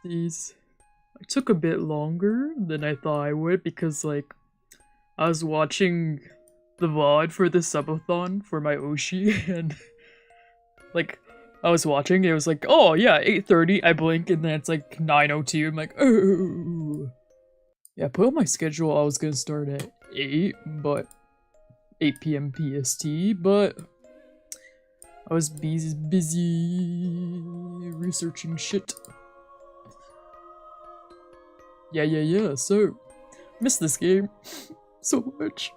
these. It took a bit longer than I thought I would because, like, I was watching the VOD for the subathon for my Oshi, and, like, I was watching, it was like, oh yeah, 8:30, I blink, and then it's like 9:02, I'm like, oh. Yeah, I put on my schedule, I was gonna start at 8 p.m. PST, but I was busy researching shit. Yeah, so, missed this game so much.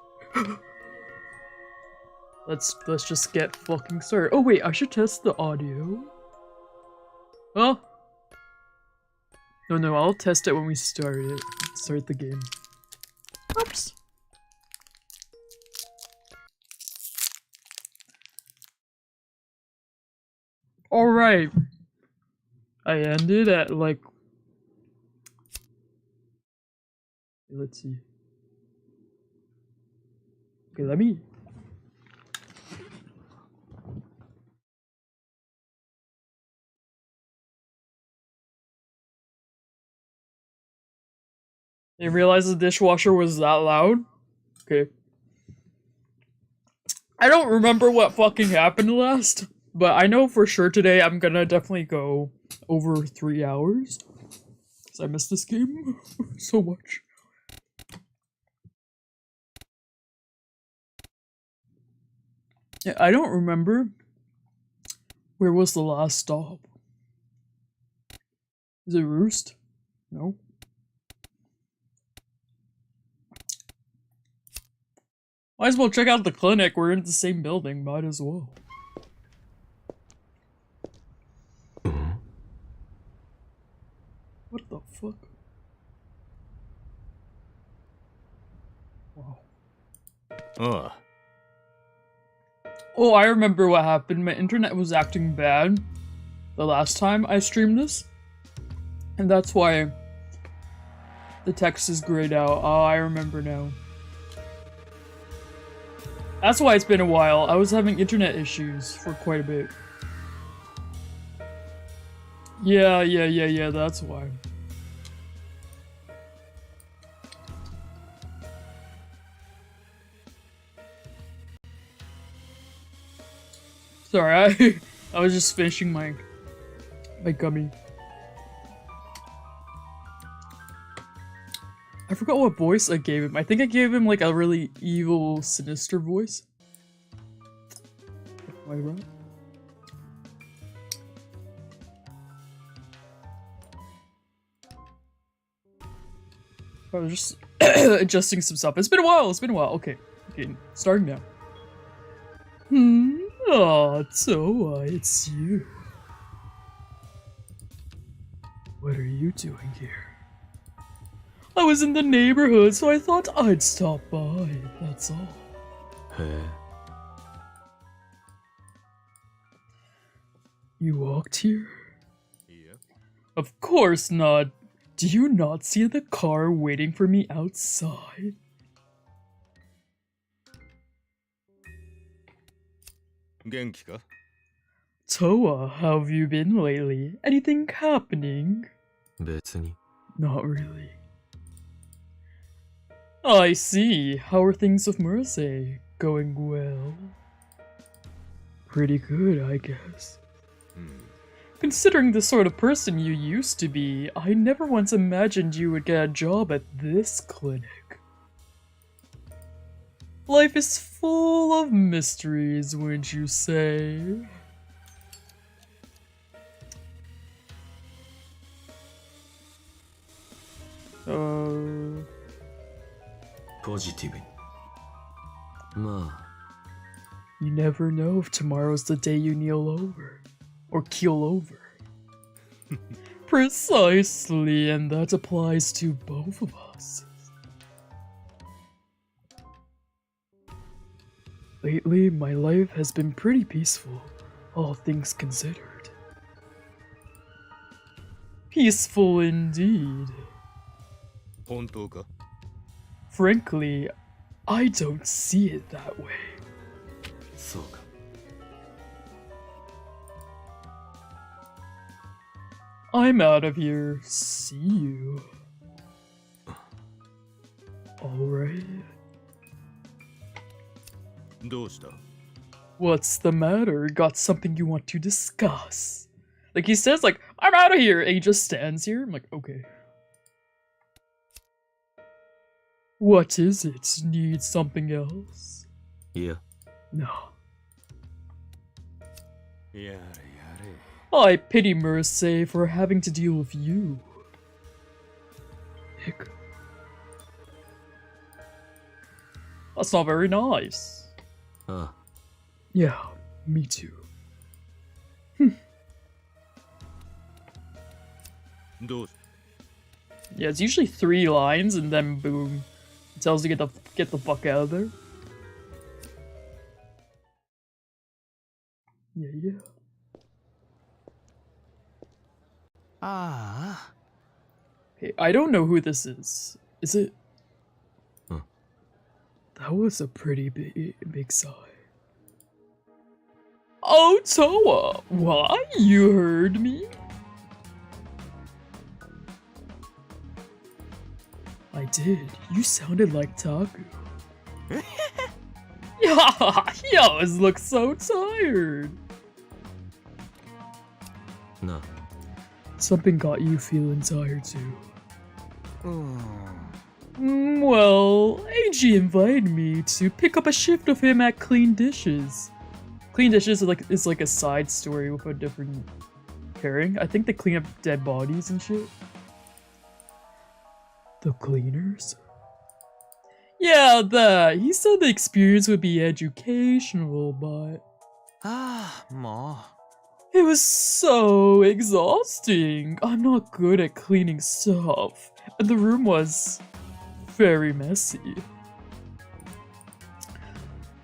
Let's just get fucking started. Oh wait, I should test the audio. Oh. No, I'll test it when we start the game. Oops. Alright. I ended at like... Let's see. Okay, let me... Didn't realize the dishwasher was that loud? Okay. I don't remember what fucking happened last, but I know for sure today I'm gonna definitely go over 3 hours. Because I missed this game so much. Yeah, I don't remember. Where was the last stop? Is it Roost? No. Might as well check out the clinic. We're in the same building. Might as well. What the fuck? Wow. Oh, I remember what happened. My internet was acting bad the last time I streamed this. And that's why the text is grayed out. Oh, I remember now. That's why it's been a while. I was having internet issues for quite a bit. Yeah, that's why. Sorry, I was just finishing my gummy. I forgot what voice I gave him. I think I gave him like a really evil, sinister voice. Am I right? I was just adjusting some stuff. It's been a while. Okay, starting now. Oh, so it's you. What are you doing here? I was in the neighborhood, so I thought I'd stop by, that's all. Hey. You walked here? Yeah. Of course not. Do you not see the car waiting for me outside? Genki ka? Toa, how have you been lately? Anything happening? 別に. Not really. I see. How are things with Murase? Going well? Pretty good, I guess. Considering the sort of person you used to be, I never once imagined you would get a job at this clinic. Life is full of mysteries, wouldn't you say? Positive. You never know if tomorrow's the day you kneel over. Or keel over. Precisely, and that applies to both of us. Lately, my life has been pretty peaceful, all things considered. Peaceful indeed. 本当か? Frankly, I don't see it that way. そうか. I'm out of here. See you. Alright. どうした? What's the matter? Got something you want to discuss? Like he says, like, I'm out of here, and he just stands here. I'm like, okay. What is it? Need something else? いや。No. やれやれ。 I pity Mercy for having to deal with you. Hick. That's not very nice. Yeah, me too. どうし Yeah, it's usually 3 lines and then boom. It tells you get the fuck out of there. Yeah. Hey, I don't know who this is. Is it? Huh. That was a pretty big sigh. Oh, Toa! Why? You heard me? I did. You sounded like Taku. Yeah, he always looks so tired. No. Something got you feeling tired too. Well, AG invited me to pick up a shift of him at Clean Dishes. Clean Dishes is like a side story with a different pairing. I think they clean up dead bodies and shit. The cleaners? Yeah, that. He said the experience would be educational, but... It was so exhausting. I'm not good at cleaning stuff. And the room was... very messy.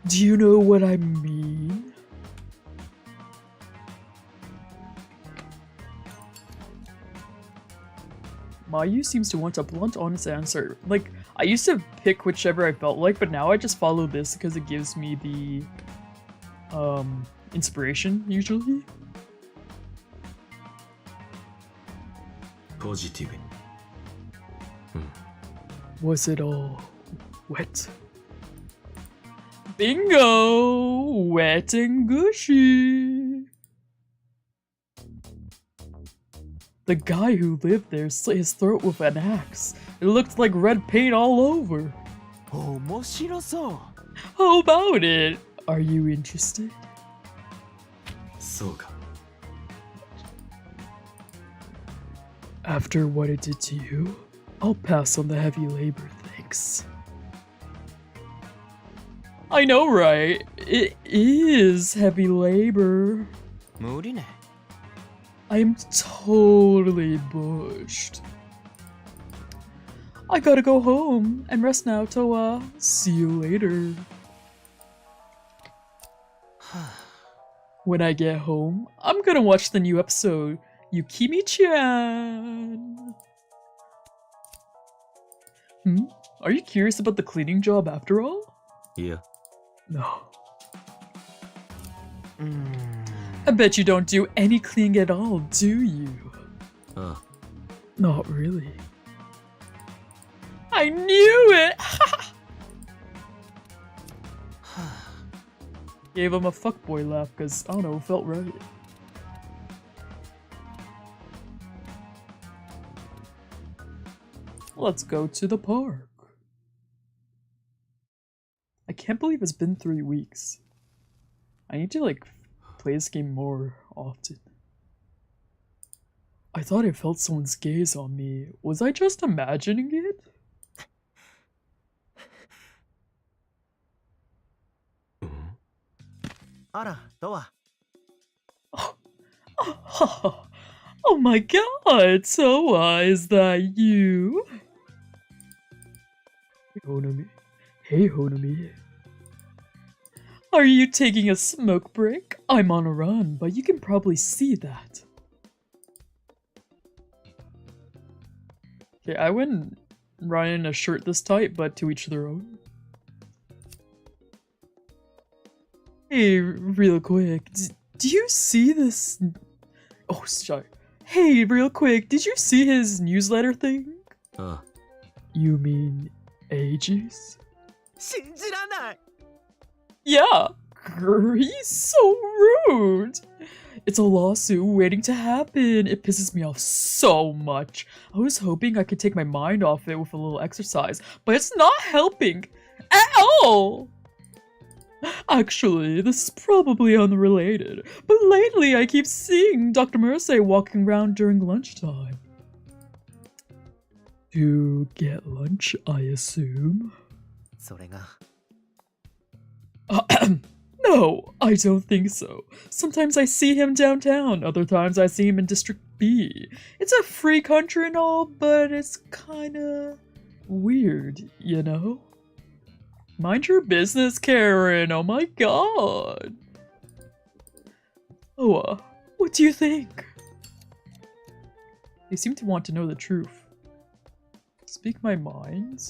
Do you know what I mean? Mayu seems to want a blunt, honest answer. Like, I used to pick whichever I felt like, but now I just follow this because it gives me the, inspiration, usually. Positive. Was it all wet? Bingo! Wet and gushy! The guy who lived there slit his throat with an axe. It looked like red paint all over. How about it? Are you interested? そうか。 After what it did to you, I'll pass on the heavy labor, thanks. I know, right? It is heavy labor. 無理ね。 I am totally bushed. I gotta go home and rest now, Toa. See you later. When I get home, I'm gonna watch the new episode, Yukimi-chan. Are you curious about the cleaning job after all? Yeah. No. I bet you don't do any cleaning at all, do you? Not really. I knew it! Gave him a fuckboy laugh because, I don't know, felt right. Let's go to the park. I can't believe it's been 3 weeks. I need to, like, play this game more often. I thought I felt someone's gaze on me. Was I just imagining it? Oh my god, Toa, is that you? Hey, Honami. Are you taking a smoke break? I'm on a run, but you can probably see that. Okay, I wouldn't run in a shirt this tight, but to each their own. Hey, real quick, do you see this? Oh, sorry. Hey, real quick, did you see his newsletter thing? あ You mean ages? 信じらない Yeah, grr, he's so rude. It's a lawsuit waiting to happen. It pisses me off so much. I was hoping I could take my mind off it with a little exercise, but it's not helping at all. Actually, this is probably unrelated, but lately I keep seeing Dr. Merce walking around during lunchtime. To get lunch, I assume? それが No, I don't think so. Sometimes I see him downtown, other times I see him in District B. It's a free country and all, but it's kinda weird, you know? Mind your business, Karen, oh my god. Oh, what do you think? They seem to want to know the truth. Speak my mind?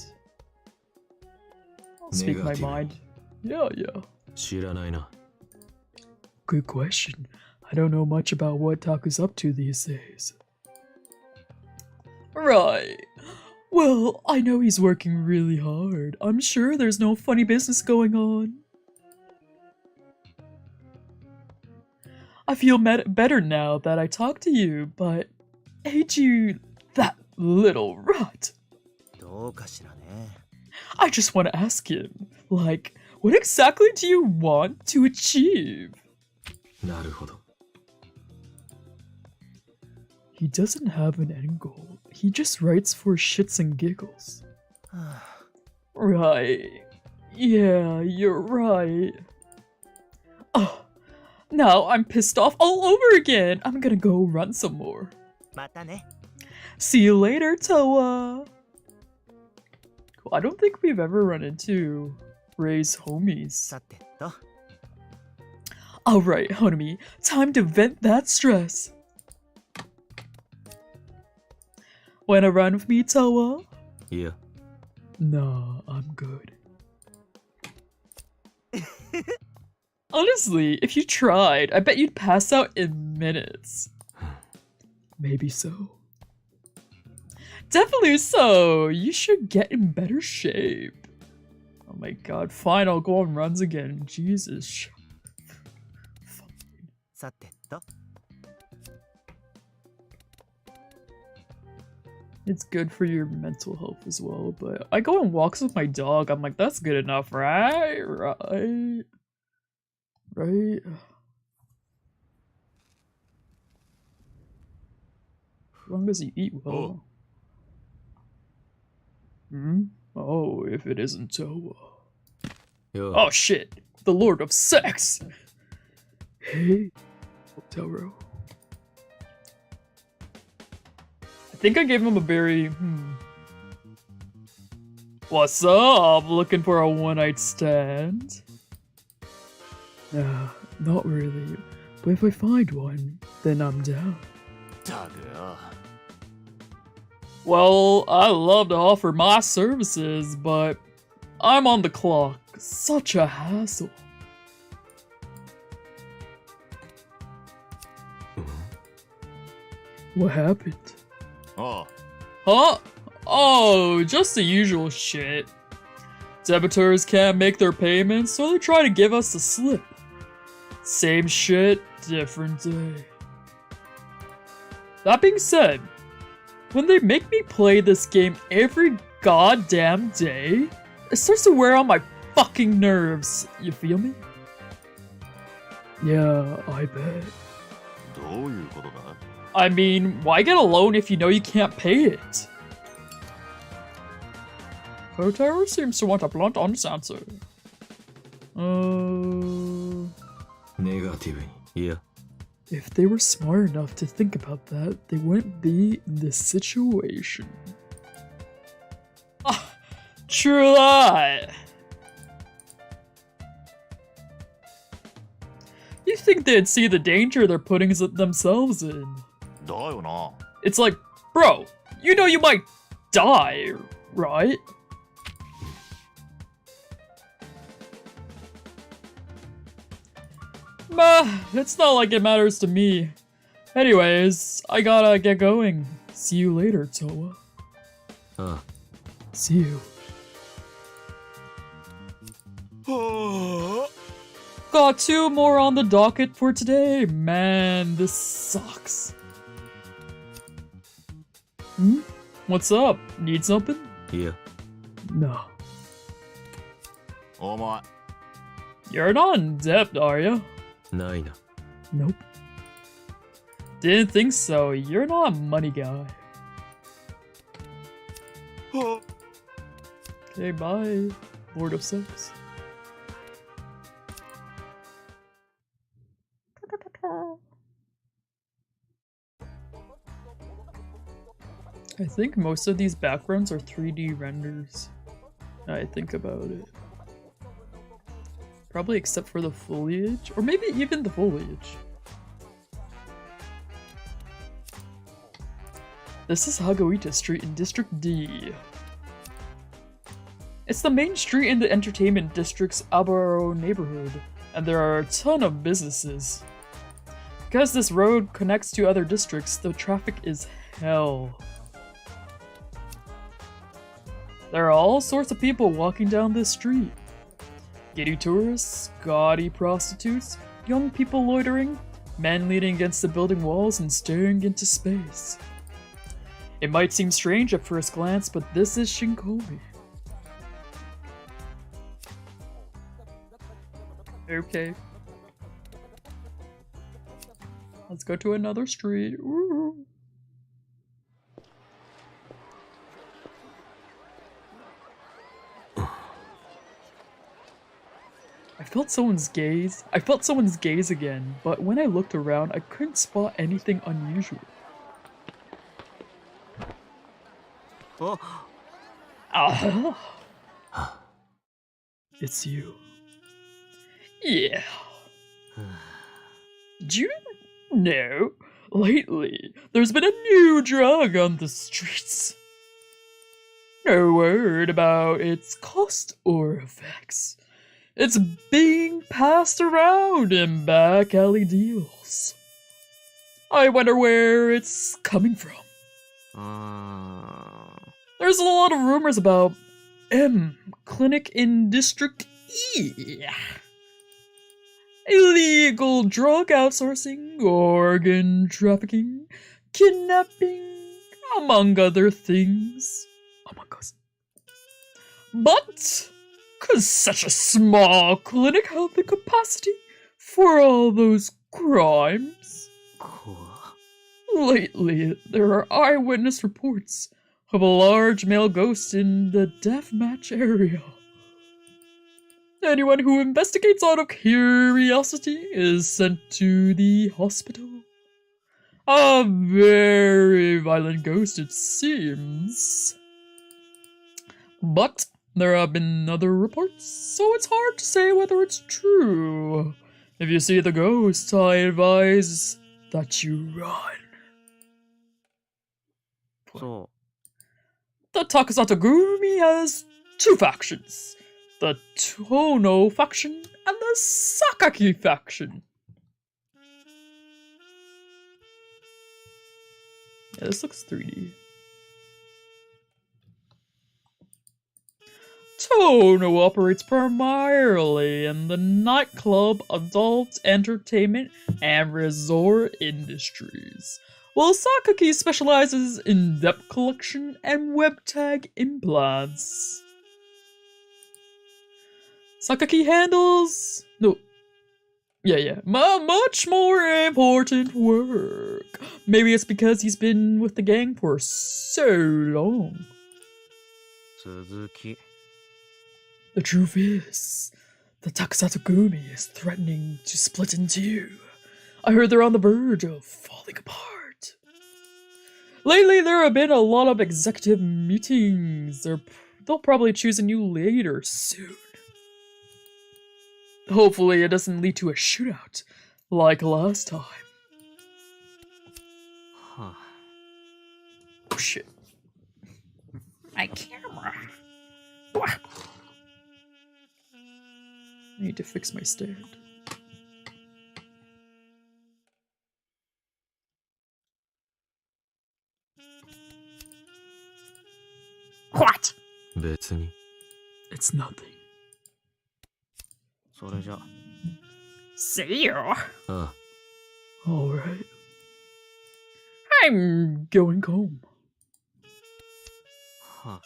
I'll speak my Negative. mind. Yeah. 知らないな Good question. I don't know much about what Taku's up to these days. Right. Well, I know he's working really hard. I'm sure there's no funny business going on. I feel better now that I talked to you, but ain't you that little rot? どうかしらね I just want to ask him, like, what exactly do you want to achieve? なるほど He doesn't have an end goal. He just writes for shits and giggles. はあ Right. Yeah, you're right. Oh, now I'm pissed off all over again. I'm gonna go run some more. またね See you later, Toa. Cool. I don't think we've ever run into Ray's homies. さてと Alright, Honami, time to vent that stress. Wanna run with me, Toa? いや Nah, I'm good. Honestly, if you tried, I bet you'd pass out in minutes. Maybe so. Definitely so! You should get in better shape. Oh my god, fine, I'll go on runs again. Jesus. さてと It's good for your mental health as well, but I go on walks with my dog. I'm like, that's good enough, right? Right? Right? As long as you eat well. Hmm? Oh, if it isn't Toa. よ Oh shit! The Lord of Sex! Hey, Otaro. I think I gave him a very, What's up? Looking for a one-night stand? Nah, not really. But if I find one, then I'm down. タグよ Well, I love to offer my services, but I'm on the clock. Such a hassle. What happened? おう Huh? Oh, just the usual shit. Debitors can't make their payments, so they try to give us the slip. Same shit, different day. That being said, when they make me play this game every goddamn day, it starts to wear on my fucking nerves. You feel me? Yeah, I bet. どういうことだ I mean, why get a loan if you know you can't pay it? Kotaro seems to want a blunt, honest answer. ネガティブにいや If they were smart enough to think about that, they wouldn't be in this situation. Ah, true that. You think they'd see the danger they're putting themselves in? だよな It's like, bro, you know you might die, right? It's not like it matters to me. Anyways, I gotta get going. See you later, Toa. あ See you. は Got 2 more on the docket for today. Man, this sucks. Hmm? What's up? Need something? あいや No. あお前 You're not in debt, are you? ないな Nope. Didn't think so. You're not a money guy. は Okay, bye. Lord of Sex. I think most of these backgrounds are 3D renders. Now I think about it. Probably except for the foliage, or maybe even the foliage. This is Hagoita Street in District D. It's the main street in the entertainment district's Abaro neighborhood, and there are a ton of businesses. Because this road connects to other districts, the traffic is hell. There are all sorts of people walking down this street. Giddy tourists, gaudy prostitutes, young people loitering, men leaning against the building walls and staring into space. It might seem strange at first glance, but this is Shinkomi. Okay. Let's go to another street. Ooh. I felt someone's gaze. I felt someone's gaze again, but when I looked around, I couldn't spot anything unusual. あ Ah. It's you. Yeah. Do you know, lately, there's been a new drug on the streets. No word about its cost or effects. It's being passed around in back alley deals. I wonder where it's coming from. あ There's a lot of rumors about clinic in District E. Illegal drug outsourcing, organ trafficking, kidnapping, among other things. Among us. But could such a small clinic have the capacity for all those crimes? こ Lately, there are eyewitness reports of a large male ghost in the deathmatch area. Anyone who investigates out of curiosity is sent to the hospital. A very violent ghost, it seems. But there have been other reports, so it's hard to say whether it's true. If you see the ghost, I advise that you run. そ The Takasatagumi has 2 factions. The Tono faction and the Sakaki faction. Yeah, this looks 3D. Tono operates primarily in the nightclub, adult entertainment, and resort industries, while Sakaki specializes in debt collection and web tag implants. Sakaki handles much more important work. Maybe it's because he's been with the gang for so long. う続き The truth is, the Takusatogumi is threatening to split in 2. I heard they're on the verge of falling apart. Lately, there have been a lot of executive meetings. They'll probably choose a new leader soon. Hopefully, it doesn't lead to a shootout like last time. は Oh shit. My camera. I need to fix my stand. What? 別に。 It's nothing. それじゃ。 See you. ああ。 Alright. I'm going home. は。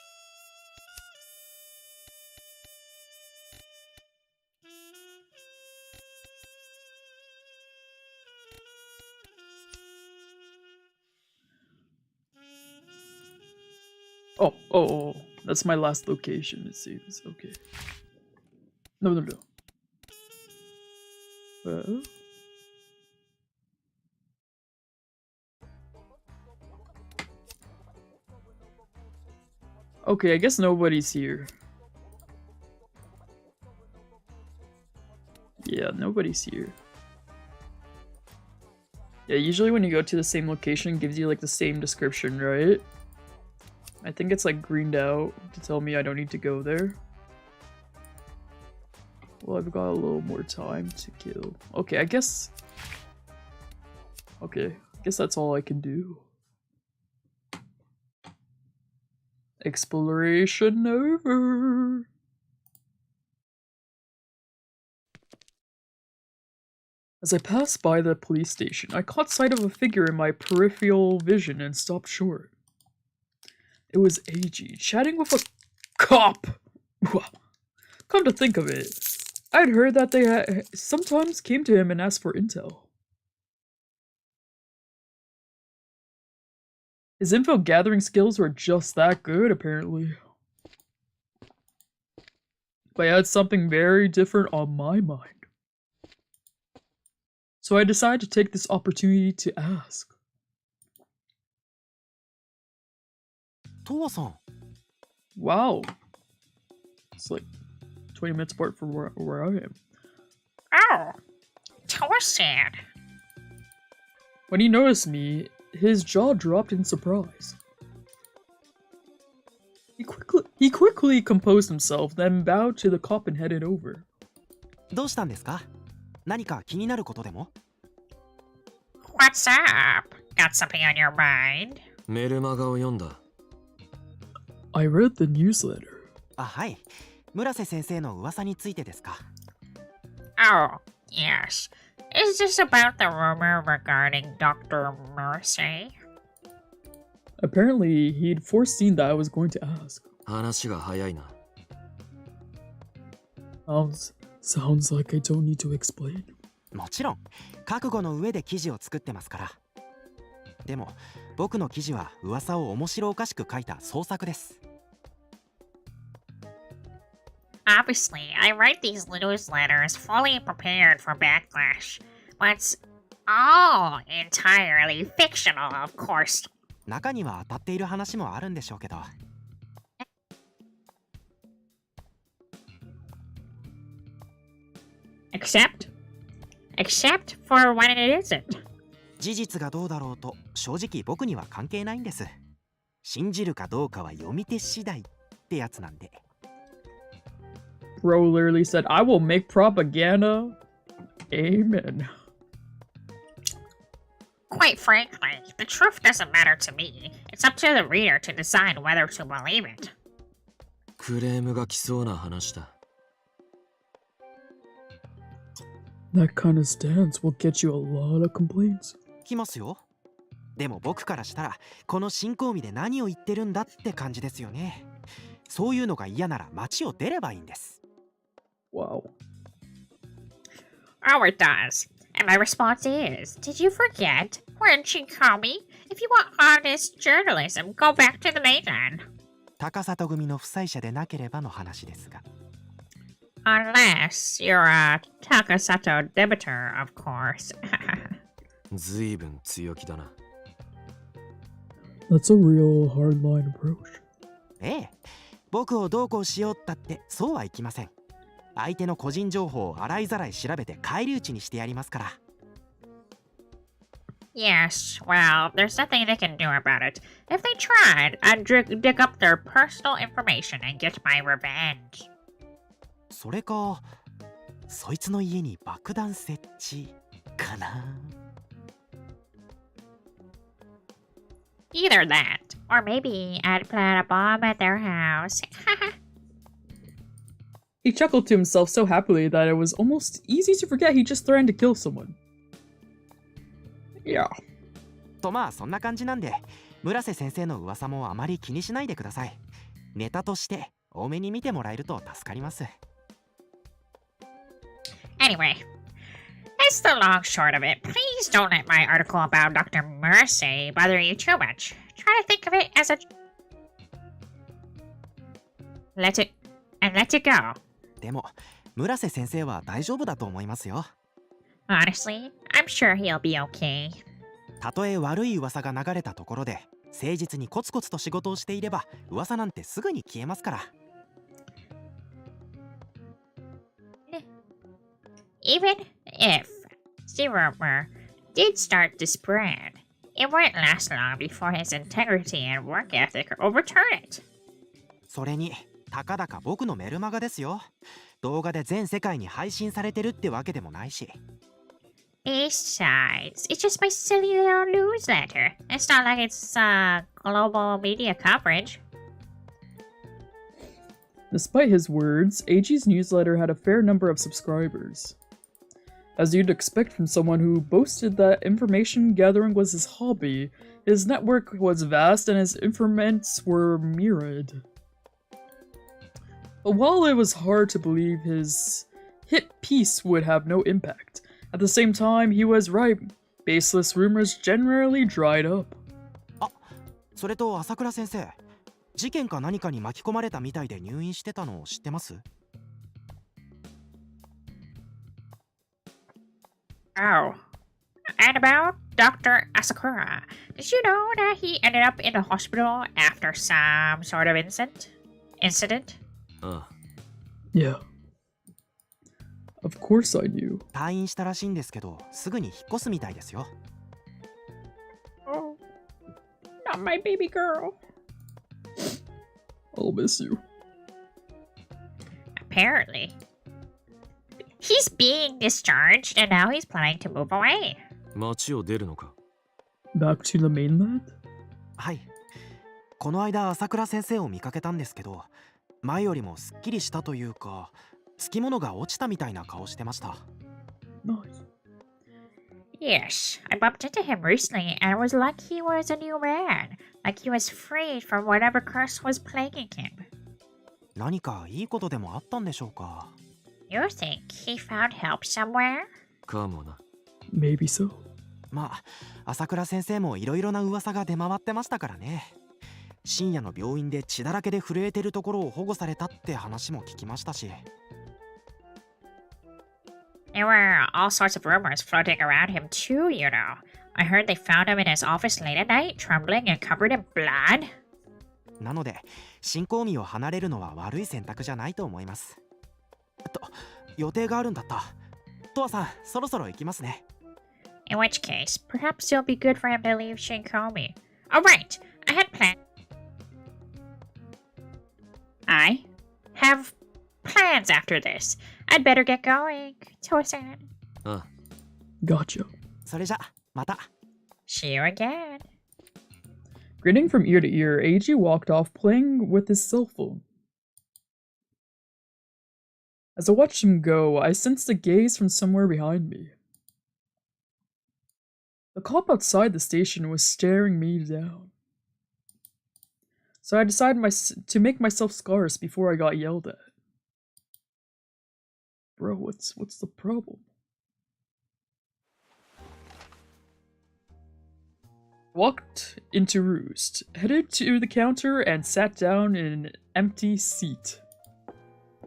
Oh. That's my last location, it seems. Okay. No. Well... Okay, I guess nobody's here. Yeah, nobody's here. Yeah, usually when you go to the same location, it gives you like the same description, right? I think it's like greened out to tell me I don't need to go there. Well, I've got a little more time to kill. Okay, I guess... Okay, I guess that's all I can do. Exploration over! As I passed by the police station, I caught sight of a figure in my peripheral vision and stopped short. It was AG, chatting with a cop! Come to think of it, I'd heard that they sometimes came to him and asked for intel. His info gathering skills were just that good, apparently. But I had something very different on my mind. So I decided to take this opportunity to ask. トワさん。 Wow. It's like 20 minutes apart from where I am. Oh, twisted. When he noticed me, his jaw dropped in surprise. He quickly composed himself, then bowed to the cop and headed over. どうしたんですか？何か気になることでも？ What's up? Got something on your mind? メルマガを読んだ。 I read the newsletter. あ、はい。村瀬先生の噂についてですか？ Oh, yes. Is this about the rumor regarding Dr. Mercy? Apparently, he'd foreseen that I was going to ask. 話が早いな。 Sounds like I don't need to explain. もちろん、覚悟の上で記事を作ってますから。でも、僕の記事は噂を面白おかしく書いた創作です。 Obviously, I write these newsletters fully prepared for backlash, but it's all entirely fictional, of course. 中には当たっている話もあるんでしょうけど。 Except for when it isn't. 事実がどうだろうと正直僕には関係ないんです。信じるかどうかは読み手次第ってやつなんで。 Bro literally said, I will make propaganda. Amen. Quite frankly, the truth doesn't matter to me. It's up to the reader to decide whether to believe it. クレームが来そうな話だ。 That kind of stance will get you a lot of complaints. 来ますよ。でも僕からしたらこの進行日で何を言ってるんだって感じですよね。そういうのが嫌なら街を出ればいいんです。 Wow. Oh, it does. And my response is, did you forget? Where'd she call me? If you want honest journalism, go back to the mainland. 高里組の負債者でなければの話ですが。 Unless you're a Takasato debitor, of course. ずいぶん強気だな。 That's a real hardline approach. ええ、僕をどうこうしようったってそうはいきません。相手の個人情報を洗いざらい調べて返り討ちにしてやりますから。 Yes, well, there's nothing they can do about it. If they tried, I'd dig up their personal information and get my revenge. それか、そいつの家に爆弾設置かな。Either that, or maybe I'd plant a bomb at their house. He chuckled to himself so happily that it was almost easy to forget he just threatened to kill someone. Yeah. とまあそんな感じなんで、村瀬先生の噂もあまり気にしないでください。ネタとして多めに見てもらえると助かります。Anyway, that's the long short of it. Please don't let my article about Dr. Mercy bother you too much. Try to think of it as a... Let it go. でも、村瀬先生は大丈夫だと思いますよ。Honestly, I'm sure he'll be okay. たとえ悪い噂が流れたところで、誠実にコツコツと仕事をしていれば、噂なんてすぐに消えますから。Even if the rumor did start to spread, it wouldn't last long before his integrity and work ethic overturn it. それに、たかだか僕のメルマガですよ。動画で全世界に配信されてるってわけでもないし。Besides, it's just my silly little newsletter. It's not like it's global media coverage. Despite his words, AG's newsletter had a fair number of subscribers. As you'd expect from someone who boasted that information gathering was his hobby, his network was vast and his informants were myriad. But while it was hard to believe his hit piece would have no impact, at the same time he was right. Baseless rumors generally dried up. あ、それと朝倉先生、事件か何かに巻き込まれたみたいで入院してたのを知ってます？ Oh. And about Dr. Asakura. Did you know that he ended up in the hospital after some sort of incident? ああ、 Yeah. Of course I knew. 退院したらしいんですけど、すぐに引っ越すみたいですよ。Oh. Not my baby girl. I'll miss you. Apparently. He's being discharged and now he's planning to move away. 町を出るのか。 Back to the mainland? はい。この間朝倉先生を見かけたんですけど、前よりもすっきりしたというか、つきものが落ちたみたいな顔してました。Nice. Yes, I bumped into him recently and it was like he was a new man. Like he was freed from whatever curse was plaguing him. 何かいいことでもあったんでしょうか？ You think he found help somewhere? かもな。 Maybe so. まあ、朝倉先生もいろいろな噂が出回ってましたからね。深夜の病院で血だらけで震えてるところを保護されたって話も聞きましたし。There were all sorts of rumors floating around him too, you know. I heard they found him in his office late at night, trembling and covered in blood. なので、新興味を離れるのは悪い選択じゃないと思います。予定があるんだった。トアさん、そろそろ行きますね。In which case, perhaps it'll be good for him to leave Shinkomi. Oh, right! I had planned. I have plans after this. I'd better get going. Toa-san. ああ、 Gotcha. それじゃ、また。 See you again. Grinning from ear to ear, Eiji walked off playing with his cell phone. As I watched him go, I sensed a gaze from somewhere behind me. The cop outside the station was staring me down. So I decided to make myself scarce before I got yelled at. Bro, what's the problem? Walked into Roost, headed to the counter and sat down in an empty seat.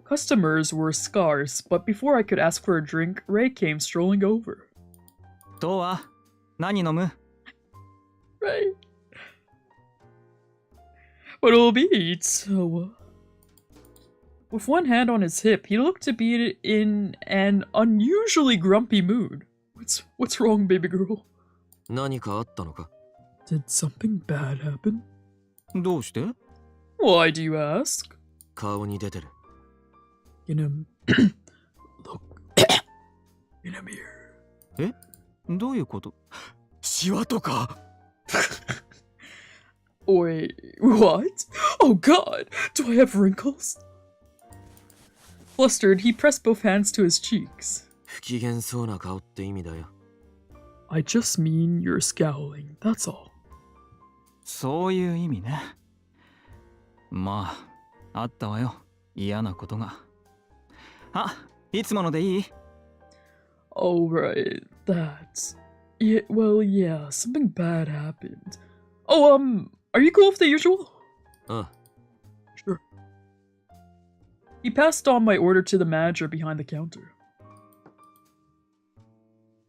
Customers were scarce, but before I could ask for a drink, Ray came strolling over. どうは何飲む Ray. What'll be so? With one hand on his hip, he looked to be in an unusually grumpy mood. What's wrong, baby girl? 何かあったのか。 Did something bad happen? どうして Why do you ask? 顔に出てる。 In a look in a mirror. どういうことシワとか Wait, what? Oh god, do I have wrinkles? Flustered, he pressed both hands to his cheeks. 不機嫌そうな顔って意味だよ。 I just mean you're scowling, that's all. そういう意味ね。まあ、あったわよ。嫌なことが。あ、いつものでいい？ Oh, right, that. Yeah, well, yeah, something bad happened. Oh, are you cool with the usual? あ Sure. He passed on my order to the manager behind the counter.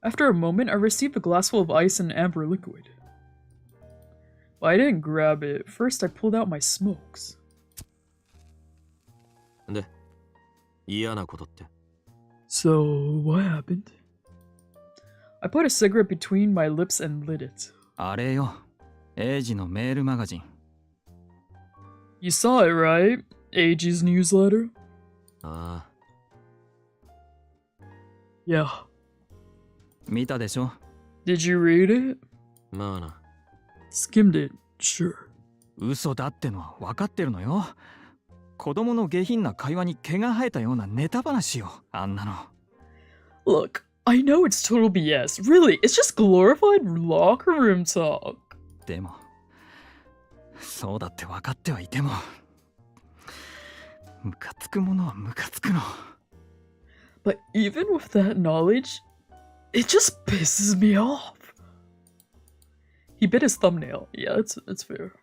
After a moment, I received a glass full of ice and amber liquid. But I didn't grab it. First, I pulled out my smokes. で、嫌なことって。 So, what happened? I put a cigarette between my lips and lit it. あれよ。エイジのメールマガジン。You saw it, right? AG's newsletter? ああ、 Yeah. 見たでしょ？ Did you read it? まあな。 Skimmed it, sure. 嘘だってのは分かってるのよ。子供の下品な会話に毛が生えたようなネタ話よ、あんなの。Look, I know it's total BS. Really, it's just glorified locker room talk. でも、そうだって分かってはいても、ムカつくものはムカつくの。But even with that knowledge, it just pisses me off. He bit his thumbnail. Yeah, it's fair.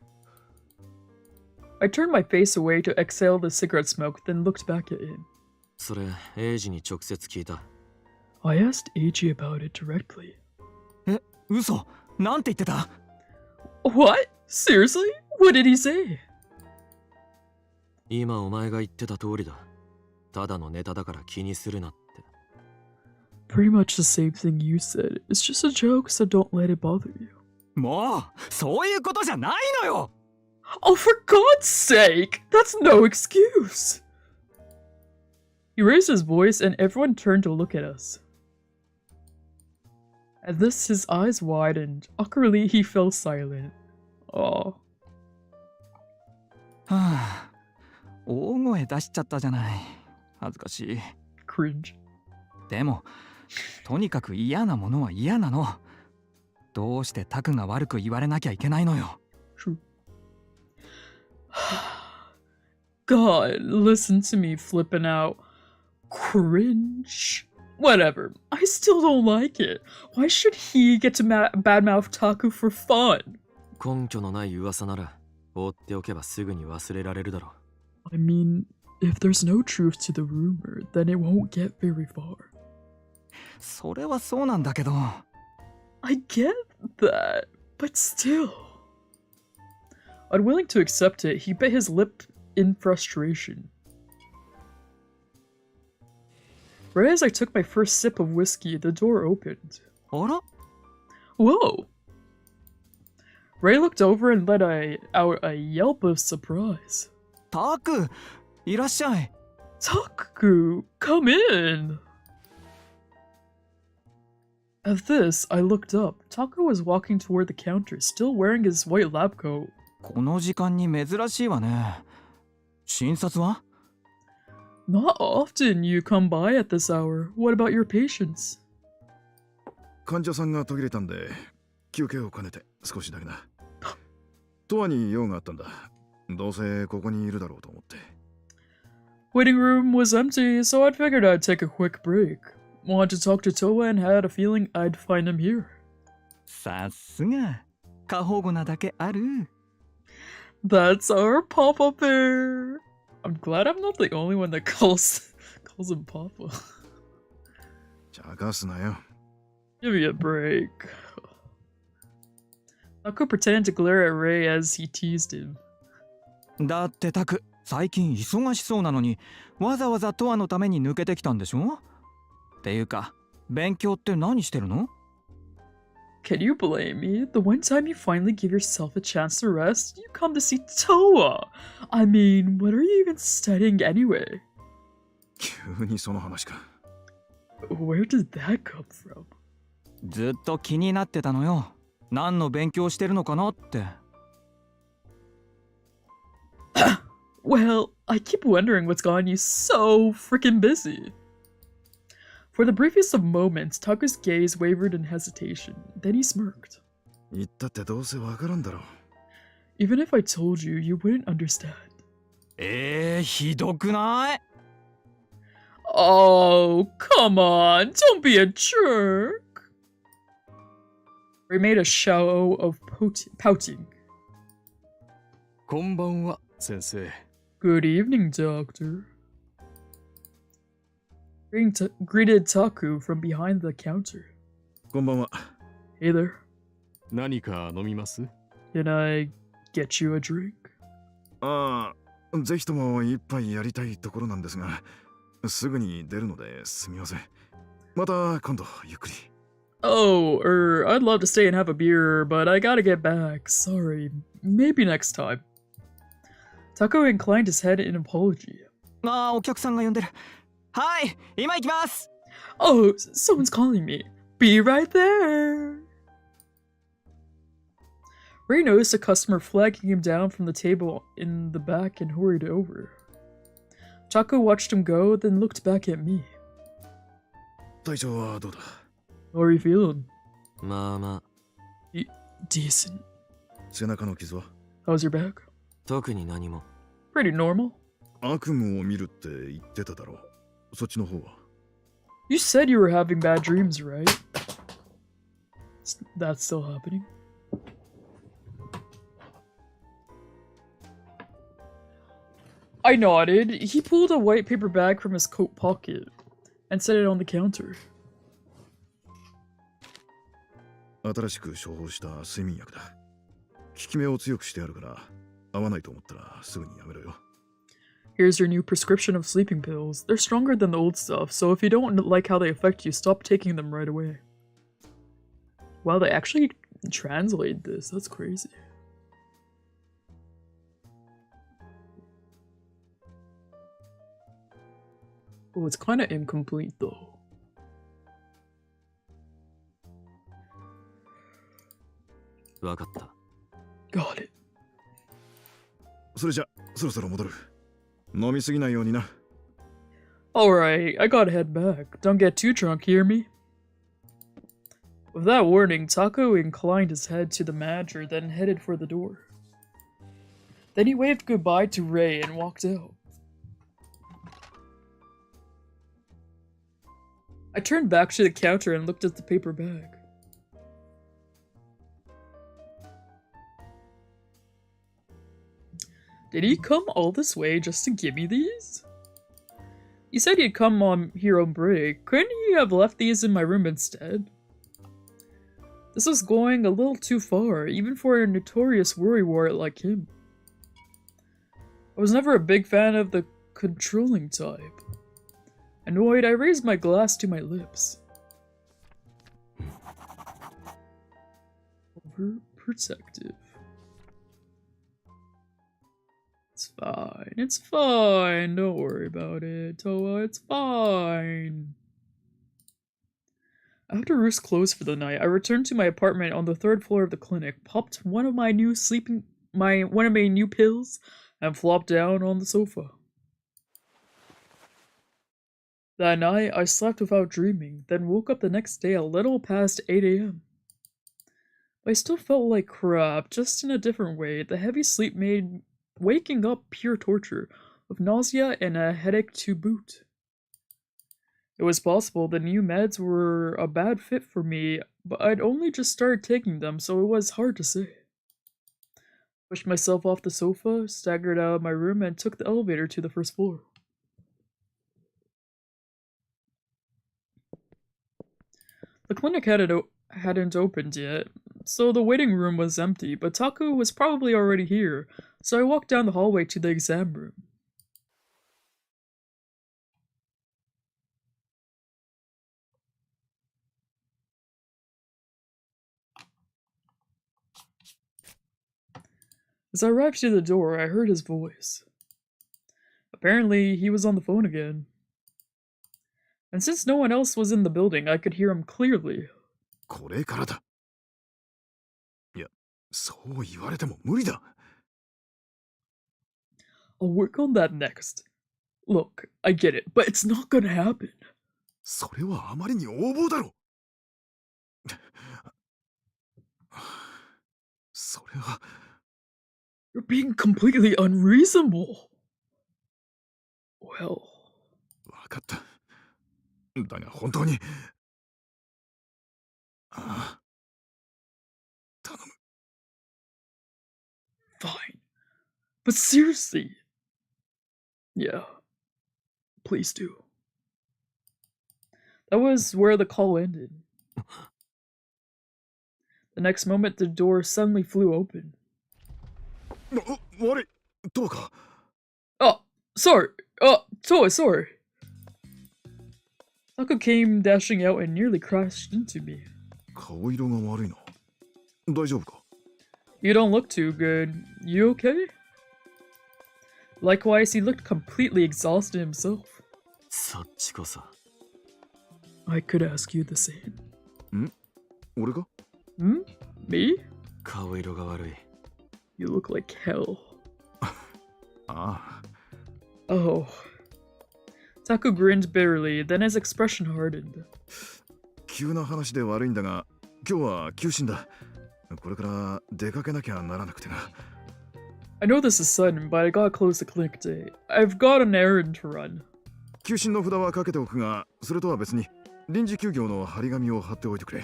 I turned my face away to exhale the cigarette smoke, then looked back at him. それ、エイジに直接聞いた。 I asked AG about it directly. え、嘘？なんて言ってた？ What? Seriously? What did he say? 今お前が言ってた通りだ。ただのネタだから気にするなって。 Pretty much the same thing you said. It's just a joke, so don't let it bother you. もう、そういうことじゃないのよ！ Oh, for God's sake! That's no excuse! He raised his voice and everyone turned to look at us. At this, his eyes widened. Awkwardly, he fell silent. Aw. はあ、大声出しちゃったじゃない。恥ずかしい。 Cringe. でも、とにかく嫌なものは嫌なの。どうしてタクが悪く言われなきゃいけないのよ。 True. God, listen to me flipping out. Cringe. Whatever. I still don't like it. Why should he get to badmouth Taku for fun? 根拠のない噂なら、放っておけばすぐに忘れられるだろう。 I mean, if there's no truth to the rumor, then it won't get very far. それはそうなんだけど。 I get that, but still. Unwilling to accept it, he bit his lip in frustration. Right as I took my first sip of whiskey, the door opened. あら？ Whoa! Ray looked over and let out a yelp of surprise. タク、いらっしゃい。 Taku, come in! At this, I looked up. Taku was walking toward the counter, still wearing his white lab coat. この時間に珍しいわね。診察は？ Not often you come by at this hour. What about your patients? 患者さんが途切れたんで休憩を兼ねて少しだけな。ドアに用があったんだ。どうせここにいるだろうと思って。 Waiting room was empty, so I figured I'd take a quick break. Wanted to talk to Toa and had a feeling I'd find him here. さすが。過保護なだけある。 That's our Papa Bear. I'm glad I'm not the only one that calls him Papa. 茶化すなよ。 Give me a break. Taku pretended to glare at Ray as he teased him. だってタク、最近忙しそうなのに、わざわざトアのために抜けてきたんでしょ？っていうか、勉強って何してるの？ Can you blame me? The one time you finally give yourself a chance to rest, you come to see Toa. I mean, what are you even studying anyway? 急にその話か。 Where did that come from? ずっと気になってたのよ。何の勉強してるのかなって。Well, I keep wondering what's gotten you so freaking busy. For the briefest of moments, Taku's gaze wavered in hesitation. Then he smirked. 言ったってどうせわからんだろう。 Even if I told you, you wouldn't understand. ひどくない？ Oh, come on, don't be a jerk. Ray made a show of pouting. こんばんは、先生。Good evening, Doctor. Greeted Taku from behind the counter. こんばんは。 Hey there. 何か飲みます？ Can I get you a drink? ああ、ぜひとも一杯やりたいところなんですが、すぐに出るのですみません。また今度ゆっくり。 Oh, I'd love to stay and have a beer, but I gotta get back. Sorry. Maybe next time. Taku inclined his head in apology. お客さんが呼んでる。はい、今行きます。 Oh, someone's calling me. Be right there. Ray noticed a customer flagging him down from the table in the back and hurried over. Taku watched him go, then looked back at me. 体調はどうだ？ How are you feeling? まあまあ。Decent. 背中の傷は？ How's your back? 特に何も。Pretty normal. 悪夢を見るって言ってただろう。そっちの方は？ You said you were having bad dreams, right? That's still happening? I nodded. He pulled a white paper bag from his coat pocket and set it on the counter. 新しく処方した睡眠薬だ。効き目を強くしてあるから合わないと思ったらすぐにやめろよ。 Here's your new prescription of sleeping pills. They're stronger than the old stuff, so if you don't like how they affect you, stop taking them right away. Wow, they actually translate this. That's crazy. Oh, it's kind of incomplete though. Got it. それじゃそろそろ戻る。飲みすぎないようにな。 Alright, I gotta head back. Don't get too drunk, hear me? With that warning, Taku inclined his head to the manager, then headed for the door. Then he waved goodbye to Ray and walked out. I turned back to the counter and looked at the paper bag. Did he come all this way just to give me these? He said he'd come on here on break. Couldn't he have left these in my room instead? This was going a little too far, even for a notorious worrywart like him. I was never a big fan of the controlling type. Annoyed, I raised my glass to my lips. Overprotective. It's fine. It's fine. Don't worry about it, Toa. It's fine. After Roost closed for the night, I returned to my apartment on the 3rd floor of the clinic, popped one of my new pills, and flopped down on the sofa. That night, I slept without dreaming, then woke up the next day a little past 8 a.m. I still felt like crap, just in a different way. The heavy sleep made waking up pure torture, with nausea and a headache to boot. It was possible the new meds were a bad fit for me, but I'd only just started taking them, so it was hard to say. Pushed myself off the sofa, staggered out of my room, and took the elevator to the 1st floor. The clinic hadn't opened yet, so the waiting room was empty, but Taku was probably already here, so I walked down the hallway to the exam room. As I arrived to the door, I heard his voice. Apparently, he was on the phone again. And since no one else was in the building, I could hear him clearly. これからだ。いや、そう言われても無理だ。I'll work on that next. Look, I get it, but it's not gonna happen. それはあまりに横暴だろ。それは。 You're being completely unreasonable. Well, わかった。だが本当に。ああ。頼む。 fine. But seriously. Yeah. Please do. That was where the call ended. The next moment, the door suddenly flew open. 悪い。どうか。 Oh, sorry. Oh, sorry. Taku came dashing out and nearly crashed into me. 顔色が悪いな。大丈夫か？ You don't look too good. You okay? Likewise, he looked completely exhausted himself. そっちこそ。 I could ask you the same. 俺が？ Me? 顔色が悪い。 You look like hell. ああ。 Oh. Taku grinned bitterly, then his expression hardened. 急な話で悪いんだが、今日は休診だ。これから出かけなきゃならなくてな。 I know this is sudden, but I gotta close the clinic today. I've got an errand to run. 休診の札はかけておくが、それとは別に臨時休業の張り紙を貼っておいてくれ。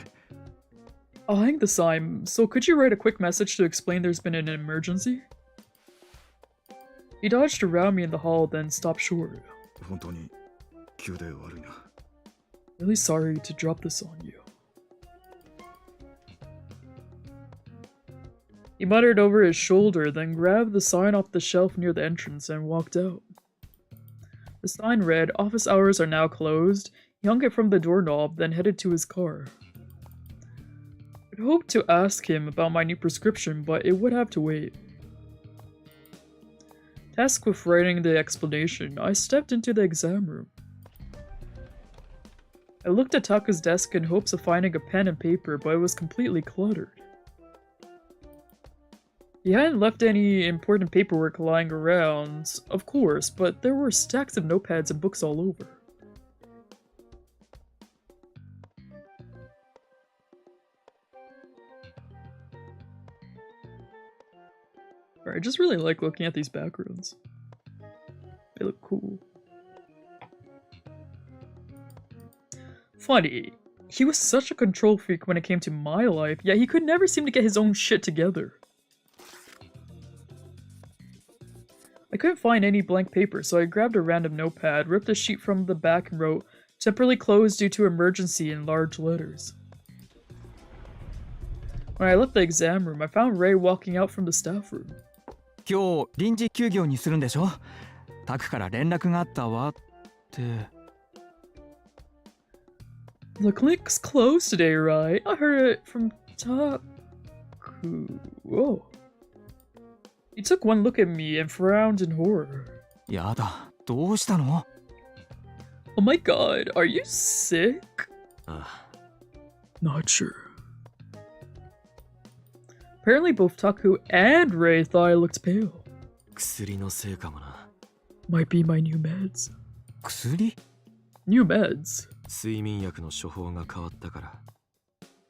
I'll hang the sign, so could you write a quick message to explain there's been an emergency? He dodged around me in the hall, then stopped short. 本当に急で悪いな。 Really sorry to drop this on you. He muttered over his shoulder, then grabbed the sign off the shelf near the entrance and walked out. The sign read, "Office hours are now closed." He hung it from the doorknob, then headed to his car. I'd hoped to ask him about my new prescription, but it would have to wait. Tasked with writing the explanation, I stepped into the exam room. I looked at Taku's desk in hopes of finding a pen and paper, but it was completely cluttered. He hadn't left any important paperwork lying around, of course, but there were stacks of notepads and books all over. I just really like looking at these backgrounds. They look cool. Funny, he was such a control freak when it came to my life, yet he could never seem to get his own shit together. I couldn't find any blank paper, so I grabbed a random notepad, ripped a sheet from the back and wrote, "Temporarily closed due to emergency" in large letters. When I left the exam room, I found Ray walking out from the staff room. 今日臨時休業にするんでしょ？タクから連絡があったわって。 The clinic's closed today, right? I heard it from Taku. Whoa. He took one look at me and frowned in horror. やだ、どうしたの？ Oh my god, are you sick? ああ。 Not sure. Apparently both Taku and Ray thought I looked pale. 薬のせいかもな。 Might be my new meds. 薬？ New meds? 睡眠薬の処方が変わったから。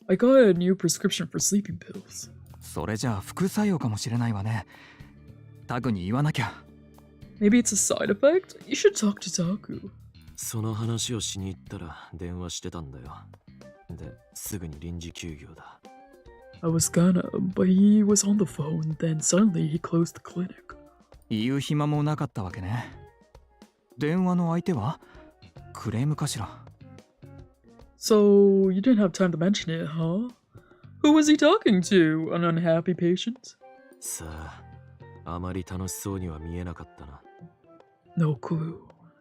I got a new prescription for sleeping pills. それじゃあ副作用かもしれないわね。タクに言わなきゃ。 Maybe it's a side effect? You should talk to Taku. その話をしに行ったら電話してたんだよ。で、すぐに臨時休業だ。 I was gonna, but he was on the phone, then suddenly he closed the clinic. 言う暇もなかったわけね。電話の相手は？クレームかしら。 So, you didn't have time to mention it, huh? Who was he talking to? An unhappy patient? さあ、あまり楽しそうには見えなかったな。 No clue,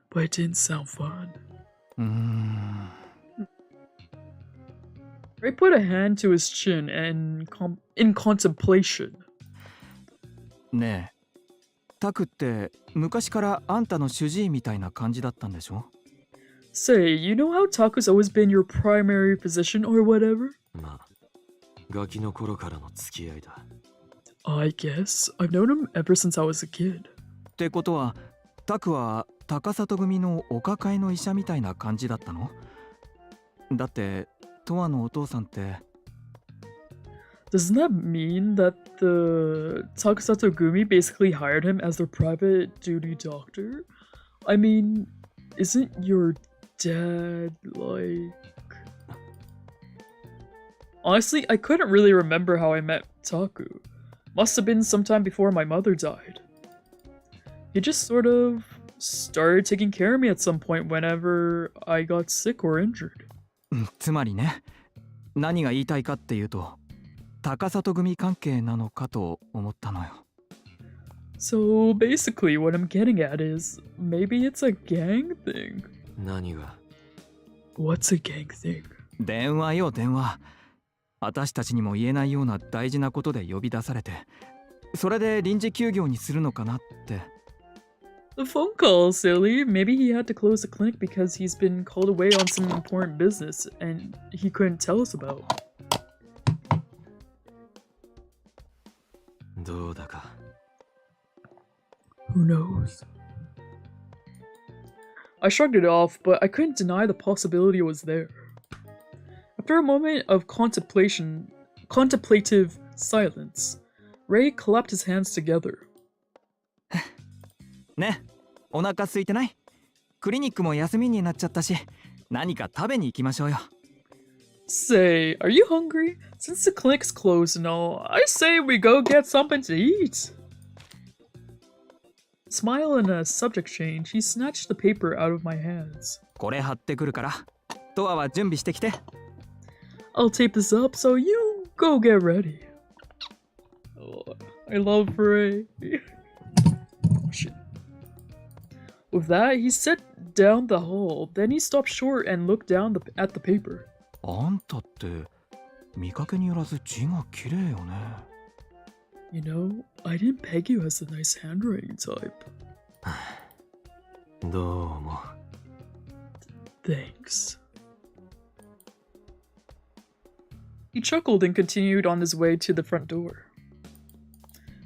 but it didn't sound fun. Ray put a hand to his chin and in contemplation. ねえ、タクって昔からあんたの主治医みたいな感じだったんでしょ？ Say, you know how Taku's always been your primary physician or whatever? まあ、ガキの頃からの付き合いだ。 I guess. I've known him ever since I was a kid. ってことはタクは高里組のお抱えの医者みたいな感じだったの？だってトアのお父さんって。 Doesn't that mean that the Takusato Gumi basically hired him as their private duty doctor? I mean, isn't your dad like... Honestly, I couldn't really remember how I met Taku. Must have been sometime before my mother died. He just sort of started taking care of me at some point whenever I got sick or injured. つまりね、何が言いたいかっていうと高里組関係なのかと思ったのよ。 So basically what I'm getting at is maybe it's a gang thing. 何が？ What's a gang thing? 電話よ電話。私たちにも言えないような大事なことで呼び出されて、それで臨時休業にするのかなって。 The phone call, silly. Maybe he had to close the clinic because he's been called away on some important business and he couldn't tell us about. どうだか。 Who knows? I shrugged it off, but I couldn't deny the possibility was there. After a moment of contemplative silence, Ray clapped his hands together. ね、お腹空いてない？クリニックも休みになっちゃったし、何か食べに行きましょうよ。 Say, are you hungry? Since the clinic's closed and all, I say we go get something to eat. Smile and a subject change, he snatched the paper out of my hands. これ貼ってくるから、トアは準備してきて。 I'll tape this up, so you go get ready. Oh, I love Ray. Oh, shit. With that, he set down the hall. Then he stopped short and looked down at the paper. あんたって見かけによらず字が綺麗よね。 You know, I didn't peg you as the nice handwriting type. どうも。 Thanks. He chuckled and continued on his way to the front door.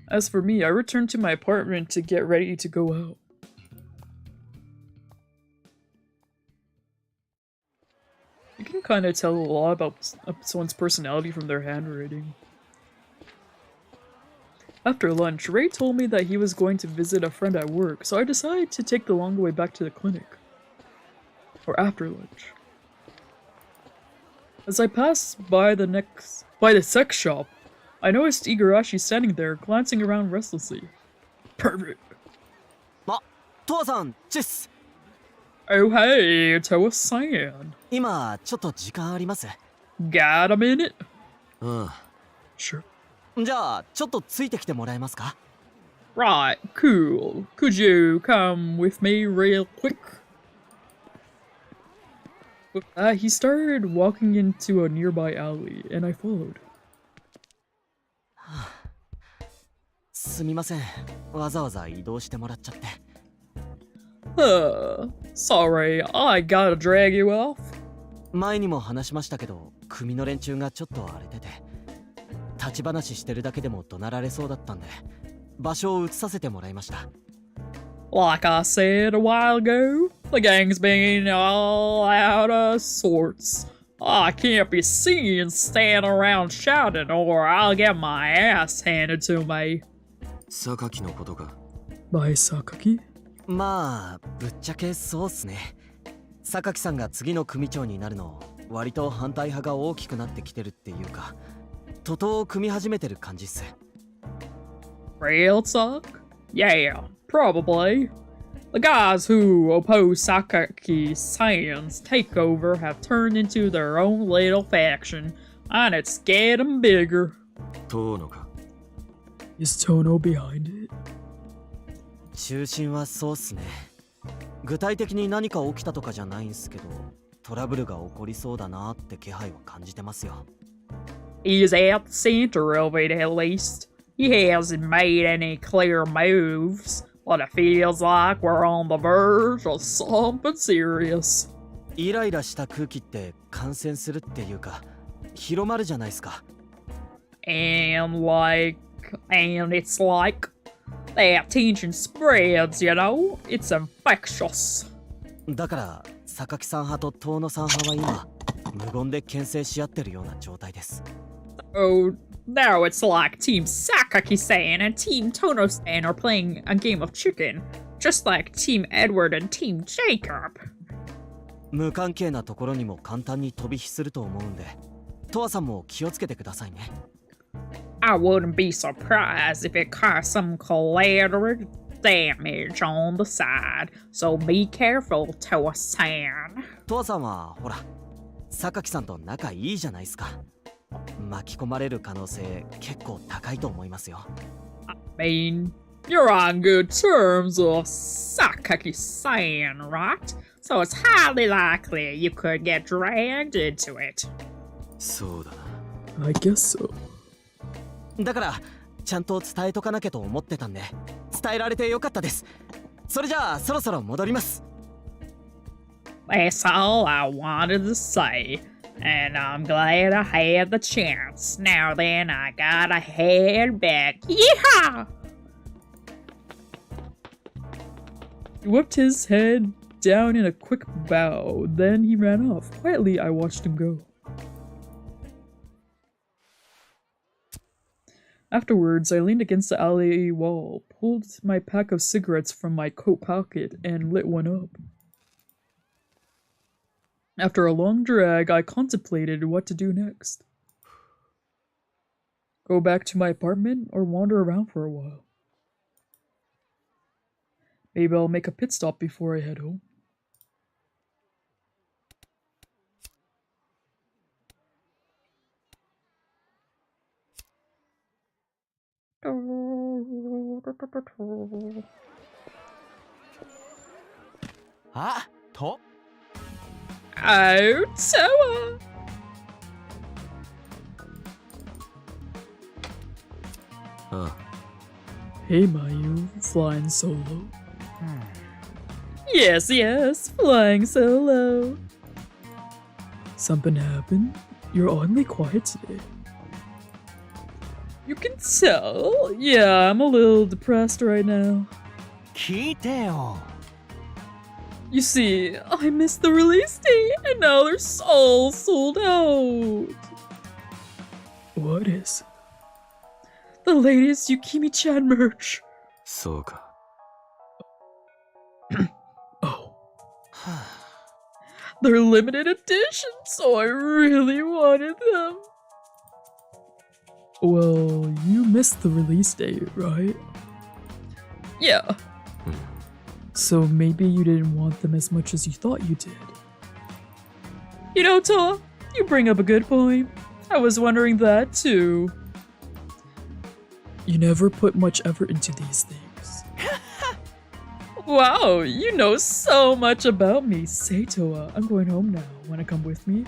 As for me, I returned to my apartment to get ready to go out. You can kind of tell a lot about someone's personality from their handwriting. After lunch, Ray told me that he was going to visit a friend at work, so I decided to take the long way back to the clinic. Or after lunch. As I passed by the sex shop, I noticed Igarashi standing there, glancing around restlessly. Perfect. あ、トアさん、チェス。 Oh hey, Toa-san. 今ちょっと時間あります？ Got a minute? ああ。 Sure. じゃあちょっとついてきてもらえますか？ Right, cool. Could you come with me real quick? With that, he started walking into a nearby alley, and I followed. すみません。わざわざ移動してもらっちゃって。Sorry, I gotta drag you off. 前にも話しましたけど、組の連中がちょっと荒れてて、立ち話してるだけでも怒鳴られそうだったんで、場所を移させてもらいました。Like I said a while ago, the gang's been all out of sorts. I can't be seen standing around shouting or I'll get my ass handed to me. 榊のことか。 By Sakaki? まあ、ぶっちゃけそうっすね。榊さんが次の組長になるの、割と反対派が大きくなってきてるっていうか、徒党を組み始めてる感じっす。Real talk? Yeah, probably. The guys who oppose Sakaki-san's takeover have turned into their own little faction, and it's getting bigger. 遠野か。 Is Tono behind it? 中心はそうっすね。具体的に何か起きたとかじゃないんすけど、トラブルが起こりそうだなって気配は感じてますよ。He's at the center of it at least. He hasn't made any clear moves, but it feels like we're on the verge of something serious. イライラした空気って感染するっていうか、広まるじゃないですか。And it's like, The attention spreads, you know? It's infectious. だから榊さん派と遠野さん派は今無言で牽制し合ってるような状態です。 Oh, now it's like Team Sakaki-san and Team Tono-san are playing a game of chicken, just like Team Edward and Team Jacob. 無関係なところにも簡単に飛び火すると思うんで、トアさんも気をつけてくださいね。I wouldn't be surprised if it caused some collateral damage on the side, so be careful, Toa-san. トアさんはほら、榊さんと仲いいじゃないですか。巻き込まれる可能性結構高いと思いますよ。I mean, you're on good terms with Sakaki-san, right? So it's highly likely you could get dragged into it. そうだな。 I guess so. だからちゃんと伝えとかなきゃと思ってたんで、伝えられてよかったです。それじゃあそろそろ戻ります。 That's all I wanted to say, and I'm glad I had the chance. Now then, I gotta head back. Yeehaw! He whipped his head down in a quick bow, then he ran off. Quietly, I watched him go. Afterwards, I leaned against the alley wall, pulled my pack of cigarettes from my coat pocket, and lit one up. After a long drag, I contemplated what to do next. Go back to my apartment or wander around for a while. Maybe I'll make a pit stop before I head home. Ah, to? Oh, Toa! Hey, Mayu, flying solo. Yes, yes, flying solo. Something happened? You're oddly quiet today. You can tell. Yeah, I'm a little depressed right now. 聞いてよ。 You see, I missed the release date, and now they're all sold out. What is? The latest Yukimi-chan merch. そうか。 Oh. They're limited edition, so I really wanted them. Well, you missed the release date, right? Yeah. So maybe you didn't want them as much as you thought you did. You know, Toa, you bring up a good point. I was wondering that too. You never put much effort into these things. Wow, you know so much about me. Say, Toa, I'm going home now. Wanna come with me?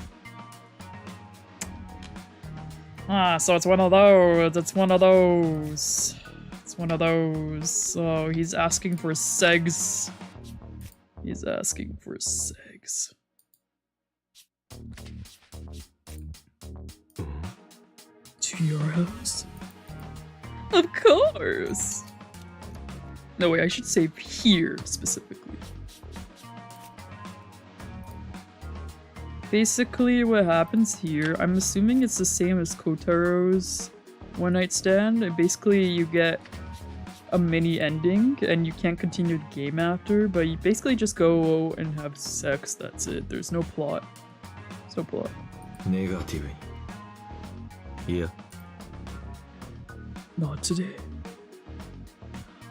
Ah, so it's one of those. It's one of those. It's one of those. So he's asking for segs. He's asking for segs. To your house? Of course! No, wait, I should say here specifically. Basically, what happens here, I'm assuming it's the same as Kotaro's one night stand. Basically, you get a mini ending and you can't continue the game after, but you basically just go and have sex. That's it. There's no plot. There's no plot. ネガティブに。いや。 Not today.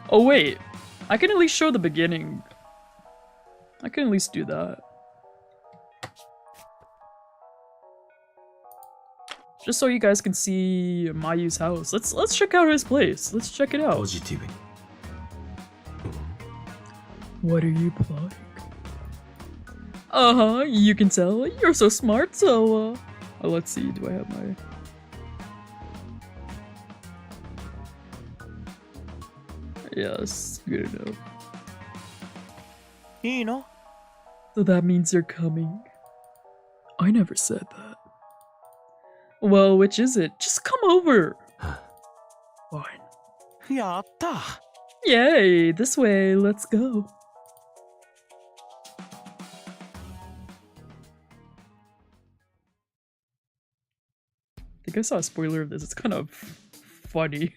Oh wait, I can at least show the beginning. I can at least do that. Just so you guys can see Mayu's house. Let's check out his place. Let's check it out. ポジティブに。 What are you plotting? Uh-huh, you can tell. You're so smart, so let's see, do I have my... Yes, good enough. いいの? So that means you're coming? I never said that. Well, which is it? Just come over! Fine. やった。Yay, this way, let's go. I think I saw a spoiler of this, it's kind of funny.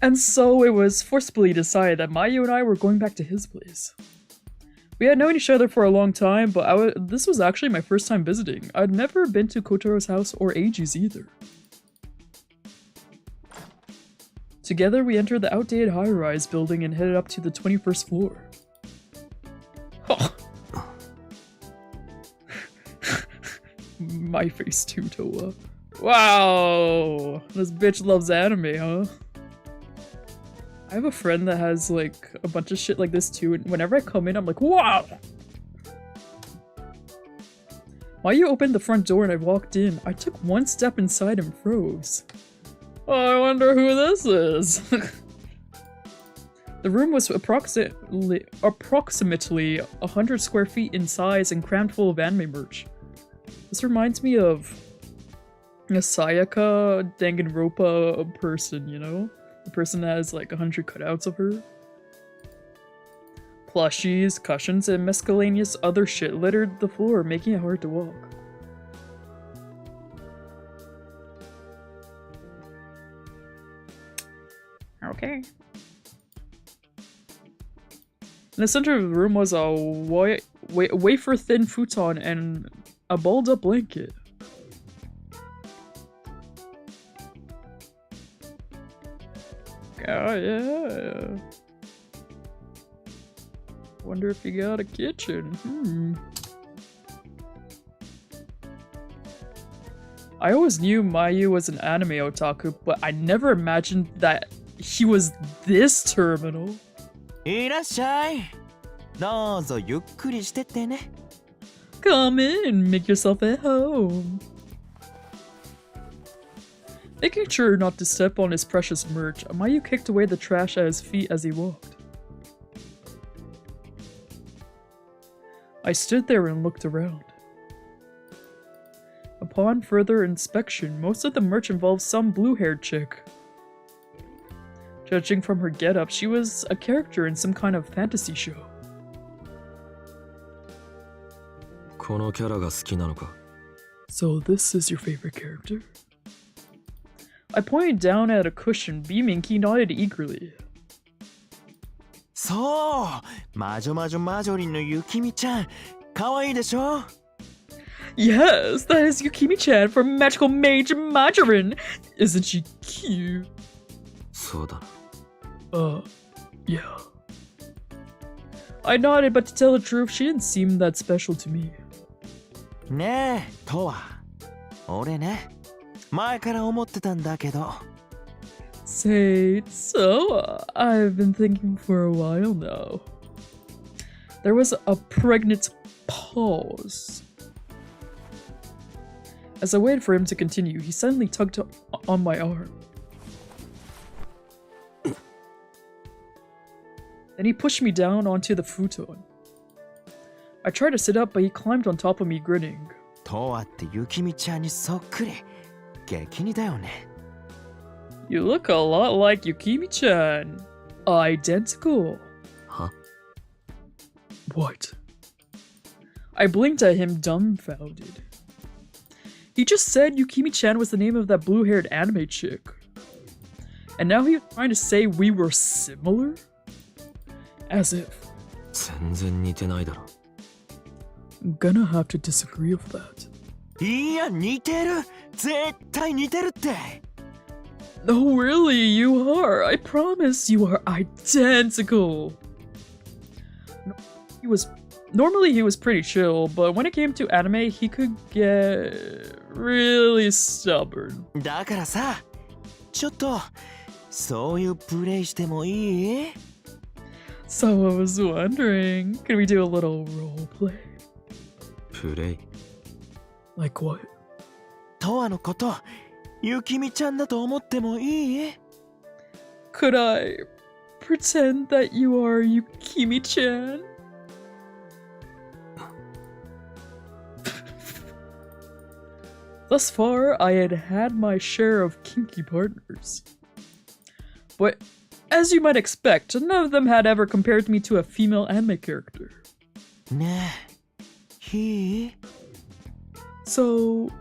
And so it was forcibly decided that Mayu and I were going back to his place. We had known each other for a long time, but this was actually my first time visiting. I'd never been to Kotoro's house or Eiji's either. Together, we entered the outdated high-rise building and headed up to the 21st floor. Oh. My face too, Toa. Wow! This bitch loves anime, huh? I have a friend that has like a bunch of shit like this too, and whenever I come in, I'm like, wow! Mayu opened the front door and I walked in. I took one step inside and froze. Oh, I wonder who this is. The room was approximately 100 square feet in size and crammed full of anime merch. This reminds me of a Sayaka Danganronpa person, you know? The person that has like 100 cutouts of her. Plushies, cushions, and miscellaneous other shit littered the floor, making it hard to walk. Okay. In the center of the room was a wafer-thin futon and a balled-up blanket. Oh yeah. Wonder if you got a kitchen. I always knew Mayu was an anime otaku, but I never imagined that he was this terminal. いらっしゃい。どうぞゆっくりしてってね。Come in, make yourself at home. Making sure not to step on his precious merch, Mayu kicked away the trash at his feet as he walked. I stood there and looked around. Upon further inspection, most of the merch involved some blue-haired chick. Judging from her getup, she was a character in some kind of fantasy show. このキャラが好きなのか? So this is your favorite character? I pointed down at a cushion, beaming. He nodded eagerly. そう、魔女マジョリンのユキミちゃん、可愛いでしょ? Yes, that is Yukimi-chan from Magical Mage Margarine. Isn't she cute? そうだな。Yeah. I nodded, but to tell the truth, she didn't seem that special to me. ねえ、とわ。俺ね、前から思ってたんだけど。Say, so, I've been thinking for a while now. There was a pregnant pause. As I waited for him to continue, he suddenly tugged on my arm. Then he pushed me down onto the futon. I tried to sit up, but he climbed on top of me, grinning. とわってユキミちゃんにそっくり。激似だよね。You look a lot like Yukimi-chan. Identical. Huh? What? I blinked at him, dumbfounded. He just said Yukimi-chan was the name of that blue-haired anime chick. And now he was trying to say we were similar? As if. 全然似てないだろ。I'm gonna have to disagree with that. いや、似てる。絶対似てるって。No, really, you are. I promise you are identical. Normally he was pretty chill, but when it came to anime, he could get really stubborn. だからさ、ちょっとそういうプレイしてもいい? So I was wondering, can we do a little role play? プレイ Like what? とわのこと、ゆきみちゃんだと思ってもいい? Could I pretend that you are Yukimi-chan? Thus far, I had had my share of kinky partners. But As you might expect, none of them had ever compared me to a female anime character. ねえいい So,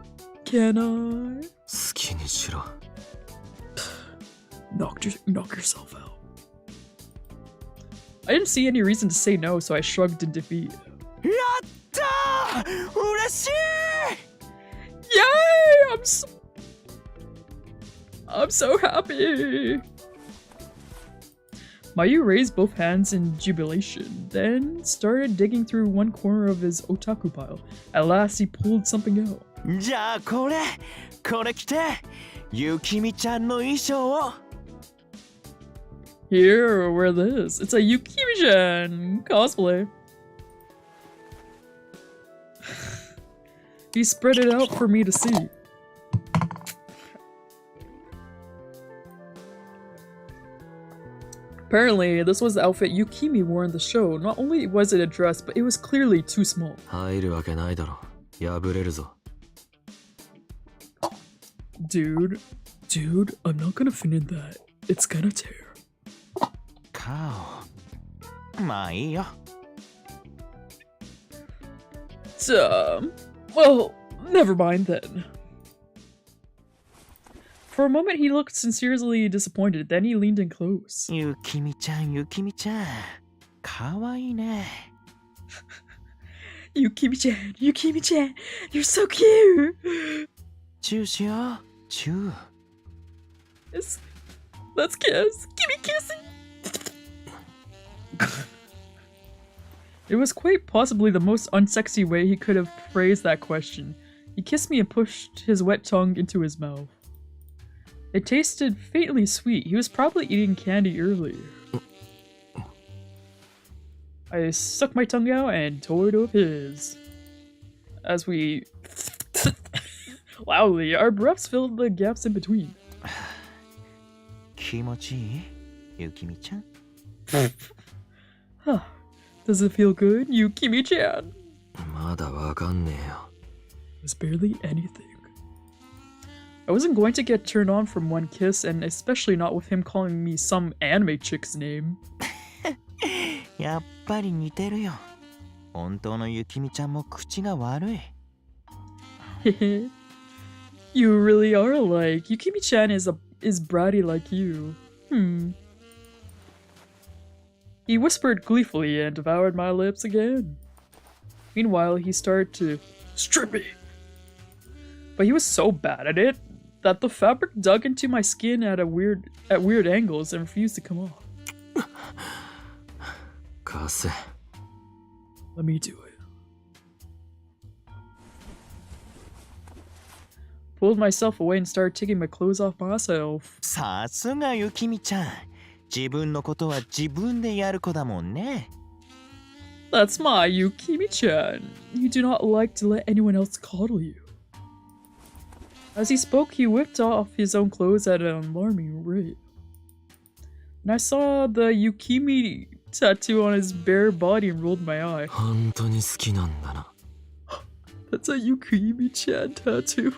can I? 好きにしろ。 Knock yourself out. I didn't see any reason to say no, so I shrugged in defeat. やったー嬉しい Yay! I'm so happy! Mayu raised both hands in jubilation, then started digging through one corner of his otaku pile. At last, he pulled something out. じゃあこれ着てゆきみちゃんの衣装を Here, wear this. It's a Yukimi-chan cosplay. He spread it out for me to see. Apparently, this was the outfit Yukimi wore in the show. Not only was it a dress, but it was clearly too small. 入るわけないだろ。破れるぞ。 Dude, I'm not gonna fit in that. It's gonna tear. 顔まあいいよ Well, never mind then. For a moment, he looked sincerely disappointed. Then he leaned in close. ゆきみちゃんかわいいね Yukimi-chan, you're so cute. チューしようチュー Let's kiss. Give me kissing. It was quite possibly the most unsexy way he could have phrased that question. He kissed me and pushed his wet tongue into his mouth. It tasted faintly sweet. He was probably eating candy earlier. I sucked my tongue out and tore it off his. As we... loudly, our breaths filled the gaps in between. 気持ちいいゆきみちゃん Huh. Does it feel good, Yukimi-chan? まだわかんねえよ。 It was barely anything. I wasn't going to get turned on from one kiss, and especially not with him calling me some anime chick's name. やっぱり似てるよ本当のゆきみちゃんも口が悪い You really are alike. Yukimi-chan is bratty like you. He whispered gleefully and devoured my lips again. Meanwhile, he started to strip me. But he was so bad at it that the fabric dug into my skin at weird angles and refused to come off. 貸せ。 Let me do it. Pulled myself away and started taking my clothes off myself. さすがゆきみちゃん自分のことは自分でやる子だもんね That's my Yukimi-chan. You do not like to let anyone else coddle you. As he spoke, he whipped off his own clothes at an alarming rate. And I saw the Yukimi tattoo on his bare body and rolled my eye. 本当に好きなんだな。 That's a Yukimi-chan tattoo.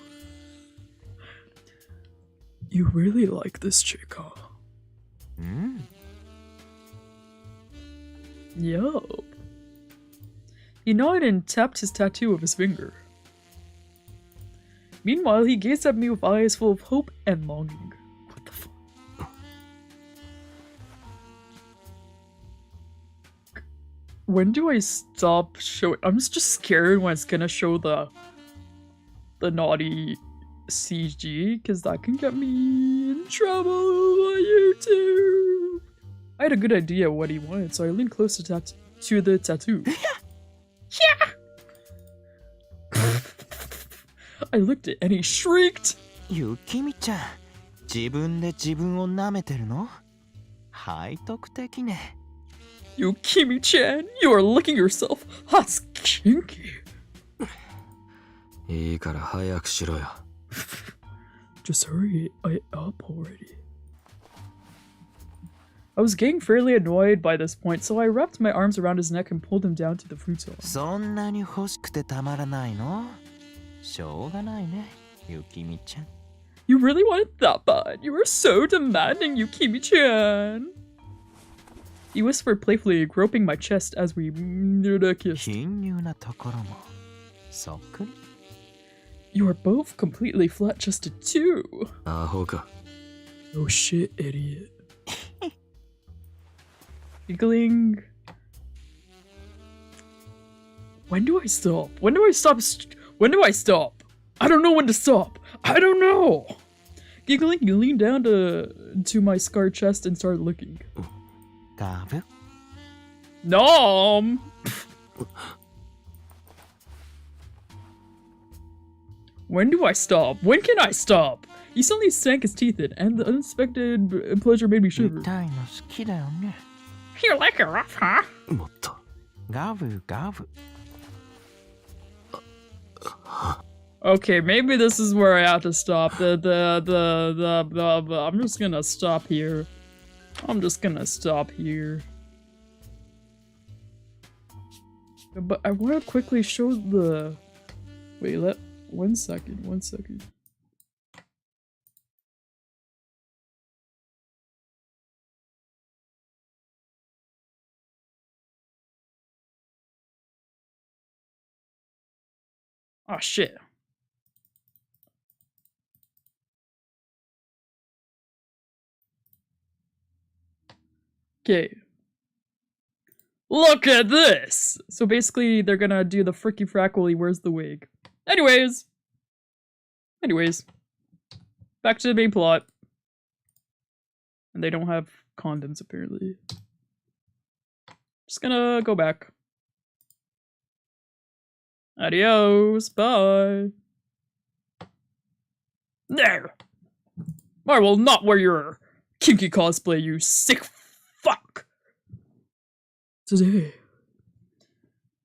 You really like this chick, huh? うん Yup. He nodded and tapped his tattoo with his finger. Meanwhile, he gazed at me with eyes full of hope and longing. What the fuck? When do I stop showing? I'm just scared when it's gonna show the naughty CG, because that can get me in trouble on YouTube. I had a good idea what he wanted, so I leaned close to the tattoo. Yeah! I licked it and he shrieked! ゆきみちゃん自分で自分を舐めてるの背徳的ね Yukimi-chan, you are licking yourself. That's kinky. いいから早くしろよ。 Just hurry it up already. I was getting fairly annoyed by this point, so I wrapped my arms around his neck and pulled him down to the futon. そんなに欲しくてたまらないのしょうがないねゆきみちゃん You really wanted that bad. You were so demanding, Yukimi-chan. He whispered playfully, groping my chest as we kissed. 貧乳なところもそっくり You are both completely flat-chested too. アホか。 Oh shit, idiot. Giggling. When do I stop? When do I stop? When do I stop? I don't know when to stop. I don't know. Giggling, he leaned down to my scarred chest and started looking. ガブ Nom. When do I stop? When can I stop? He suddenly sank his teeth in, and the unexpected pleasure made me shiver. 痛いの好きだよね You like it rough, huh? もっと。ガブガブ Okay, maybe this is where I have to stop. I'm just gonna stop here. I'm just gonna stop here. But I want to quickly show the... Wait, one second. Oh shit. Okay. Look at this! So basically, they're gonna do the fricky frackly, where's the wig? Anyways. Back to the main plot. And they don't have condoms, apparently. Just gonna go back. Adios, bye. No! I will not wear your kinky cosplay, you sick fuck! Today.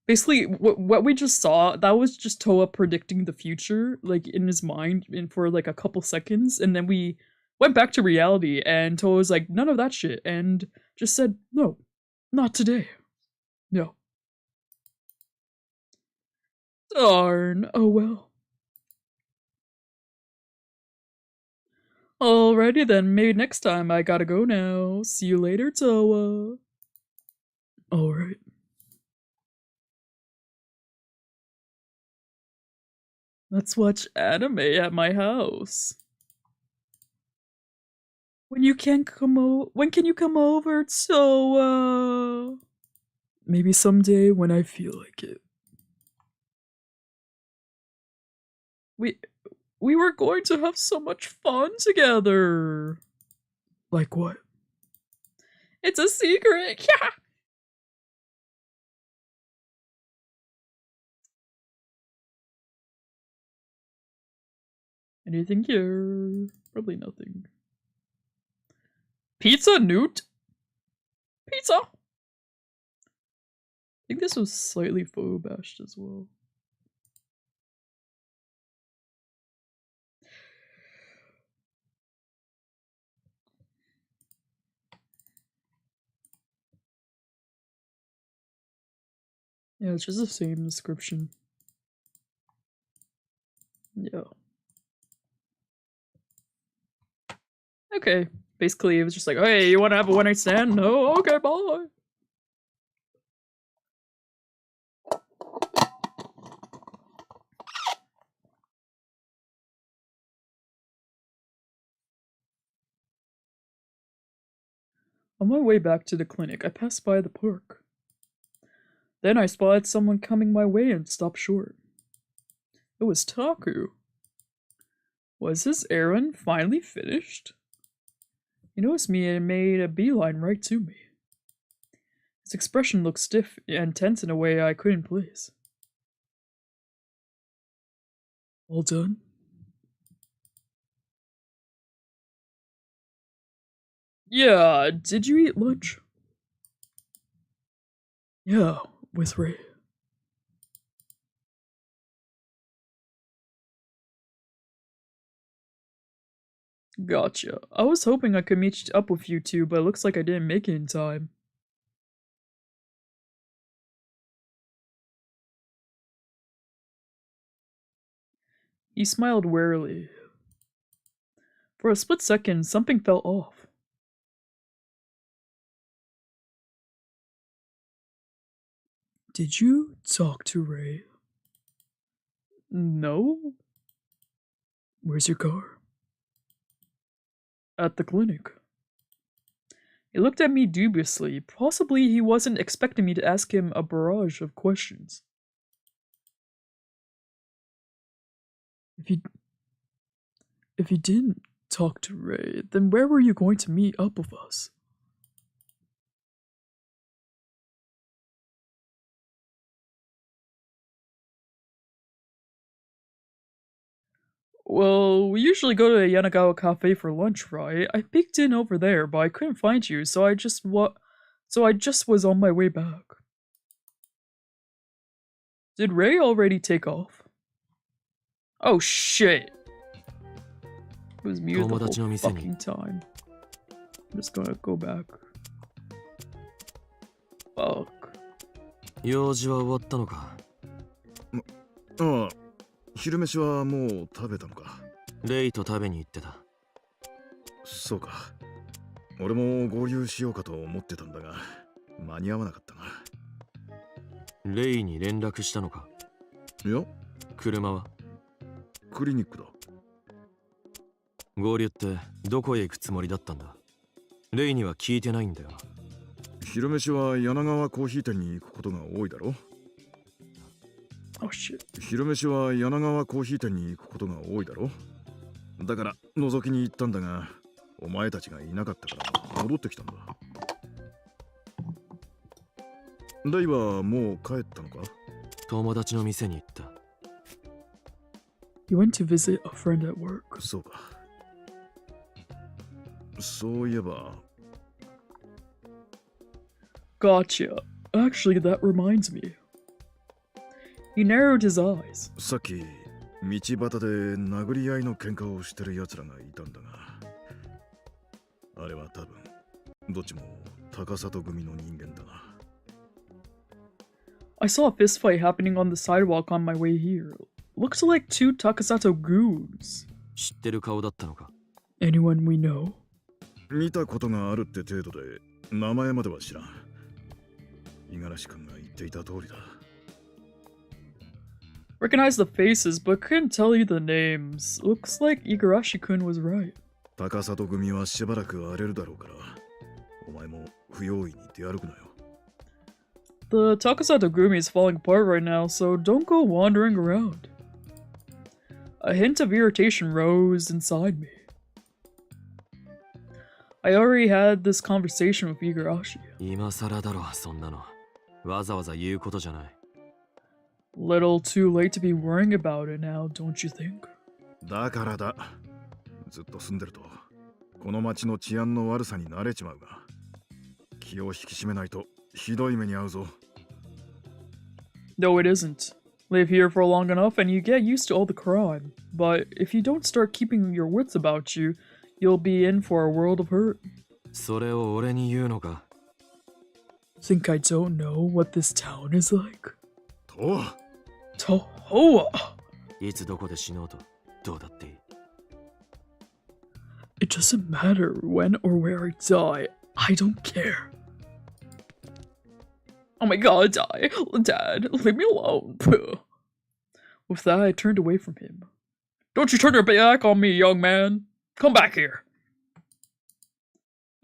Basically, what we just saw, that was just Toa predicting the future, like, in his mind, for, like, a couple seconds, and then we went back to reality, and Toa was like, none of that shit, and just said, no, not today. No. Darn, oh well. Alrighty then, maybe next time. I gotta go now. See you later, Toa. Alright. Let's watch anime at my house. When can you come over, Toa? Maybe someday when I feel like it. We were going to have so much fun together. Like what? It's a secret. Yeah. Anything here? Probably nothing. Pizza Newt? Pizza? I think this was slightly photo bashed as well. Yeah, it's just the same description. Yeah. Okay. Basically, it was just like, hey, you want to have a one-night stand? No? Okay, bye. On my way back to the clinic, I passed by the park. Then I spotted someone coming my way and stopped short. It was Taku. Was his errand finally finished? He noticed me and made a beeline right to me. His expression looked stiff and tense in a way I couldn't place. All done? Yeah, did you eat lunch? Yeah, with Ray. Gotcha. I was hoping I could meet up with you two, but it looks like I didn't make it in time. He smiled warily. For a split second, something felt off. Did you talk to Ray? No. Where's your car? At the clinic. He looked at me dubiously. Possibly he wasn't expecting me to ask him a barrage of questions. If you didn't talk to Ray, then where were you going to meet up with us? Well, we usually go to a Yanagawa cafe for lunch, right? I peeked in over there, but I couldn't find you, so I just was on my way back. Did Ray already take off? Oh shit! It was muted the whole fucking time. I'm just gonna go back. Fuck. 用事は終わったのか。ああ、昼飯はもう食べたのか。レイと食べに行ってた。そうか。俺も合流しようかと思ってたんだが、間に合わなかったな。レイに連絡したのか。いや、車はクリニックだ。合流ってどこへ行くつもりだったんだ。レイには聞いてないんだよな。昼飯は柳川コーヒー店に行くことが多いだろ。Oh shit. 昼飯は柳川コーヒー店に行くことが多いだろ。だから覗きに行ったんだが、お前たちがいなかったから戻ってきたんだ。レイはもう帰ったのか？友達の店に行った。You went to visit a friend at work. そうか。そういえば。Gotcha. Actually, that reminds me. He narrowed his eyes. さっき道端で殴り合いの喧嘩をしてる奴らがいたんだが、あれは多分どっちも高里組の人間だな。I saw a fistfight happening on the sidewalk on my way here. Looks like two Takasato goons. 知ってる顔だったのか。Anyone we know? 見たことがあるって程度で名前までは知らん。五十嵐君が言っていた通りだ。Recognize the faces, but couldn't tell you the names. Looks like Igarashi-kun was right. 高里組はしばらく荒れるだろうから、お前も不用意に出歩くなよ。The Takasato Gumi is falling apart right now, so don't go wandering around. A hint of irritation rose inside me. I already had this conversation with Igarashi. 今更だろ、そんなの。わざわざ言うことじゃない。Little too late to be worrying about it now, don't you think? だからだ。ずっと住んでると、この町の治安の悪さに慣れちまうが、気を引き締めないとひどい目に遭うぞ。No, it isn't. Live here for long enough and you get used to all the crime. But if you don't start keeping your wits about you, you'll be in for a world of hurt. それを俺に言うのか。Think I don't know what this town is like? と Tohoa! いつどこで死のうとどうだっていい。It doesn't matter when or where I die. I don't care. Oh my god, die. Dad, leave me alone. With that, I turned away from him. Don't you turn your back on me, young man. Come back here.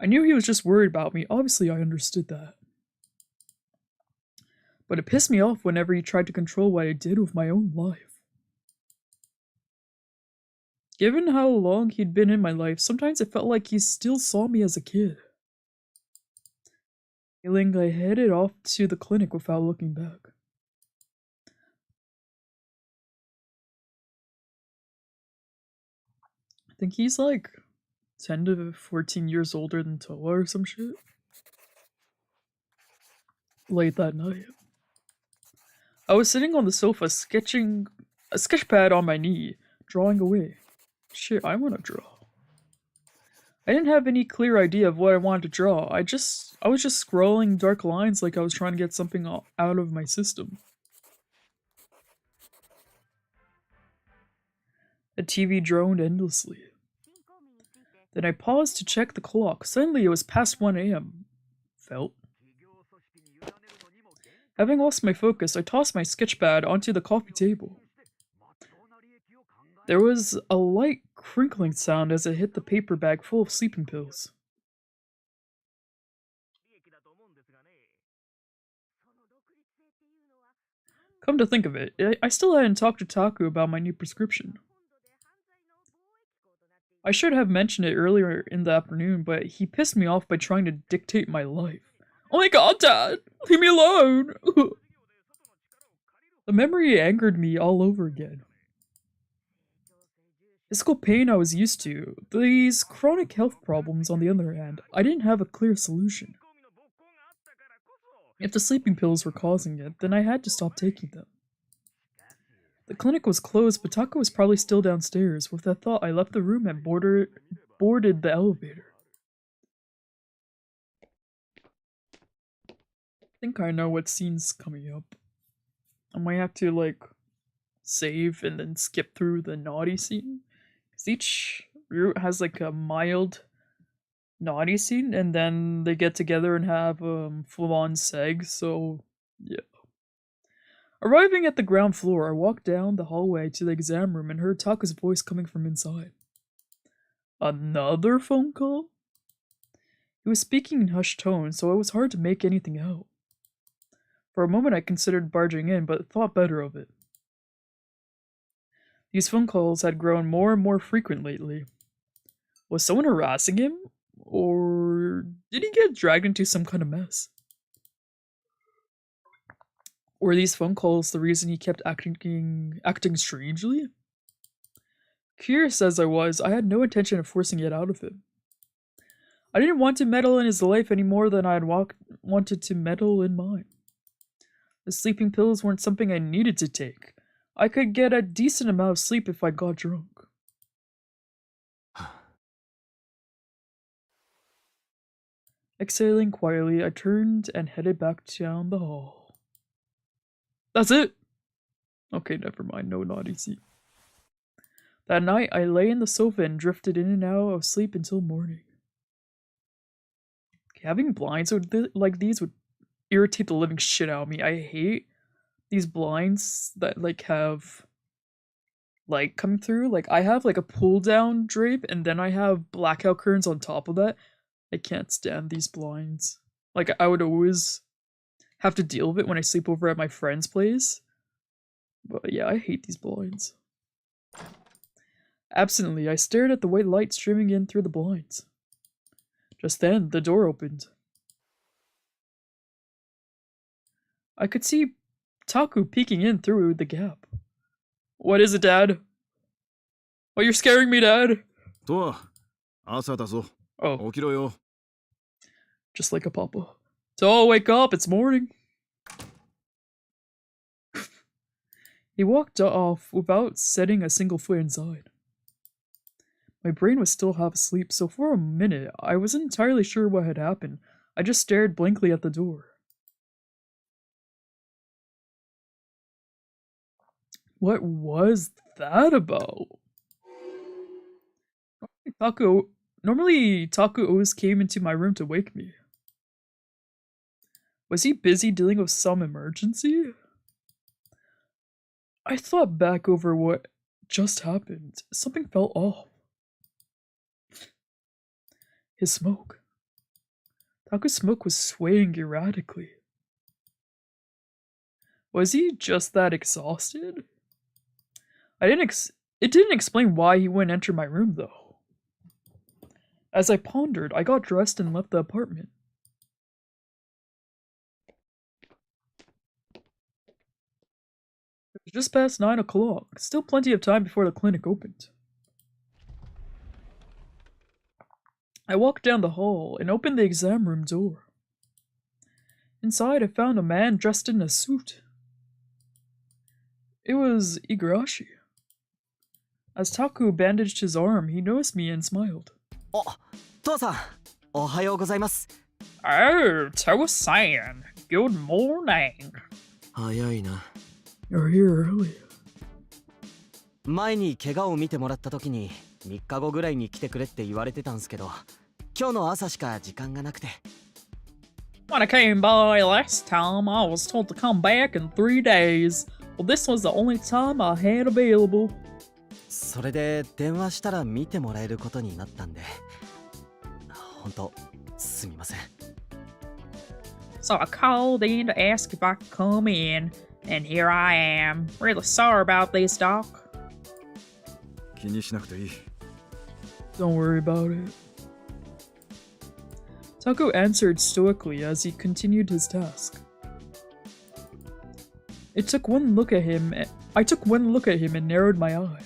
I knew he was just worried about me. Obviously, I understood that. But it pissed me off whenever he tried to control what I did with my own life. Given how long he'd been in my life, sometimes it felt like he still saw me as a kid. Feeling I headed off to the clinic without looking back. I think he's like 10 to 14 years older than Toa or some shit. Late that night, I was sitting on the sofa sketching a sketch pad on my knee, drawing away. Shit, I want to draw. I didn't have any clear idea of what I wanted to draw. I was just scrolling dark lines like I was trying to get something out of my system. The TV droned endlessly. Then I paused to check the clock. Suddenly it was past 1 a.m. Felt. Having lost my focus, I tossed my sketchpad onto the coffee table. There was a light crinkling sound as it hit the paper bag full of sleeping pills. Come to think of it, I still hadn't talked to Taku about my new prescription. I should have mentioned it earlier in the afternoon, but he pissed me off by trying to dictate my life. Oh my god, Dad! Leave me alone! The memory angered me all over again. Physical pain I was used to. These chronic health problems, on the other hand, I didn't have a clear solution. If the sleeping pills were causing it, then I had to stop taking them. The clinic was closed, but Taku was probably still downstairs. With that thought, I left the room and boarded the elevator. I think I know what scene's coming up. I might have to, like, save and then skip through the naughty scene. Because each route has, like, a mild naughty scene, and then they get together and have full-on sex, so yeah. Arriving at the ground floor, I walked down the hallway to the exam room and heard Taku's voice coming from inside. Another phone call? He was speaking in hushed tones, so it was hard to make anything out. For a moment I considered barging in, but thought better of it. These phone calls had grown more and more frequent lately. Was someone harassing him? Or did he get dragged into some kind of mess? Were these phone calls the reason he kept acting strangely? Curious as I was, I had no intention of forcing it out of him. I didn't want to meddle in his life any more than I had wanted to meddle in mine. The sleeping pills weren't something I needed to take. I could get a decent amount of sleep if I got drunk. Exhaling quietly, I turned and headed back down the hall. That's it! Okay, never mind, no naughty scene. That night, I lay in the sofa and drifted in and out of sleep until morning. Having blinds like these would irritate the living shit out of me. I hate these blinds that, like, have light coming through. Like, I have, like, a pull-down drape, and then I have blackout curtains on top of that. I can't stand these blinds. Like, I would always have to deal with it when I sleep over at my friend's place. But yeah, I hate these blinds. Absently, I stared at the white light streaming in through the blinds. Just then, the door opened. I could see Taku peeking in through the gap. What is it, Dad? Oh, you're scaring me, Dad! To, asa da zo. Oh, Okiro yo. just like a papa. So, wake up, it's morning. He walked off without setting a single foot inside. My brain was still half asleep, so for a minute, I wasn't entirely sure what had happened. I just stared blankly at the door. What was that about? Normally, Taku always came into my room to wake me. Was he busy dealing with some emergency? I thought back over what just happened. Something felt off. His smoke. Taku's smoke was swaying erratically. Was he just that exhausted? It didn't explain why he wouldn't enter my room, though. As I pondered, I got dressed and left the apartment. It was just past 9 o'clock, still plenty of time before the clinic opened. I walked down the hall and opened the exam room door. Inside, I found a man dressed in a suit. It was Igarashi. As Taku bandaged his arm, he noticed me and smiled. Oh, Toa-san, ohayou gozaimasu. Oh, Toa-san, good morning. 早いな。 You're here early. 前に怪我を見てもらった時に3日後ぐらいに来てくれって言われてたんすけど、今日の朝しか時間がなくて。When I came by last time, I was told to come back in 3 days. Well, this was the only time I had available. それで電話したら見てもらえることになったんで、本当すみません。 So I called in to ask if I could come in, and here I am. Really sorry about this, Doc. 気にしなくていい。 Don't worry about it. Taku answered stoically as he continued his task. I took one look at him and narrowed my eye.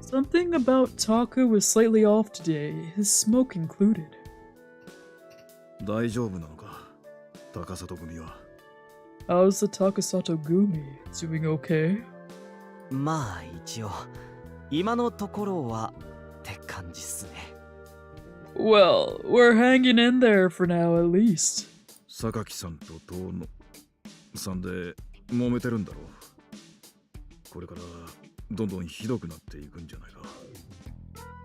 Something about Taku was slightly off today, his smoke included. 大丈夫なのか、高里組は。 How's the Takasato Gumi? Doing okay? まあ一応今のところはって感じっすね。 Well, we're hanging in there for now at least. 榊さんと遠野さんで揉めてるんだろう。これからどんどんひどくなっていくんじゃないか。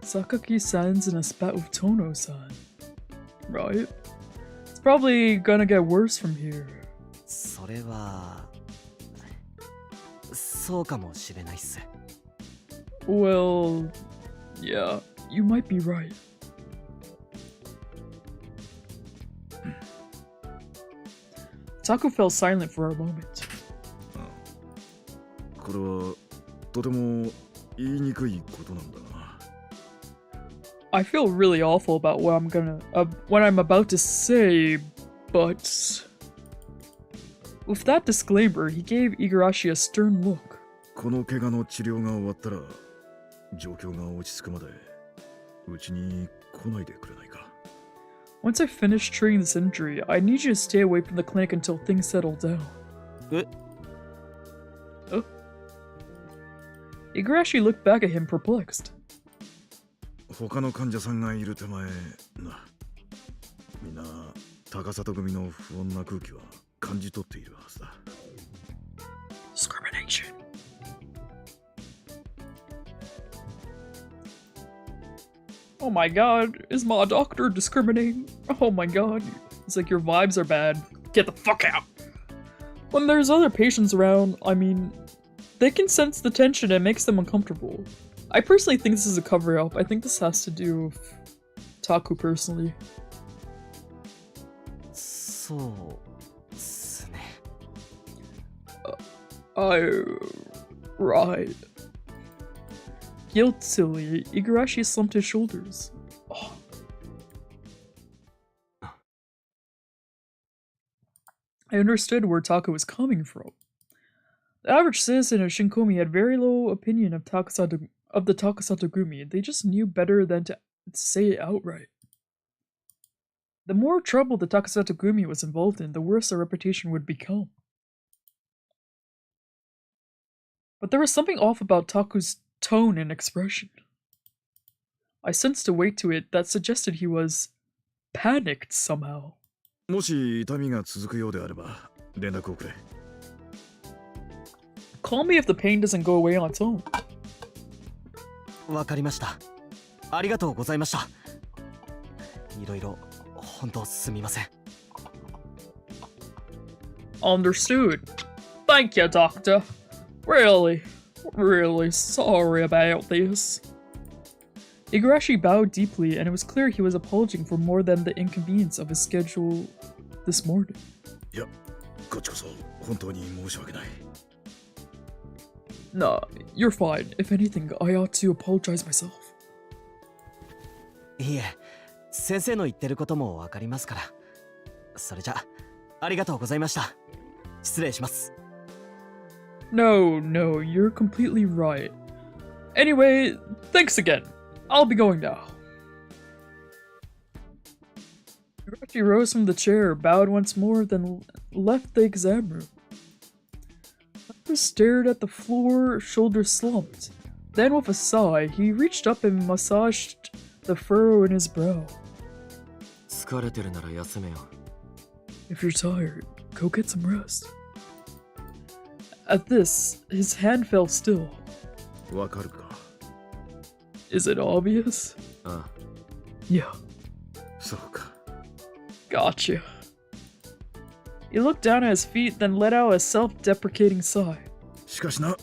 Sakaki-san's in a spat with Tono-san. Right? It's probably gonna get worse from here. それはそうかもしれないっす。 Well, yeah, you might be right. Taku fell silent for a moment. これはとても言いにくいことなんだな。 I feel really awful about what I'm about to say, but with that disclaimer, he gave Igarashi a stern look. この怪我の治療が終わったら状況が落ち着くまでうちに来ないでくれないか。 Once I finish treating this injury, I need you to stay away from the clinic until things settle down. え？ Oh. Igarashi looked back at him perplexed. 他の患者さんがいる手前な。みんな高里組の不穏な空気は感じ取っているはずだ。 Discrimination. Oh my god, is my doctor discriminating? Oh my god, it's like your vibes are bad. Get the fuck out. When there's other patients around, I mean, they can sense the tension and it makes them uncomfortable. I personally think this is a cover-up. I think this has to do with Taku personally. そうっすね。 Right. Guiltily, Igarashi slumped his shoulders. Oh. I understood where Taku was coming from. The average citizen of Shinkomi had very low opinion of the Takasato Gumi. They just knew better than to say it outright. The more trouble the Takasato Gumi was involved in, the worse their reputation would become. But there was something off about Taku's tone and expression. I sensed a weight to it that suggested he was panicked somehow. もし痛みが続くようであれば連絡をくれ。 Call me if the pain doesn't go away on its own. わかりました。ありがとうございました。いろいろ本当すみません。 Understood. Thank you, Doctor. Really sorry about this. Igarashi bowed deeply, and it was clear he was apologizing for more than the inconvenience of his schedule this morning. いや、こっちこそ本当に申し訳ない。 Nah, you're fine. If anything, I ought to apologize myself. いえ、先生の言ってることもわかりますから。それじゃ、ありがとうございました。失礼します。 No, you're completely right. Anyway, thanks again. I'll be going now. Igarashi rose from the chair, bowed once more, then left the exam room. Taku stared at the floor, shoulders slumped. Then, with a sigh, he reached up and massaged the furrow in his brow. 疲れてるなら休めよ。 If you're tired, go get some rest. At this, his hand fell still. わかるか。 Is it obvious? ああ。 Yeah. そうか。Gotcha. He looked down at his feet, then let out a self-deprecating sigh. しかしな、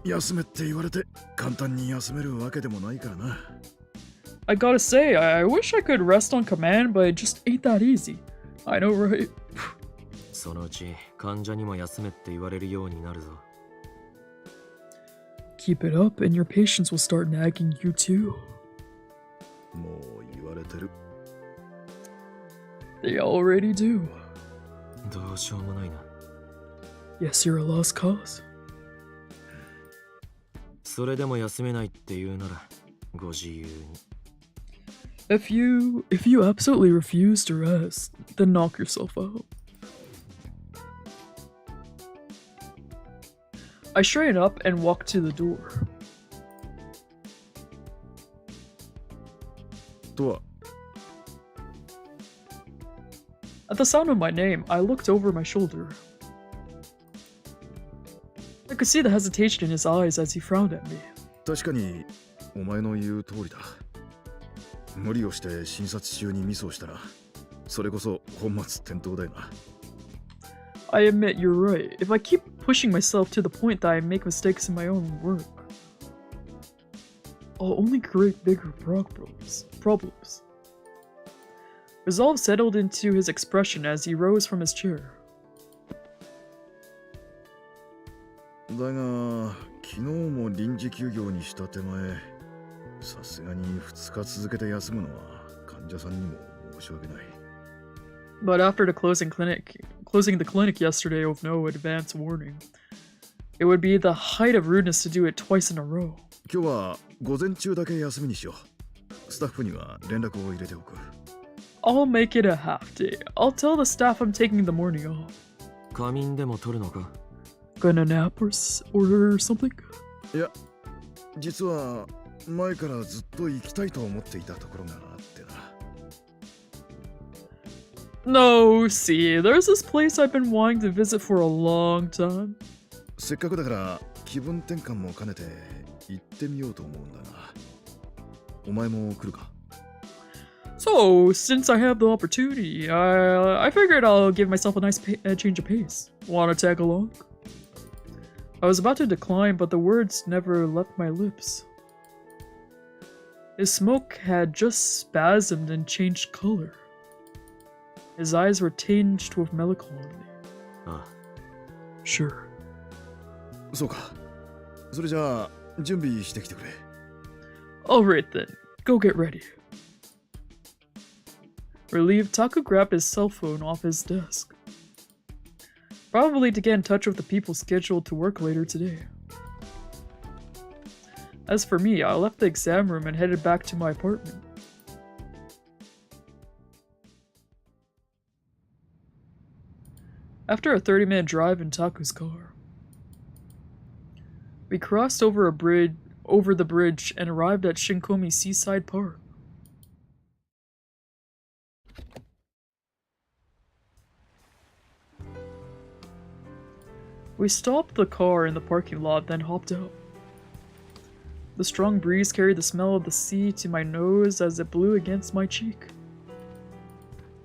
休めって言われて簡単に休めるわけでもないからな。I gotta say, I wish I could rest on command, but it just ain't that easy. I know, right? そのうち患者にも休めって言われるようになるぞ。Keep it up, and your patients will start nagging you too. もう言われてる。They already do. どうしようもないな。Yes, you're a lost cause. それでも休めないって言うならご自由に。If you absolutely refuse to rest, then knock yourself out. I straightened up and walked to the door. とは、 At the sound of my name, I looked over my shoulder. I could see the hesitation in his eyes as he frowned at me. 確かにお前の言う通りだ。無理をして診察中にミスをしたら、それこそ本末転倒だよな。I admit you're right. If I keep pushing myself to the point that I make mistakes in my own work, I'll only create bigger problems. Resolve settled into his expression as he rose from his chair. だが、昨日も臨時休業にした手前、さすがに2日続けて休むのは患者さんにも申し訳ない。But after the closing the clinic yesterday with no advance warning, it would be the height of rudeness to do it twice in a row. 今日は午前中だけ休みにしよう。スタッフには連絡を入れておく。I'll make it a half day. I'll tell the staff I'm taking the morning off. 仮眠でも取るのか？ Gonna nap or something? いや、実は前からずっと行きたいと思っていたところがあってな。No, see, there's this place I've been wanting to visit for a long time. せっかくだから気分転換も兼ねて行ってみようと思うんだが。お前も来るか？ So, since I have the opportunity, I figured I'll give myself a nice change of pace. Wanna tag along? I was about to decline, but the words never left my lips. His smoke had just spasmed and changed color. His eyes were tinged with melancholy. Sure. そうか。それじゃあ準備してきてくれ。Alright then, go get ready. Relieved, Taku grabbed his cell phone off his desk. Probably to get in touch with the people scheduled to work later today. As for me, I left the exam room and headed back to my apartment. After a 30-minute drive in Taku's car, we crossed over the bridge and arrived at Shinkomi Seaside Park. We stopped the car in the parking lot, then hopped out. The strong breeze carried the smell of the sea to my nose as it blew against my cheek.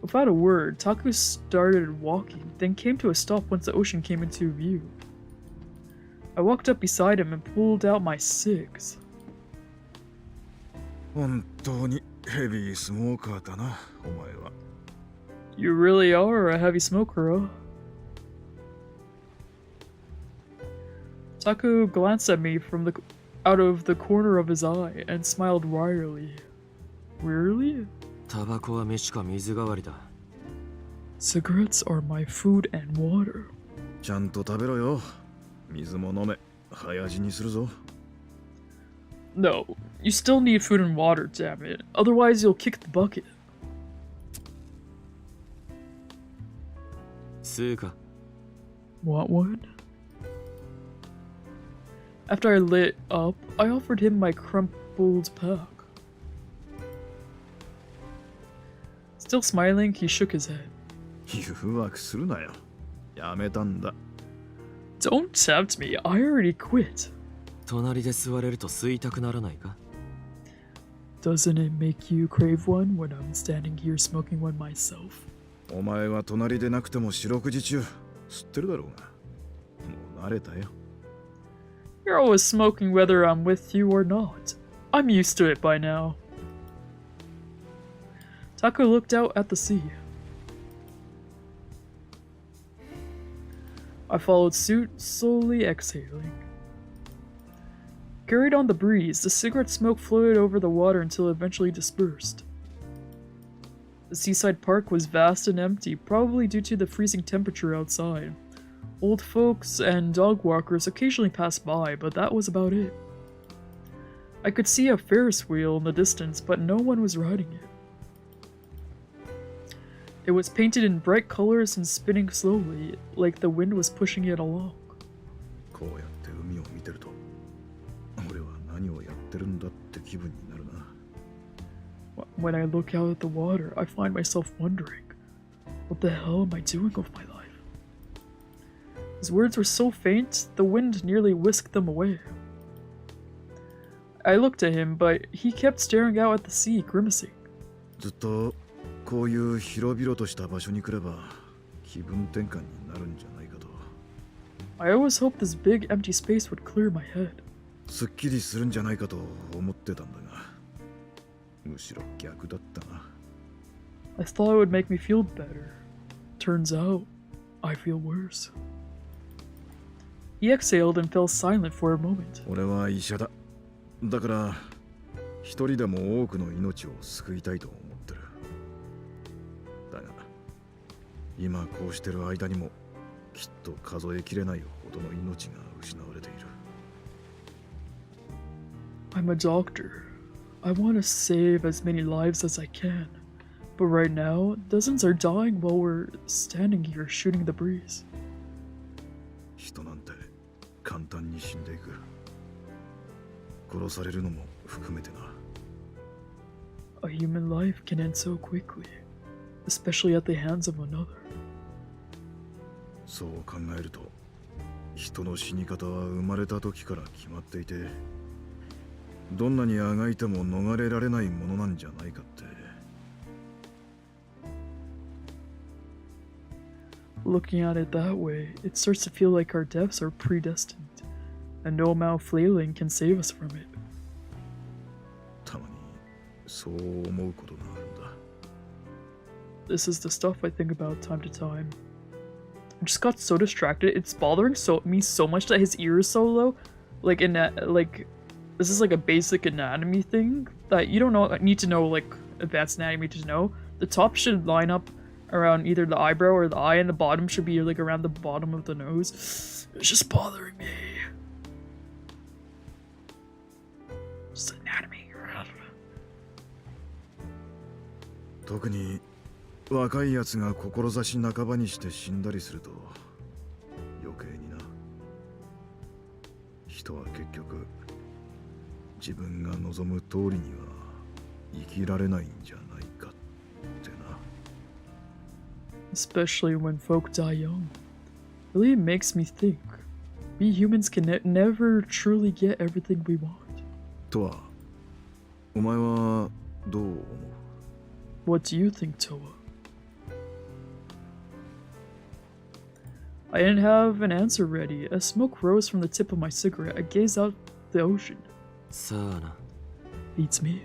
Without a word, Taku started walking, then came to a stop once the ocean came into view. I walked up beside him and pulled out my cigs. 本当にヘビースモーカーだな、お前は。You really are a heavy smoker, huh? Taku glanced at me out of the corner of his eye and smiled wryly. Wearily? タバコは飯か水代わりだ。Cigarettes are my food and water. ちゃんと食べろよ。水も飲め。早死にするぞ。No, you still need food and water, damn it. Otherwise you'll kick the bucket. 吸うか？ Want one? After I lit up, I offered him my crumpled pack. Still smiling, he shook his head. 誘惑するなよ。やめたんだ。Don't tempt me, I already quit. 隣で座れると吸いたくならないか？ Doesn't it make you crave one when I'm standing here smoking one myself? お前は隣でなくても四六時中吸ってるだろうが。もう慣れたよ。 You're always smoking whether I'm with you or not. I'm used to it by now. Taku looked out at the sea. I followed suit, slowly exhaling. Carried on the breeze, the cigarette smoke floated over the water until it eventually dispersed. The seaside park was vast and empty, probably due to the freezing temperature outside. Old folks and dog walkers occasionally passed by, but that was about it. I could see a Ferris wheel in the distance, but no one was riding it. It was painted in bright colors and spinning slowly, like the wind was pushing it along. こうやって海を見てると、俺は何をやってるんだって気分になるな。When I look out at the water, I find myself wondering, what the hell am I doing with my life? His words were so faint, the wind nearly whisked them away. I looked at him, but he kept staring out at the sea, grimacing. ずっとこういう広々とした場所に来れば気分転換になるんじゃないかと。I always hoped this big empty space would clear my head. すっきりするんじゃないかと思ってたんだが、むしろ逆だったな。I thought it would make me feel better. Turns out, I feel worse. He exhaled and fell silent for a moment. 俺は医者だ。だから一人でも多くの命を救いたいと思ってる。だが今こうしてる間にもきっと数えきれないほどの命が失われている。 I'm a doctor. I want to save as many lives as I can. But right now, dozens are dying while we're standing here shooting the breeze. 人なんて簡単に死んでいく。殺されるのも含めてな。 A human life can end so quickly, especially at the hands of another. そう考えると、人の死に方は生まれた時から決まっていて、どんなにあがいても逃れられないものなんじゃないかって。 Looking at it that way, it starts to feel like our deaths are predestined, and no amount of flailing can save us from it. たまにそう思うことがあるんだ。 This is the stuff I think about time to time. I just got so distracted. It's bothering me so much that his ear is so low. Like this is like a basic anatomy thing that you don't need to know like advanced anatomy to know. The top should line up around either the eyebrow or the eye, and the bottom should be like around the bottom of the nose. It's just bothering me. Just anatomy. 特に若いやつが志半ばにして死んだりすると余計にな。人は結局自分が望む通りには生きられないんじゃないかってな。 Especially when folk die young. Really makes me think. We humans can never truly get everything we want. とは、お前はどう思う？ What do you think, Toa? I didn't have an answer ready. As smoke rose from the tip of my cigarette, I gazed out the ocean. さあな。 Beats me.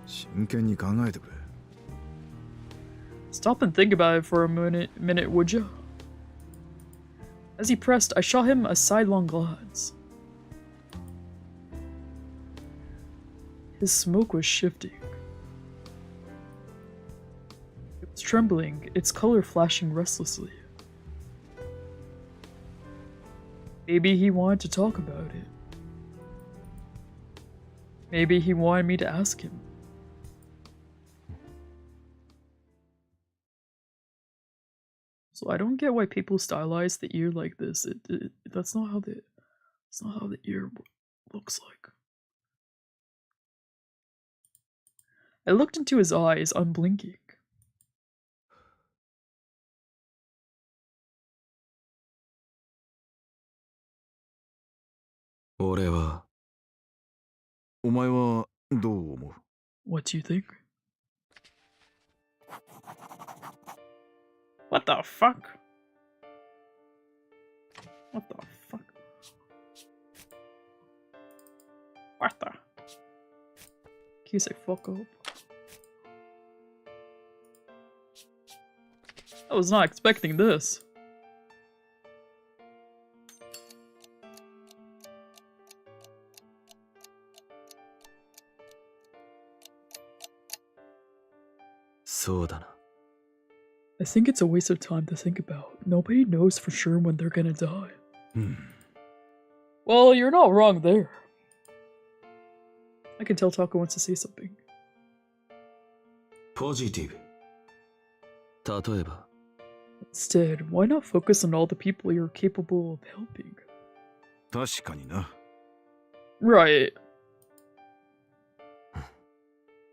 真剣に考えてくれ。 Stop and think about it for a minute, would you? As he pressed, I shot him a sidelong glance. His smoke was shifting. It was trembling, its color flashing restlessly. Maybe he wanted to talk about it. Maybe he wanted me to ask him. So I don't get why people stylize the ear like this. That's not how the ear looks like. I looked into his eyes, unblinking. 俺はお前はどう思う？ What do you think? What the fuck? What the fuck? What the? Can you say fuck up? I was not expecting this. I think it's a waste of time to think about. Nobody knows for sure when they're gonna die. Well, you're not wrong there. I can tell Taku wants to say something. ポジティブ。例えば、 Instead, why not focus on all the people you're capable of helping? 確かにな。 Right.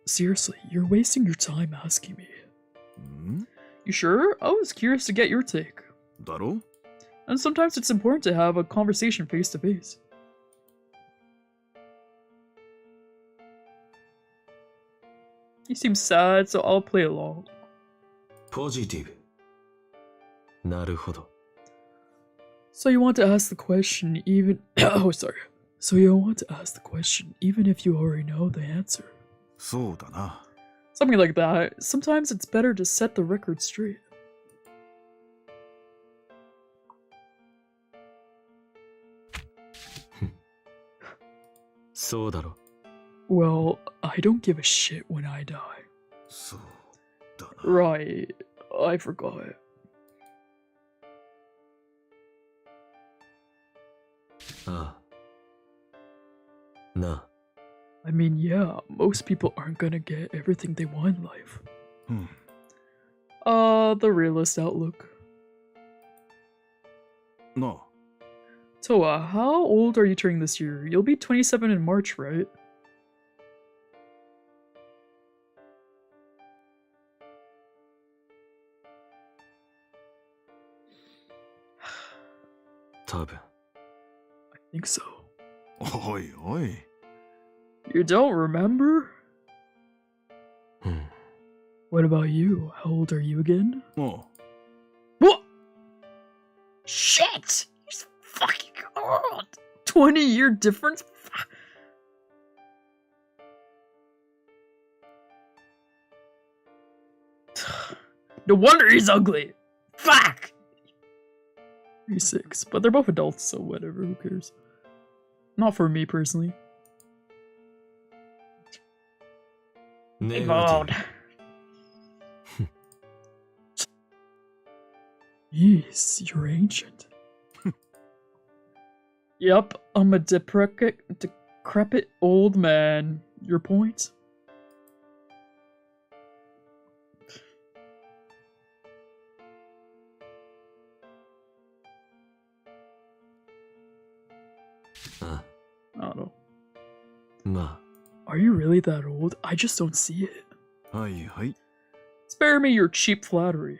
Seriously, you're wasting your time asking me. ん You sure? I was curious to get your take. だろ And sometimes it's important to have a conversation face to face. You seem sad, so I'll play along. ポジティブ。なるほど。 So you want to ask the question even oh sorry. So you want to ask the question even if you already know the answer. そうだな。 Something like that. Sometimes it's better to set the record straight. Well, I don't give a shit when I die. そうだな。 Right. I forgot. I mean, yeah, most people aren't gonna get everything they want in life. The realist outlook. なあ。 Toa, how old are you turning this year? You'll be 27 in March, right? I think so. おいおい。 You don't remember? What about you? How old are you again? おう What? Shit! He's fucking old! 20-year difference? No wonder he's ugly! Fuck! 36, but they're both adults, so whatever, who cares? Not for me personally. Old. Yes, you're ancient. Yep, I'm a decrepit old man. Your point? I don't know. Are you really that old? I just don't see it. はいはい。 Spare me your cheap flattery.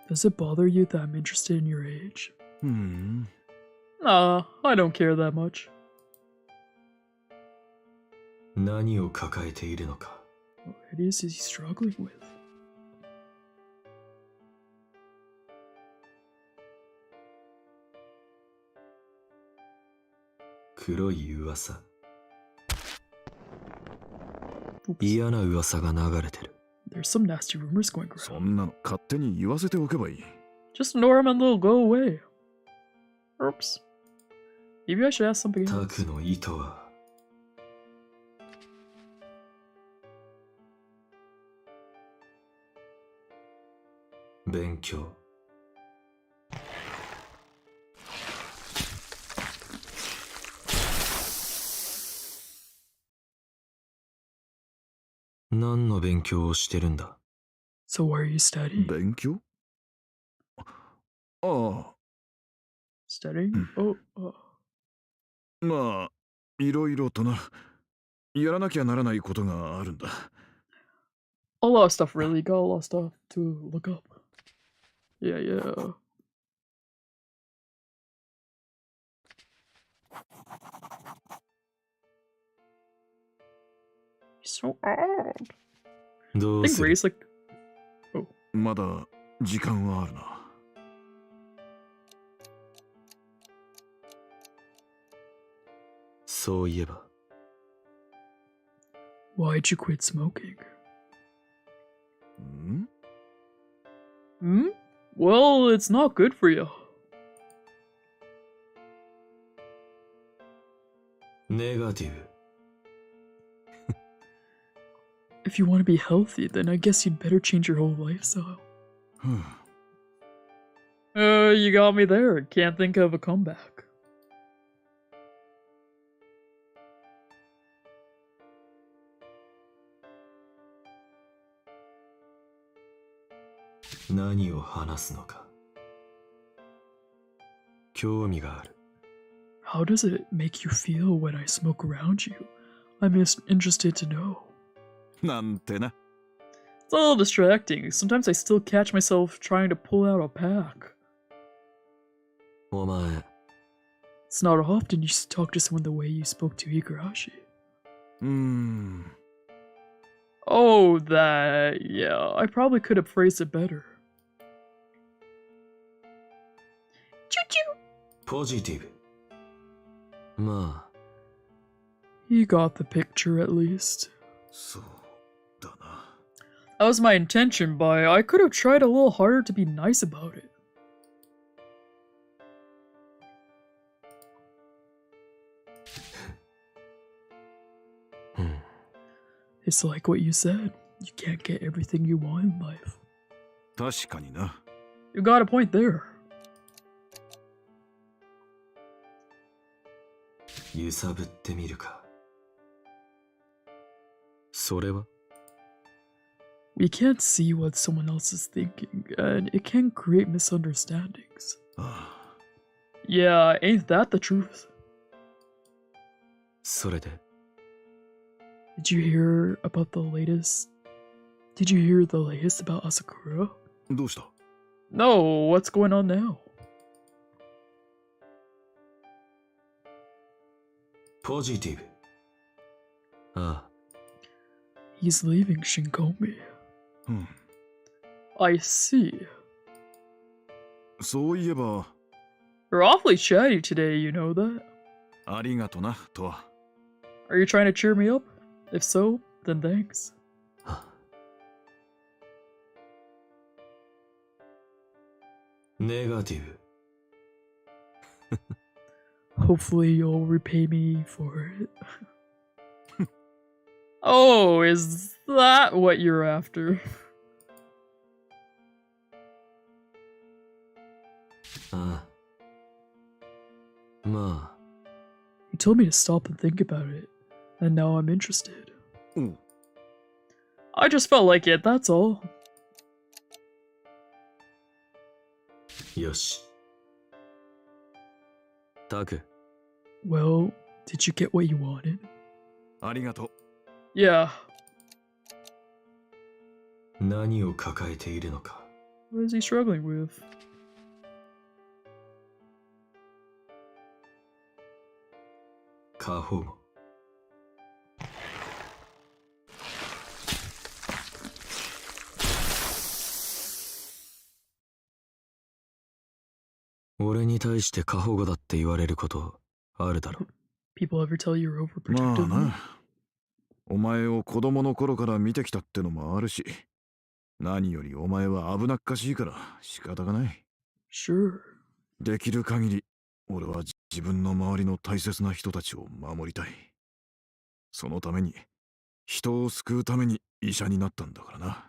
Does it bother you that I'm interested in your age? ふん。 Nah, I don't care that much. 何を抱えているのか。 What it is he struggling with? 黒い噂。 Oops. 嫌な噂が流れてる。 There's some nasty rumors going そ around. んなの勝手に言わせておけばいい。 Just ignore him and they'll go away. Oops. Maybe I should ask something タ else. クの意図は。勉強。何の勉強をしてるんだ？ So why are you studying? 勉強ああ、 Studying? Oh, まあ、いろいろとな。やらなきゃならないことがあるんだ。 a lot of stuff really. Got a lot of stuff to look up. Yeah, yeah. He's so old. ど I う think する Ray's like, まだ時間はあるな。そういえば why'd you quit smoking? ん Hmm? Well, it's not good for you. ネガティブ If you want to be healthy, then I guess you'd better change your whole lifestyle. ふん You got me there. Can't think of a comeback. 何を話すのか興味がある How does it make you feel when I smoke around you? I'm interested to know. なんてな。 It's a little distracting. Sometimes I still catch myself trying to pull out a pack. お前 It's not often you talk to someone the way you spoke to Higurashi. うーん。 Oh, that... yeah, I probably could have phrased it better. Choo-choo! ポジティブまあ He got the picture at least. そうだな。 That was my intention, but I could have tried a little harder to be nice about it. It's like what you said. You can't get everything you want in life. 確かにな。 You got a point there. 揺さぶってみるかそれは We can't see what someone else is thinking, and it can create misunderstandings. あ Yeah, ain't that the truth? それで Did you hear about the latest? Did you hear the latest about Asakura? あ。どうした No, what's going on now? ポジティブああ He's leaving Shinkomi. うん。 I see. そういえば、 You're awfully chatty today, you know that? ありがとな、とは。 Are you trying to cheer me up? If so, then thanks. ネガティブ Hopefully you'll repay me for it. Oh, is that what you're after? ああまあ You told me to stop and think about it, and now I'm interested. うん。 I just felt like it, that's all. よしタク Well, did you get what you wanted? ありがとう。 Yeah. 何を抱えているのか What is he struggling with? 過保護俺に対して過保護だって言われることあるだろ People ever tell you you're まあ overprotective? な。お前を子供の頃から見てきたってのもあるし、何よりお前は危なっかしいから仕方がない。 Sure. できる限り、俺は自分の周りの大切な人たちを守りたい。そのために、人を救うために医者になったんだからな。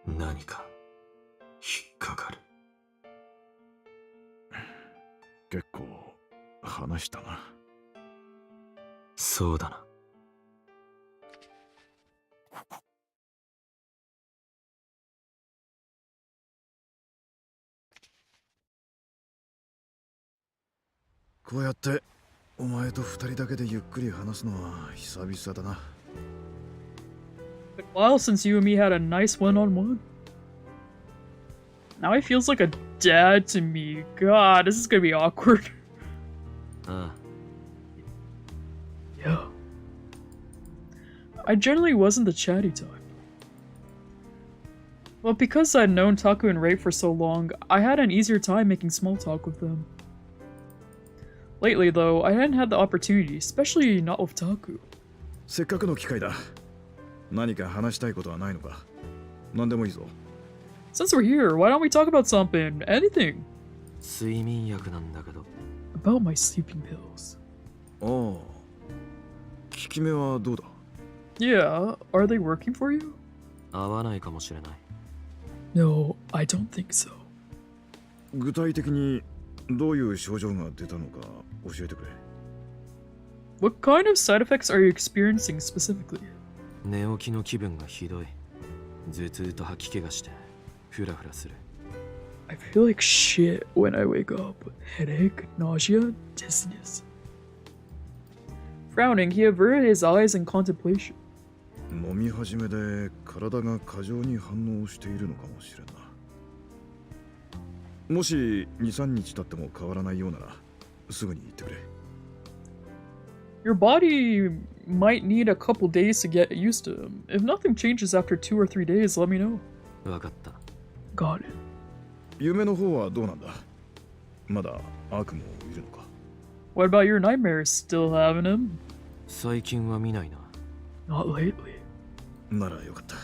何か引っかかる結構話したな。そうだなこうやってお前と二人だけでゆっくり話すのは久々だな。 Been a while since you and me had a nice one-on-one. Now he feels like a dad to me. God, this is gonna be awkward. ああ Yeah. I generally wasn't the chatty type. Well, because I'd known Taku and Ray for so long, I had an easier time making small talk with them. Lately, though, I hadn't had the opportunity, especially not with Taku. せっかくの機会だ。何か話したいことはないのか？何でもいいぞ。Since we're here, why don't we talk about something? Anything. 睡眠薬なんだけど。 About my sleeping pills. ああ。効き目はどうだ？ Yeah, are they working for you? 合わないかもしれない。 No, I don't think so. 具体的にどういう症状が出たのか教えてくれ。What kind of side effects are you experiencing specifically? 寝起きの気分がひどい。頭痛と吐き気がしてフラフラする。 I feel like shit when I wake up. Headache, nausea, dizziness. Frowning, he averted his eyes in contemplation. 飲み始めで体が過剰に反応しているのかもしれんな。もし 2,3 日経っても変わらないようならすぐに言ってくれ。 Your body might need a couple days to get used to him. If nothing changes after 2 or 3 days, let me know. わかった。 Got it. 夢の方はどうなんだ？まだ悪夢いるのか？ What about your nightmares? Still having them? 最近は見ないな。 Not lately. ならよかった。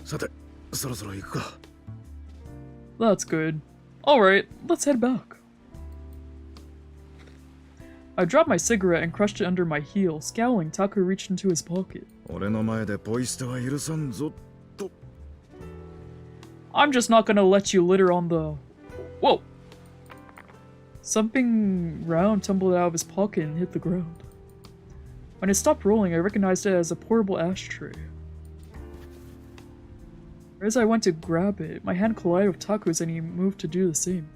さて、そろそろ行くか。 That's good. Alright, let's head back. I dropped my cigarette and crushed it under my heel. Scowling, Taku reached into his pocket. 俺の前でポイ捨ては許さんぞと。 I'm just not gonna let you litter on the... Whoa! Something round tumbled out of his pocket and hit the ground. When it stopped rolling, I recognized it as a portable ashtray. As I went to grab it, my hand collided with Taku's and he moved to do the same.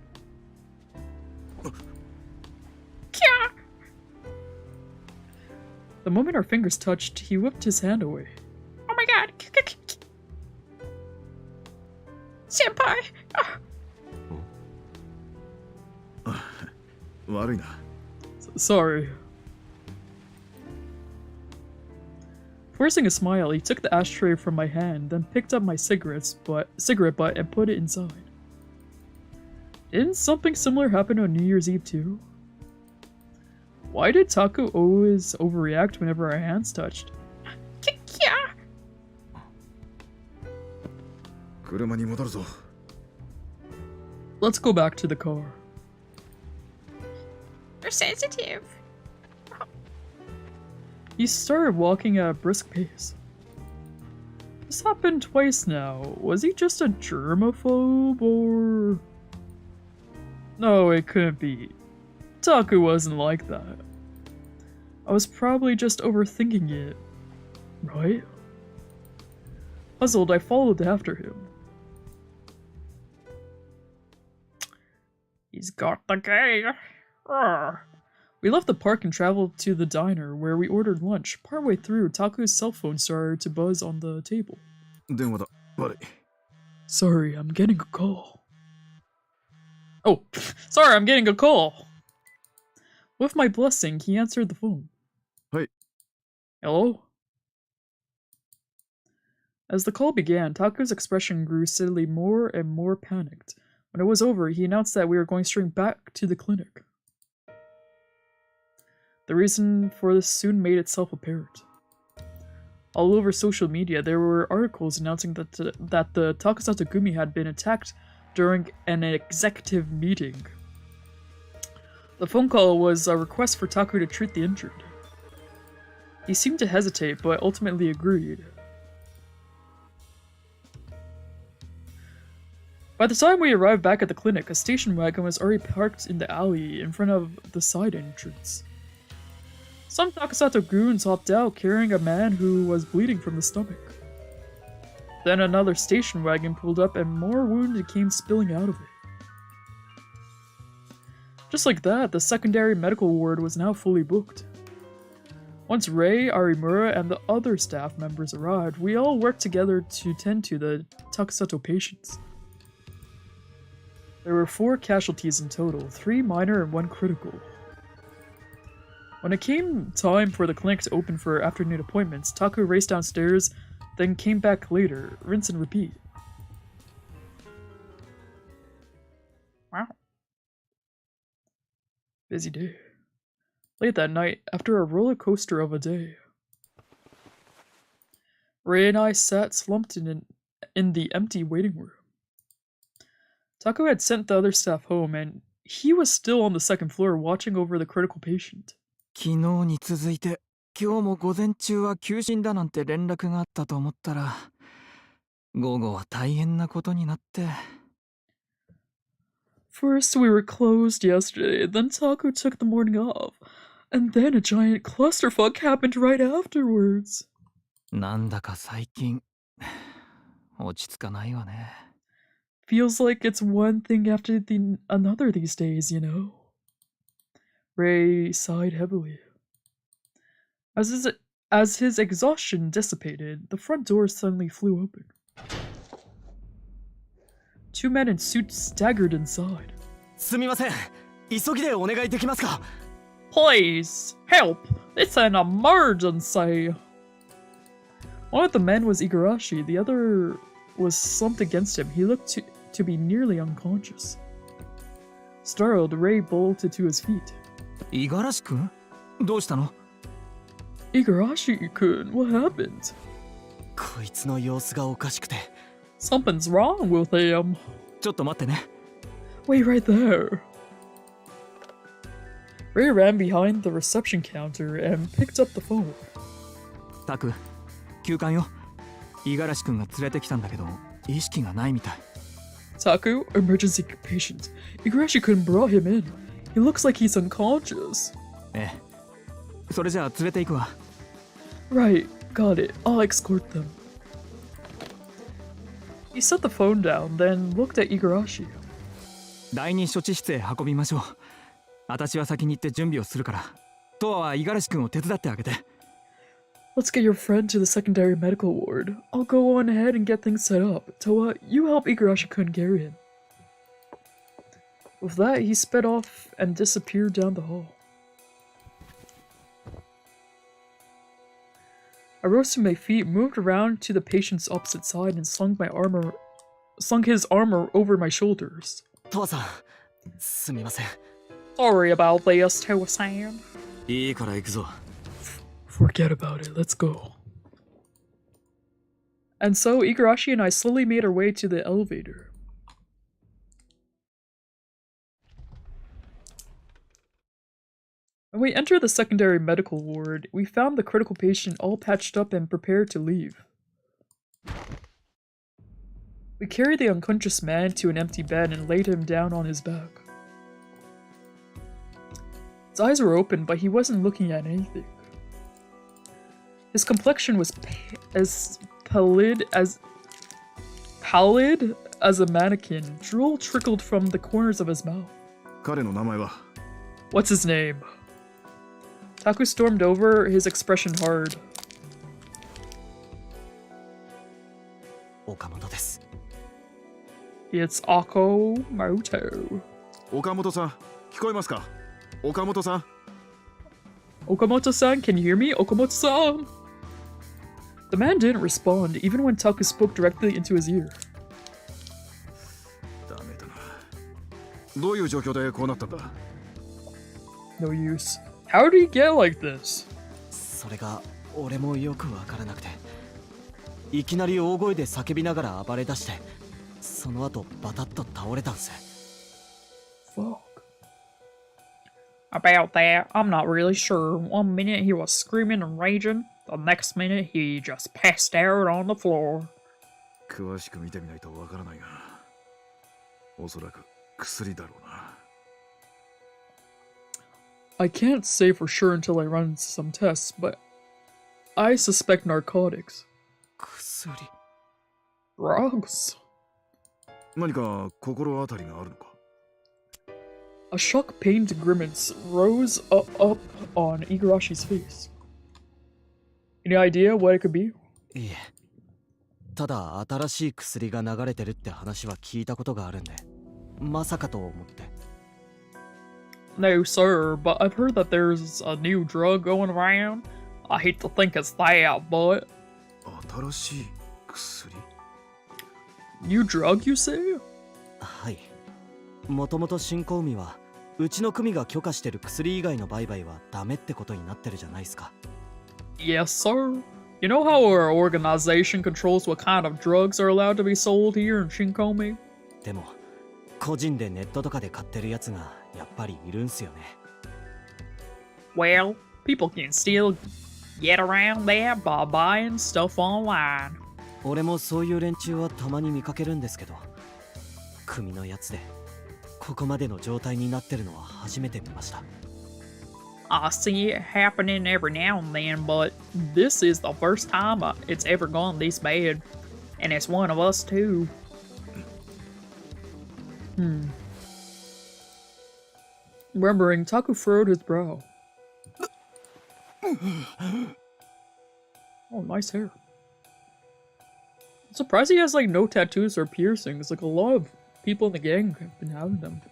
The moment our fingers touched, he whipped his hand away. Oh my god. Senpai. 悪いな。 Sorry. Forcing a smile, he took the ashtray from my hand, then picked up my cigarette butt and put it inside. Didn't something similar happen on New Year's Eve too? Why did Taku always overreact whenever our hands touched? 車に戻るぞ。 Let's go back to the car. You're sensitive. He started walking at a brisk pace. This happened twice now. Was he just a germaphobe or... No, it couldn't be. Taku wasn't like that. I was probably just overthinking it. Right? Puzzled, I followed after him. He's got the gang. We left the park and traveled to the diner, where we ordered lunch. Partway through, Taku's cell phone started to buzz on the table. 電話だ。悪い。 Sorry, I'm getting a call. Oh, sorry, I'm getting a call. With my blessing, he answered the phone. Hey. Hello? As the call began, Taku's expression grew steadily more and more panicked. When it was over, he announced that we were going straight back to the clinic. The reason for this soon made itself apparent. All over social media, there were articles announcing that the Takusato Gumi had been attacked during an executive meeting. The phone call was a request for Taku to treat the injured. He seemed to hesitate, but ultimately agreed. By the time we arrived back at the clinic, a station wagon was already parked in the alley in front of the side entrance. Some Takusato goons hopped out carrying a man who was bleeding from the stomach. Then another station wagon pulled up and more wounded came spilling out of it. Just like that, the secondary medical ward was now fully booked. Once Rei, Arimura, and the other staff members arrived, we all worked together to tend to the Takusato patients. There were 4 casualties in total, 3 minor and 1 critical. When it came time for the clinic to open for afternoon appointments, Taku raced downstairs, then came back later. Rinse and repeat. Wow. Busy day. Late that night, after a roller coaster of a day, Ray and I sat slumped in the empty waiting room. Taku had sent the other staff home, and he was still on the second floor watching over the critical patient. 昨日に続いて今日も午前中は休診だなんて連絡があったと思ったら午後は大変なことになって。 First, we were closed yesterday, then Taku took the morning off, and then a giant clusterfuck happened right afterwards. なんだか最近落ち着かないわね。 Feels like it's one thing after another these days, you know? Ray sighed heavily. As his exhaustion dissipated, the front door suddenly flew open. Two men in suits staggered inside. すみません。急ぎでお願いできますか？ Please, help! It's an emergency! One of the men was Igarashi, the other was slumped against him. He looked to be nearly unconscious. Startled, Ray bolted to his feet. 五十嵐君？どうしたの？ Igarashi-kun, what happened? こいつの様子がおかしくて。 Something's wrong with him. ちょっと待ってね。 Wait right there. Ray ran behind the reception counter and picked up the phone. タク、急患よ。五十嵐君が連れてきたんだけど、意識がないみたい。 Taku, emergency patient. Igarashi-kun brought him in. He looks like he's unconscious. ええ。それじゃあ連れて行くわ。 Right, got it. I'll escort them. He set the phone down, then looked at Igarashi. 第二処置室へ運びましょう。私は先に行って準備をするから。トアは五十嵐君を手伝ってあげて。 Let's get your friend to the secondary medical ward. I'll go on ahead and get things set up. Toa, you help Igarashi-kun carry him. With that, he sped off and disappeared down the hall. I rose to my feet, moved around to the patient's opposite side, and slung his armor over my shoulders. トワさん、すみません。 Sorry about this, Toa-san. いいから行くぞ。 Forget about it, let's go. And so, Igarashi and I slowly made our way to the elevator. When we entered the secondary medical ward, we found the critical patient all patched up and prepared to leave. We carried the unconscious man to an empty bed and laid him down on his back. His eyes were open, but he wasn't looking at anything. His complexion was as pallid as a mannequin. Drool trickled from the corners of his mouth. 彼の名前は？ What's his name? Taku stormed over, his expression hard. 岡本です。 It's Okamoto. 岡本さん、聞こえますか？岡本さん。 Okamoto-san, can you hear me? Okamoto-san! The man didn't respond, even when Taku spoke directly into his ear. ダメだな。どういう状況でこうなったんだ？ No use. How did he get like this? それが俺もよくわからなくて。いきなり大声で叫びながら暴れ出して、その後バタッと倒れたんす。 Fuck. About that, I'm not really sure. One minute he was screaming and raging, the next minute he just passed out on the floor. 詳しく見てみないとわからないが、おそらく薬だろうな。 I can't say for sure until I run some tests, but I suspect narcotics. 薬。 Drugs. 何か心当たりがあるのか？ A shock-pained grimace rose up on Igarashi's face. Any idea what it could be? いえ。ただ新しい薬が流れてるって話は聞いたことがあるんで、まさかと思って。No, sir, but I've heard that there's a new drug going around. I hate to think it's that, but... 新しい薬 New drug, you say? はい。もともと新興組はうちの組が許可してる薬以外の売買はダメってことになってるじゃないですか。Yes, sir. You know how our organization controls what kind of drugs are allowed to be sold here in Shinkomi? でも個人でネットとかで買ってるやつがやっぱりいるんすよね。Well, people can still get around that by buying stuff online. 俺もそういう連中はたまに見かけるんですけど、組のやつでここまでの状態になってるのは初めて見ました。I see it happening every now and then, but this is the first time it's ever gone this bad. And it's one of us, too. Remembering, Taku furrowed his brow. Oh, nice hair. I'm surprised he has, like, no tattoos or piercings. Like, a lot of people in the gang have been having them.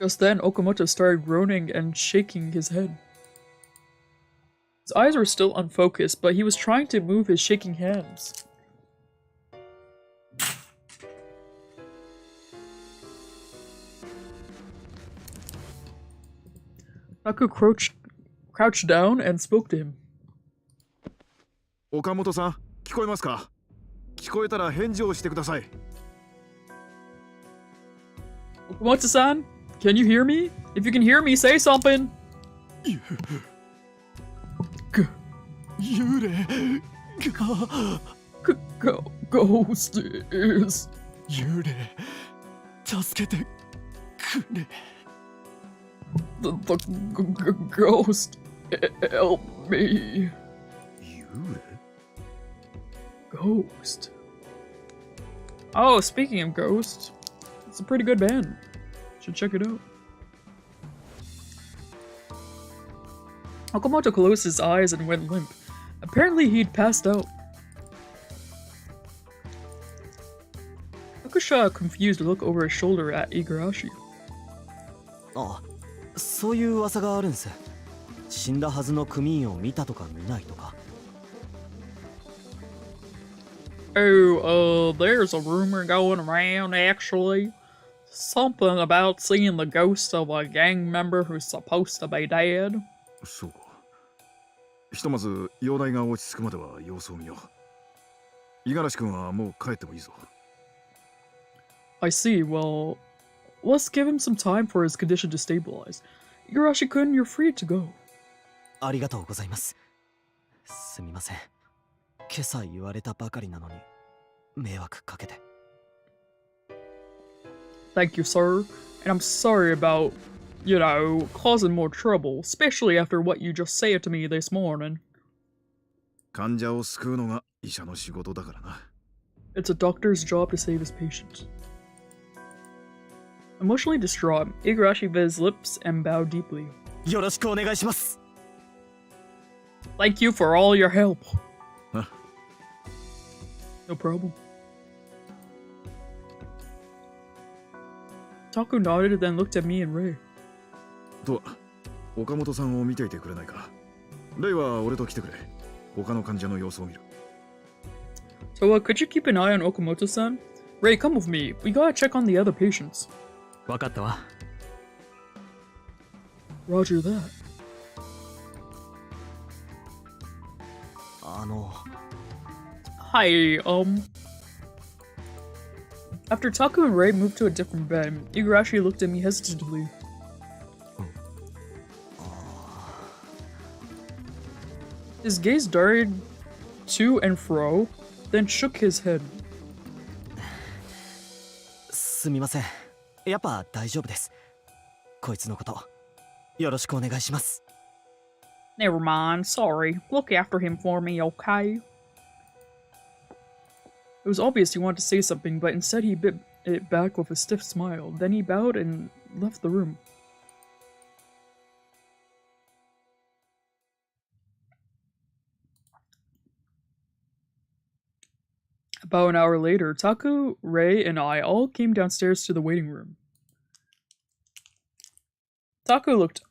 Just then, Okamoto started groaning and shaking his head. His eyes were still unfocused, but he was trying to move his shaking hands. Taku crouched down and spoke to him. 岡本さん、聞こえますか？聞こえたら返事をしてください。Okamoto-san, can you hear me? If you can hear me, say something! Ghost is... 幽霊助けてくれ。 The ghost help me. 幽霊？ Ghost. Oh, speaking of Ghost, it's a pretty good band. Should check it out. Okamoto closed his eyes and went limp. Apparently he'd passed out. Taku shot a confused look over his shoulder at Igarashi. あ、そういう噂があるんす。死んだはずの組員を見たとか見ないとか。Oh, there's a rumor going around, actually. Something about seeing the ghost of a gang member who's supposed to be dead. そうか。ひとまず容体が落ち着くまでは様子を見よう。五十嵐君はもう帰ってもいいぞ。I see. Well, let's give him some time for his condition to stabilize. Igarashi-kun, you're free to go. ありがとうございます。すみません。今朝言われたばかりなのに迷惑かけて。Thank you, sir. And I'm sorry about, you know, causing more trouble, especially after what you just said to me this morning. 患者を救うのが医者の仕事だからな。It's a doctor's job to save his patient. Emotionally distraught, Igarashi bit his lips and bowed deeply. よろしくお願いします。Thank you for all your help. Huh? No problem. Taku nodded and then looked at me and Ray. と、岡本さんを見ていてくれないか。レイは俺と来てくれ。他の患者の様子を見る。So, could you keep an eye on Okamoto-san? Ray, come with me. We gotta check on the other patients. わかったわ。Roger that. はい、After Taku and Ray moved to a different bed, Igarashi looked at me hesitantly. His gaze darted to and fro, then shook his head. すみません。やっぱ大丈夫です。こいつのことよろしくお願いします。Never mind, sorry. Look after him for me, okay? It was obvious he wanted to say something, but instead he bit it back with a stiff smile. Then he bowed and left the room. About an hour later, Taku, Ray, and I all came downstairs to the waiting room. Taku looked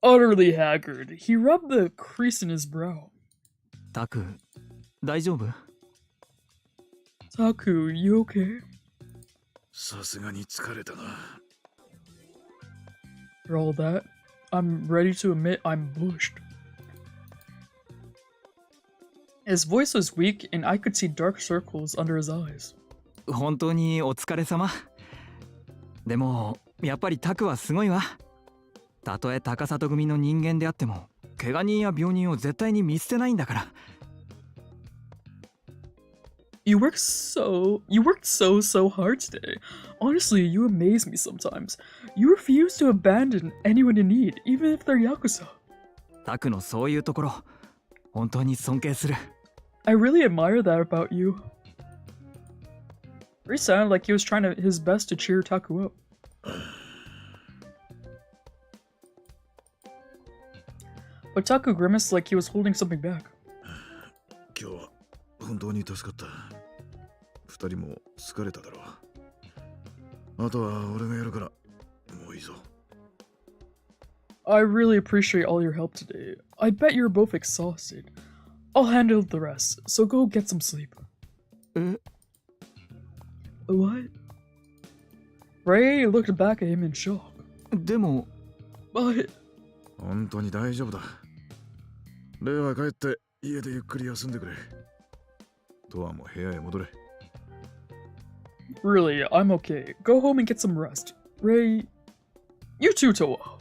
utterly haggard. He rubbed the crease in his brow. タク、大丈夫？ Taku, you okay? さすがに疲れたな。 For all that, I'm ready to admit I'm bushed. His voice was weak, and I could see dark circles under his eyes. 本当にお疲れ様。でもやっぱりタクはすごいわ。たとえ高里組の人間であっても怪我人や病人を絶対に見捨てないんだから。 You worked so hard today. Honestly, you amaze me sometimes. You refuse to abandon anyone in need, even if they're Yakuza. タクのそういうところ本当に尊敬する。 I really admire that about you. Ray sounded like he was trying his best to cheer Taku up. But Taku grimaced like he was holding something back. 今日は本当に助かった。二人も疲れただろう。あとは俺がやるからもういいぞ。 I really appreciate all your help today. I bet you're both exhausted. I'll handle the rest, so go get some sleep. え？ What? Ray looked back at him in shock. でも But 本当に大丈夫だ。レイは帰って家でゆっくり休んでくれ。トアも部屋へ戻れ。 really, I'm okay. Go home and get some rest. Ray, you too, Toa.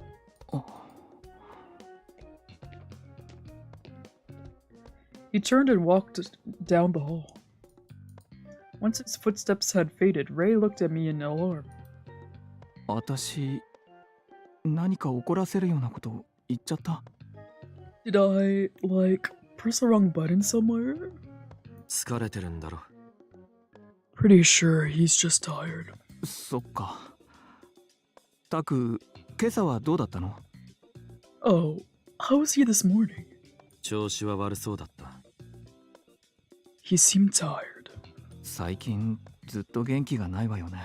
He turned and walked down the hall. Once his footsteps had faded, Ray looked at me in alarm. 私何か怒らせるようなこと言っちゃった？ Did I, press the wrong button somewhere? 疲れてるんだろ。 Pretty sure he's just tired. そっか。タク、今朝はどうだったの？ Oh, how was he this morning? 調子は悪そうだった。 He seemed tired. 最近ずっと元気がないわよね。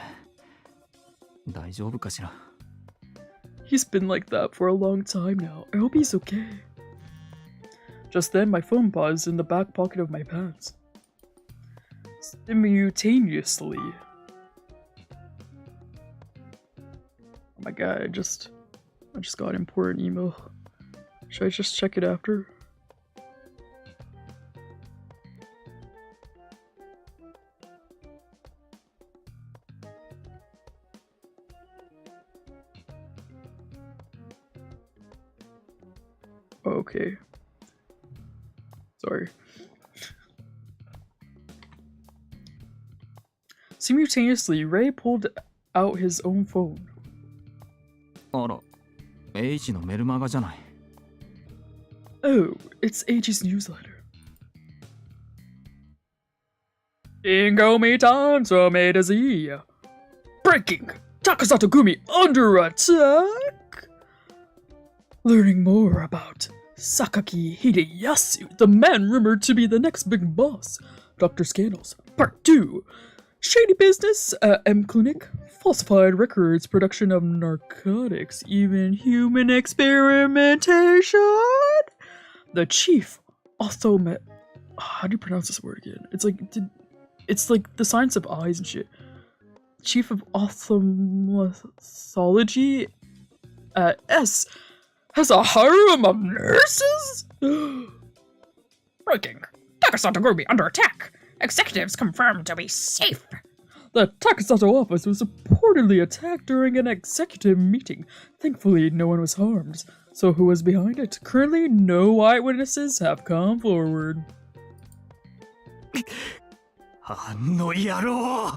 大丈夫かしら？ He's been like that for a long time now. I hope he's okay. Just then, my phone buzzed in the back pocket of my pants. Simultaneously. Oh my god, I just got an important email. Should I just check it after? Okay. Sorry. Simultaneously, Ray pulled out his own phone. あら、エイジのメルマガじゃない。 Oh, it's Eiji's newsletter. Ingo me tanzo me to Z. Breaking! Takasato Gumi under attack! Learning more about Sakaki Hideyasu, the man rumored to be the next big boss. Dr. Scandals, Part 2. Shady business at M Clinic. Falsified records, production of narcotics, even human experimentation. The chief also met. How do you pronounce this word again? It's like the science of eyes and shit. Chief of ophthalmology at S has a harem of nurses? Breaking. Takasato Gumi under attack. Executives confirmed to be safe. The Takasato office was reportedly attacked during an executive meeting. Thankfully, no one was harmed. So who was behind it? Currently, no eyewitnesses have come forward. あの野郎!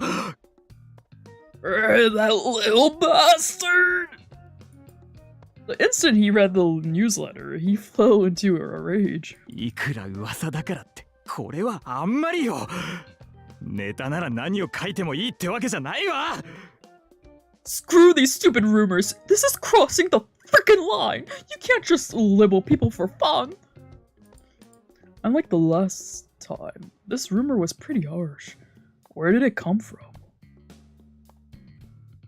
That little bastard! The instant he read the newsletter, he fell into a rage. いくら噂だからってこれはあんまりよ。ネタなら何を書いてもいいってわけじゃないわ。 Screw these stupid rumors. This is crossing the frickin' line. You can't just libel people for fun. Unlike the last time, this rumor was pretty harsh. Where did it come from?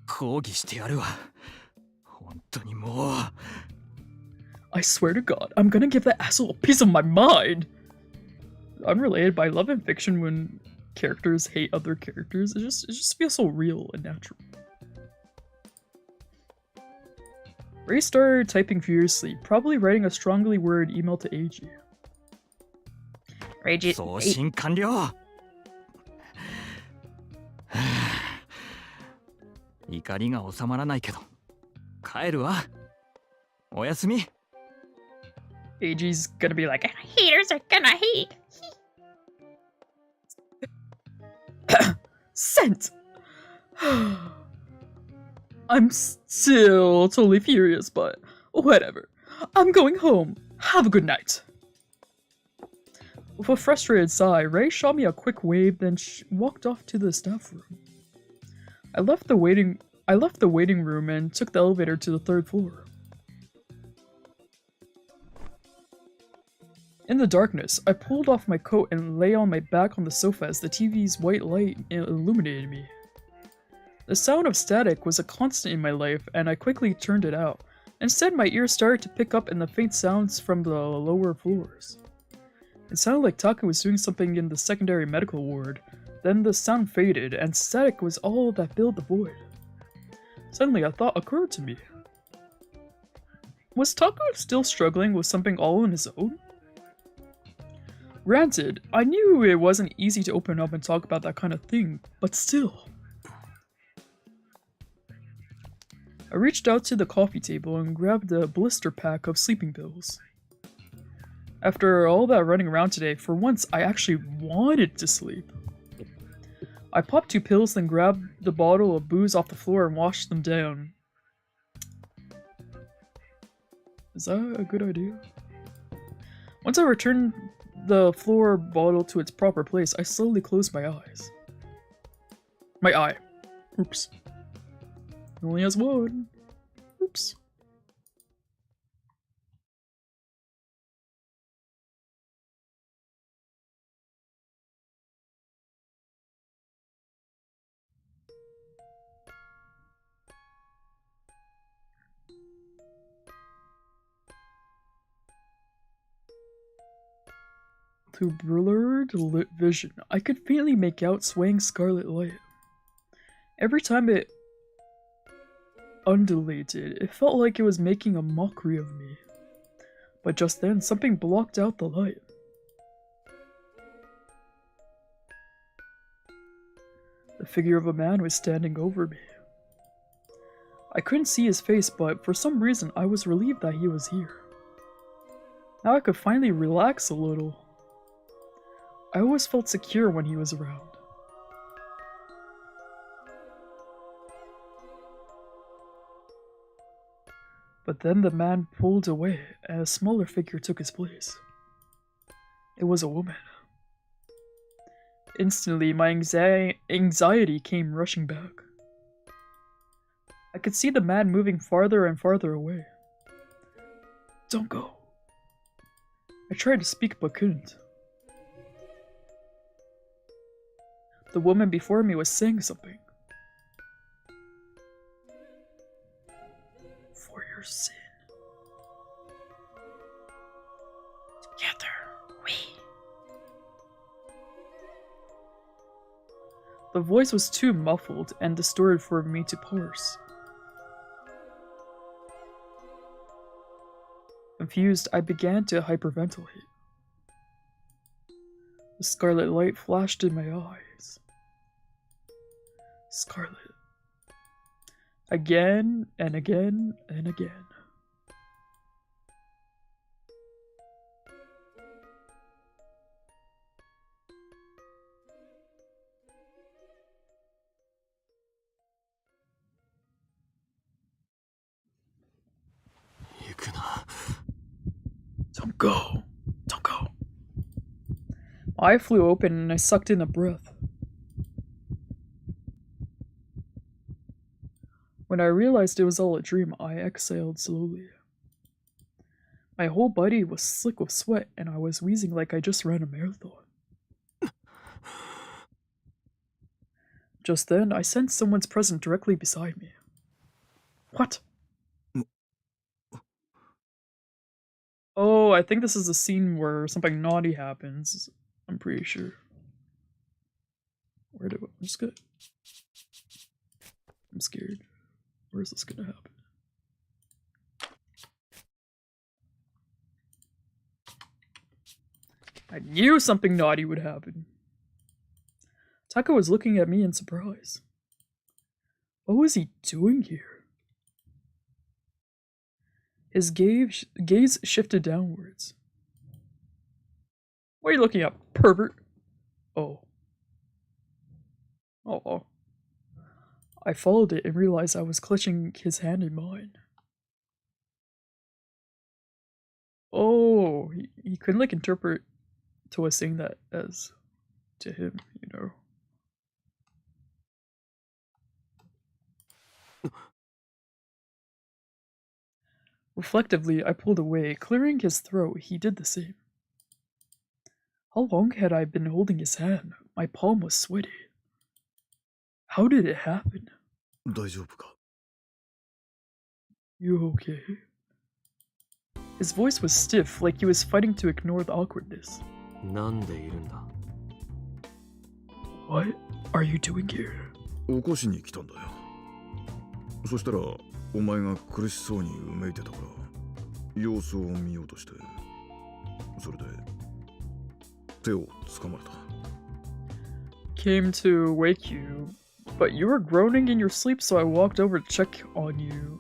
抗議してやるわ。本当にもう。I swear to God, I'm gonna give that asshole a piece of my mind! Unrelated, but I love in fiction when characters hate other characters. It just feels so real and natural. Ray started typing furiously, probably writing a strongly worded email to AG. Rage 送信完了。怒りが収まらないけど帰るわ。おやすみ。AG's gonna be like, haters are gonna hate. sent! I'm still totally furious, but whatever. I'm going home. Have a good night. With a frustrated sigh, Ray shot me a quick wave, then walked off to the staff room. I left the waiting room and took the elevator to the 3rd floor. In the darkness, I pulled off my coat and lay on my back on the sofa as the TV's white light illuminated me. The sound of static was a constant in my life, and I quickly turned it out. Instead, my ears started to pick up in the faint sounds from the lower floors. It sounded like Taku was doing something in the secondary medical ward. Then the sound faded, and static was all that filled the void. Suddenly, a thought occurred to me. Was Taku still struggling with something all on his own? Granted, I knew it wasn't easy to open up and talk about that kind of thing, but still. I reached out to the coffee table and grabbed a blister pack of sleeping pills. After all that running around today, for once I actually wanted to sleep. I popped 2 pills, then grabbed the bottle of booze off the floor and washed them down. Is that a good idea? Once I returned the floor bottle to its proper place, I slowly closed my eyes. My eye. Oops. It only has one. Oops. Through blurred lit vision, I could faintly make out swaying scarlet light. Every time it undulated, it felt like it was making a mockery of me. But just then, something blocked out the light. The figure of a man was standing over me. I couldn't see his face, but for some reason I was relieved that he was here. Now I could finally relax a little. I always felt secure when he was around. But then the man pulled away, and a smaller figure took his place. It was a woman. Instantly, my anxiety came rushing back. I could see the man moving farther and farther away. Don't go. I tried to speak but couldn't. The woman before me was saying something. For your sin. Together, we. The voice was too muffled and distorted for me to parse. Confused, I began to hyperventilate. The scarlet light flashed in my eyes. Scarlet. Again and again and again. Don't go. Don't go. My eye flew open and I sucked in a breath. When I realized it was all a dream, I exhaled slowly. My whole body was slick with sweat and I was wheezing like I just ran a marathon. Just then, I sensed someone's presence directly beside me. What? Oh, I think this is a scene where something naughty happens. I'm pretty sure. Where do I'm just gonna... I'm scared. Where is this gonna happen? I knew something naughty would happen. Taku was looking at me in surprise. What was he doing here? His gaze shifted downwards. What are you looking at, pervert? Oh. Oh. I followed it and realized I was clutching his hand in mine. Oh, he couldn't like interpret to us saying that as to him, you know. Reflectively, I pulled away, clearing his throat. He did the same. How long had I been holding his hand? My palm was sweaty. How did it happen? 大丈夫か? You okay? His voice was stiff, like he was fighting to ignore the awkwardness. なんでいるんだ? What are you doing here? 起こしに来たんだよ。そしたらお前が苦しそうにうめいてたから様子を見ようとして、それで手を掴まれた。Came to wake you, but you were groaning in your sleep, so I walked over to check on you,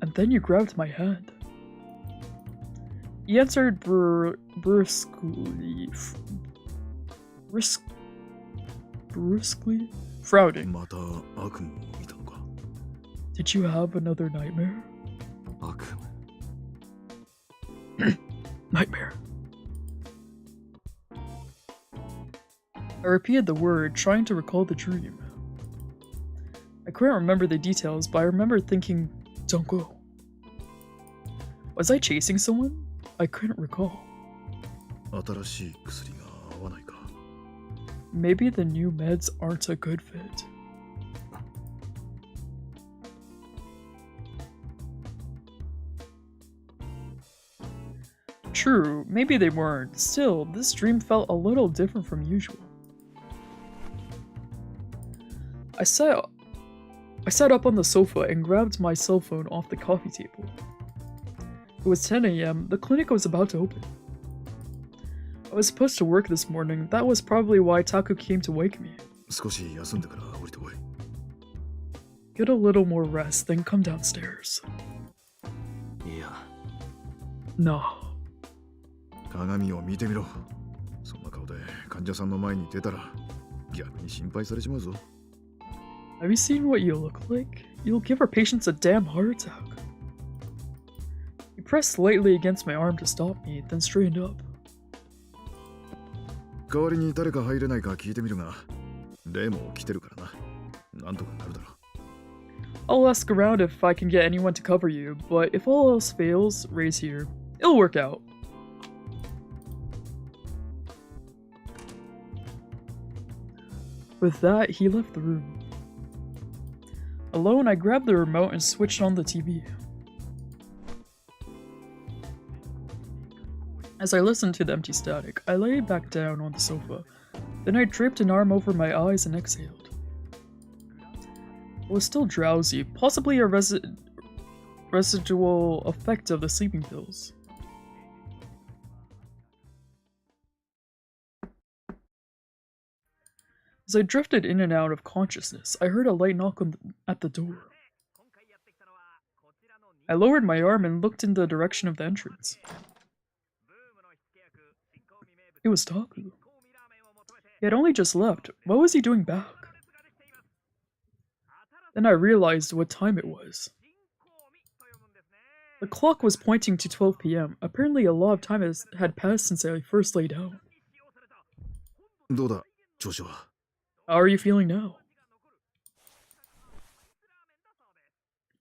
and then you grabbed my hand. He answered brusquely, frowning. また悪夢を見たのか? Did you have another nightmare? 悪夢 Nightmare. I repeated the word, trying to recall the dream. I couldn't remember the details, but I remember thinking, don't go. Was I chasing someone? I couldn't recall. 新しい薬が合わないか? Maybe the new meds aren't a good fit. True, maybe they weren't. Still, this dream felt a little different from usual. I sat up on the sofa and grabbed my cell phone off the coffee table. It was 10 a.m. The clinic was about to open. I was supposed to work this morning. That was probably why Taku came to wake me. 少し休んでから降りてこい。 Get a little more rest, then come downstairs. いや No. 鏡を見てみろ。そんな顔で患者さんの前に出たら逆に心配されちまうぞ。 Have you seen what you look like? You'll give our patients a damn heart attack. He pressed lightly against my arm to stop me, then straightened up. 代わりに誰か入れないか聞いてみるが、例も来てるからな。なんとかなるだろう。 I'll ask around if I can get anyone to cover you, but if all else fails, Ray's here. It'll work out. With that, he left the room. Alone, I grabbed the remote and switched on the TV. As I listened to the empty static, I lay back down on the sofa. Then I draped an arm over my eyes and exhaled. I was still drowsy, possibly a residual effect of the sleeping pills. As I drifted in and out of consciousness, I heard a light knock at the door. I lowered my arm and looked in the direction of the entrance. It was Taku. He had only just left. What was he doing back? Then I realized what time it was. The clock was pointing to 12 p.m. Apparently a lot of time had passed since I first lay down. どうだ、調子は? How are you feeling now?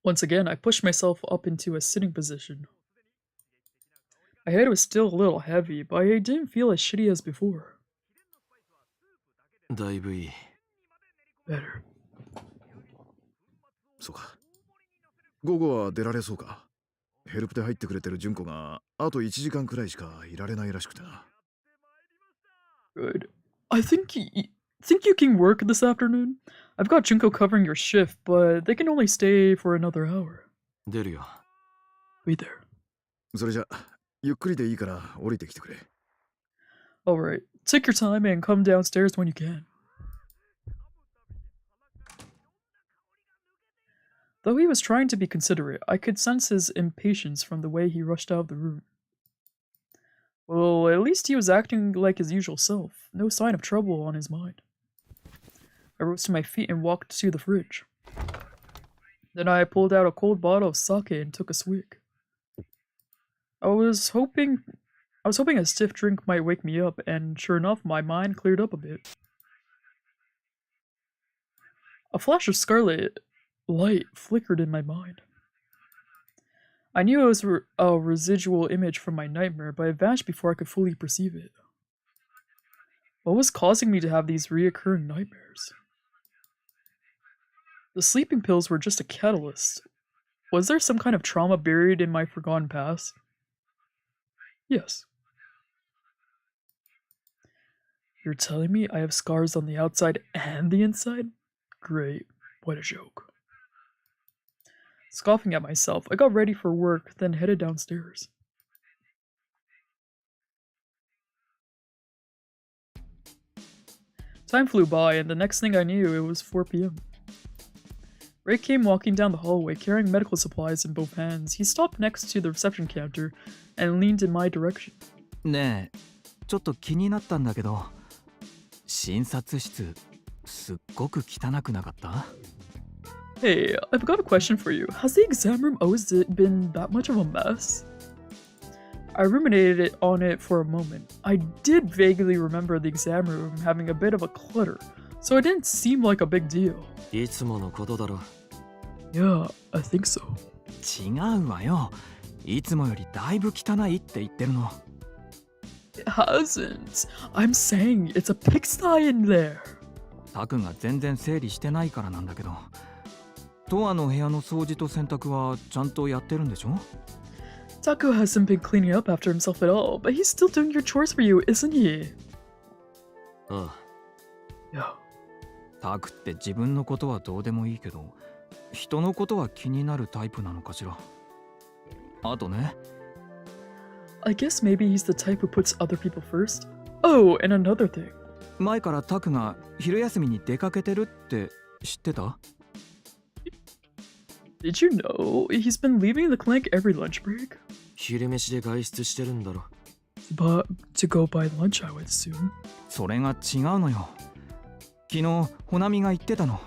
Once again, I pushed myself up into a sitting position. My head was still a little heavy, but I didn't feel as shitty as before. だいぶいい Better. そうか。午後は出られそうか。ヘルプで入ってくれてる純子があと1時間くらいしかいられないらしくてな。Good. I think you can work this afternoon. I've got Junko covering your shift, but they can only stay for another hour. 出るよ。 Wait there. それじゃ、ゆっくりでいいから降りてきてくれ。Alright, take your time and come downstairs when you can. Though he was trying to be considerate, I could sense his impatience from the way he rushed out of the room. Well, at least he was acting like his usual self, no sign of trouble on his mind. I rose to my feet and walked to the fridge. Then I pulled out a cold bottle of sake and took a swig. I was hoping a stiff drink might wake me up, and sure enough, my mind cleared up a bit. A flash of scarlet light flickered in my mind. I knew it was a residual image from my nightmare, but it vanished before I could fully perceive it. What was causing me to have these reoccurring nightmares? The sleeping pills were just a catalyst. Was there some kind of trauma buried in my forgotten past? Yes. You're telling me I have scars on the outside and the inside? Great. What a joke. Scoffing at myself, I got ready for work, then headed downstairs. Time flew by, and the next thing I knew, it was 4 p.m. Ray came walking down the hallway, carrying medical supplies in both hands. He stopped next to the reception counter and leaned in my direction. ねえ、ちょっと気になったんだけど、診察室すっごく汚くなかった？ Hey, I've got a question for you. Has the exam room always been that much of a mess? I ruminated on it for a moment. I did vaguely remember the exam room having a bit of a clutter, so it didn't seem like a big deal. いつものことだろ。 Yeah, I think so. 違うわよ。いつもよりだいぶ汚いって言ってるの。It hasn't. I'm saying it's a pigsty in there. タクが全然整理してないからなんだけど。トアの部屋の掃除と洗濯はちゃんとやってるんでしょ？ Taku hasn't been cleaning up after himself at all, but he's still doing your chores for you, isn't he? ああ。 Yeah. タクって自分のことはどうでもいいけど、人のことは気になるタイプなのかしら。あとね。I guess maybe he's the type who puts other people first. Oh, and another thing. 前からタクが昼休みに出かけてるって知ってた？ Did you know he's been leaving the clinic every lunch break? 昼飯で外出してるんだろ。 But to go buy lunch, I would assume. それが違うのよ。昨日、ほなみが言ってたの。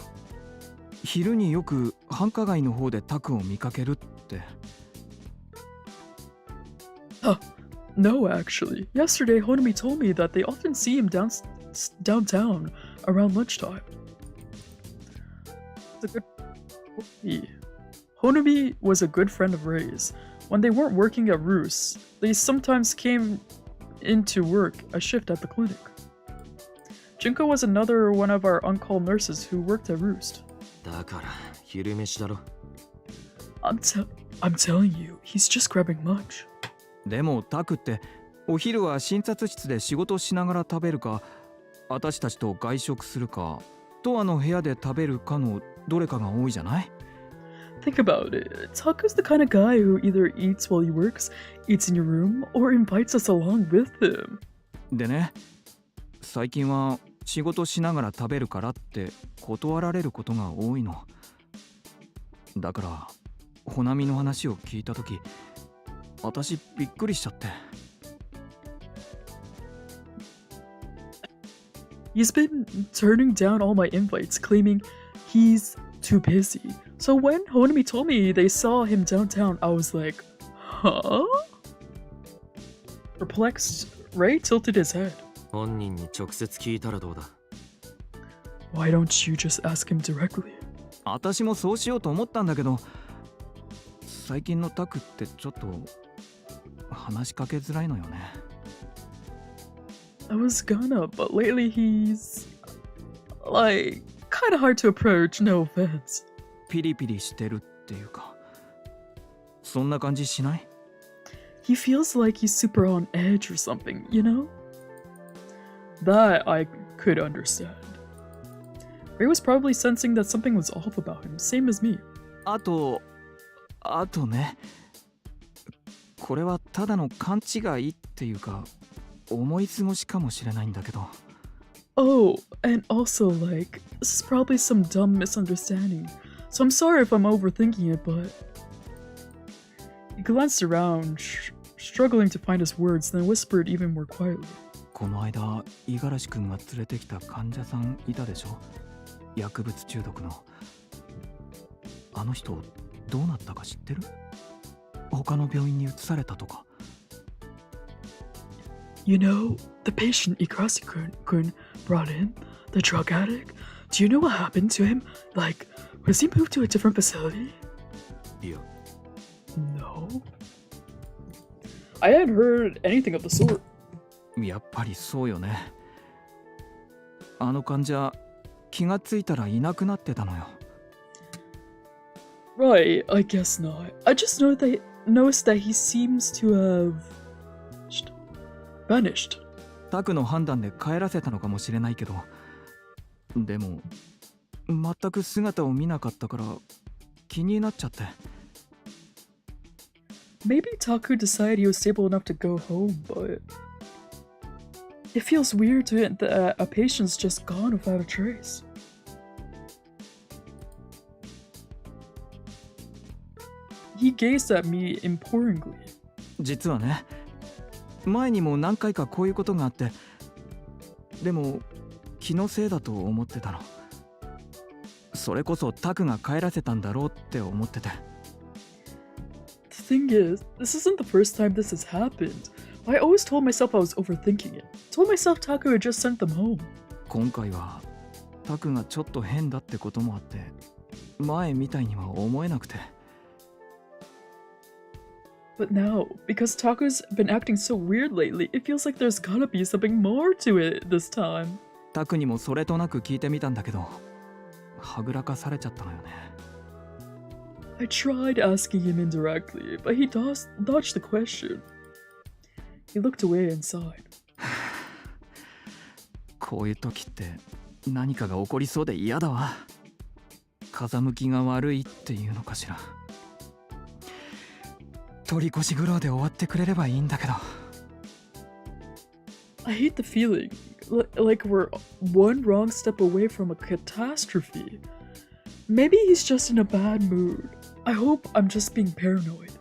昼によく繁華街の方でタクを見かけるって。No, actually. Yesterday, Honami told me that they often see him downtown around lunchtime. Honami was a good friend of Ray's. When they weren't working at Roost, they sometimes came in to work a shift at the clinic. Junko was another one of our on-call nurses who worked at Roost. だから昼飯だろ。 I'm telling you, he's just grabbing lunch. でもタクってお昼は診察室で仕事しながら食べるか、私たちと外食するか、トアの部屋で食べるかのどれかが多いじゃない？ Think about it. Taku's the kind of guy who either eats while he works, eats in your room, or invites us along with him. でね、最近は仕事しながら食べるからって断られることが多いの。だから、ほなみの話を聞いたとき、私びっくりしちゃって。He's been turning down all my invites, claiming he's too busy. So when Honami told me they saw him downtown, I was like, huh? Perplexed, Ray tilted his head. 本人に直接聞いたらどうだ？ Why don't you just ask him directly? 私もそうしようと思ったんだけど、最近のタクってちょっと話しかけづらいのよね。I was gonna, but lately he's like kind of hard to approach, no offense. ピリピリしてるっていうか、そんな感じしない？ He feels like he's super on edge or something, you know? That I could understand. Ray was probably sensing that something was off about him, same as me. あとね、これはただの勘違いっていうか、思い過ごしかもしれないんだけど。Oh, and also, like, this is probably some dumb misunderstanding, so I'm sorry if I'm overthinking it, but... He glanced around, struggling to find his words, then whispered even more quietly. この間、五十嵐くんが連れてきた患者さんいたでしょ？薬物中毒の。あの人、どうなったか知ってる？他の病院に移されたとか。You know, the patient Ikarasi-kun brought in, the drug addict, do you know what happened to him? Like, was he moved to a different facility? いや。No. I hadn't heard anything of the sort. やっぱりそうよね。あの患者、気がついたらいなくなってたのよ。Right, I guess not. I just noticed that he seems to have... vanished. タクの判断で帰らせたのかもしれないけど、でも全く姿を見なかったから気になっちゃって。Maybe Taku decided he was stable enough to go home, but it feels weird to it that a patient's just gone without a trace. He gazed at me imploringly. 実はね、前にも何回かこういうことがあって、でも気のせいだと思ってたの。それこそタクが帰らせたんだろうって思ってて。The thing is, this isn't the first time this has happened. I always told myself I was overthinking it. Told myself Taku had just sent them home. 今回はタクがちょっと変だってこともあって、前みたいには思えなくて。But now, because Taku's been acting so weird lately, it feels like there's gotta be something more to it this time. タクにもそれとなく聞いてみたんだけど、はぐらかされちゃったのよね。I tried asking him indirectly, but he dodged the question. He looked away and sighed. こういう時って何かが起こりそうで嫌だわ。風向きが悪いっていうのかしら。取り越し苦労で終わってくれればいいんだけど。I hate the feeling, like we're one wrong step away from a catastrophe. Maybe he's just in a bad mood. I hope I'm just being paranoid.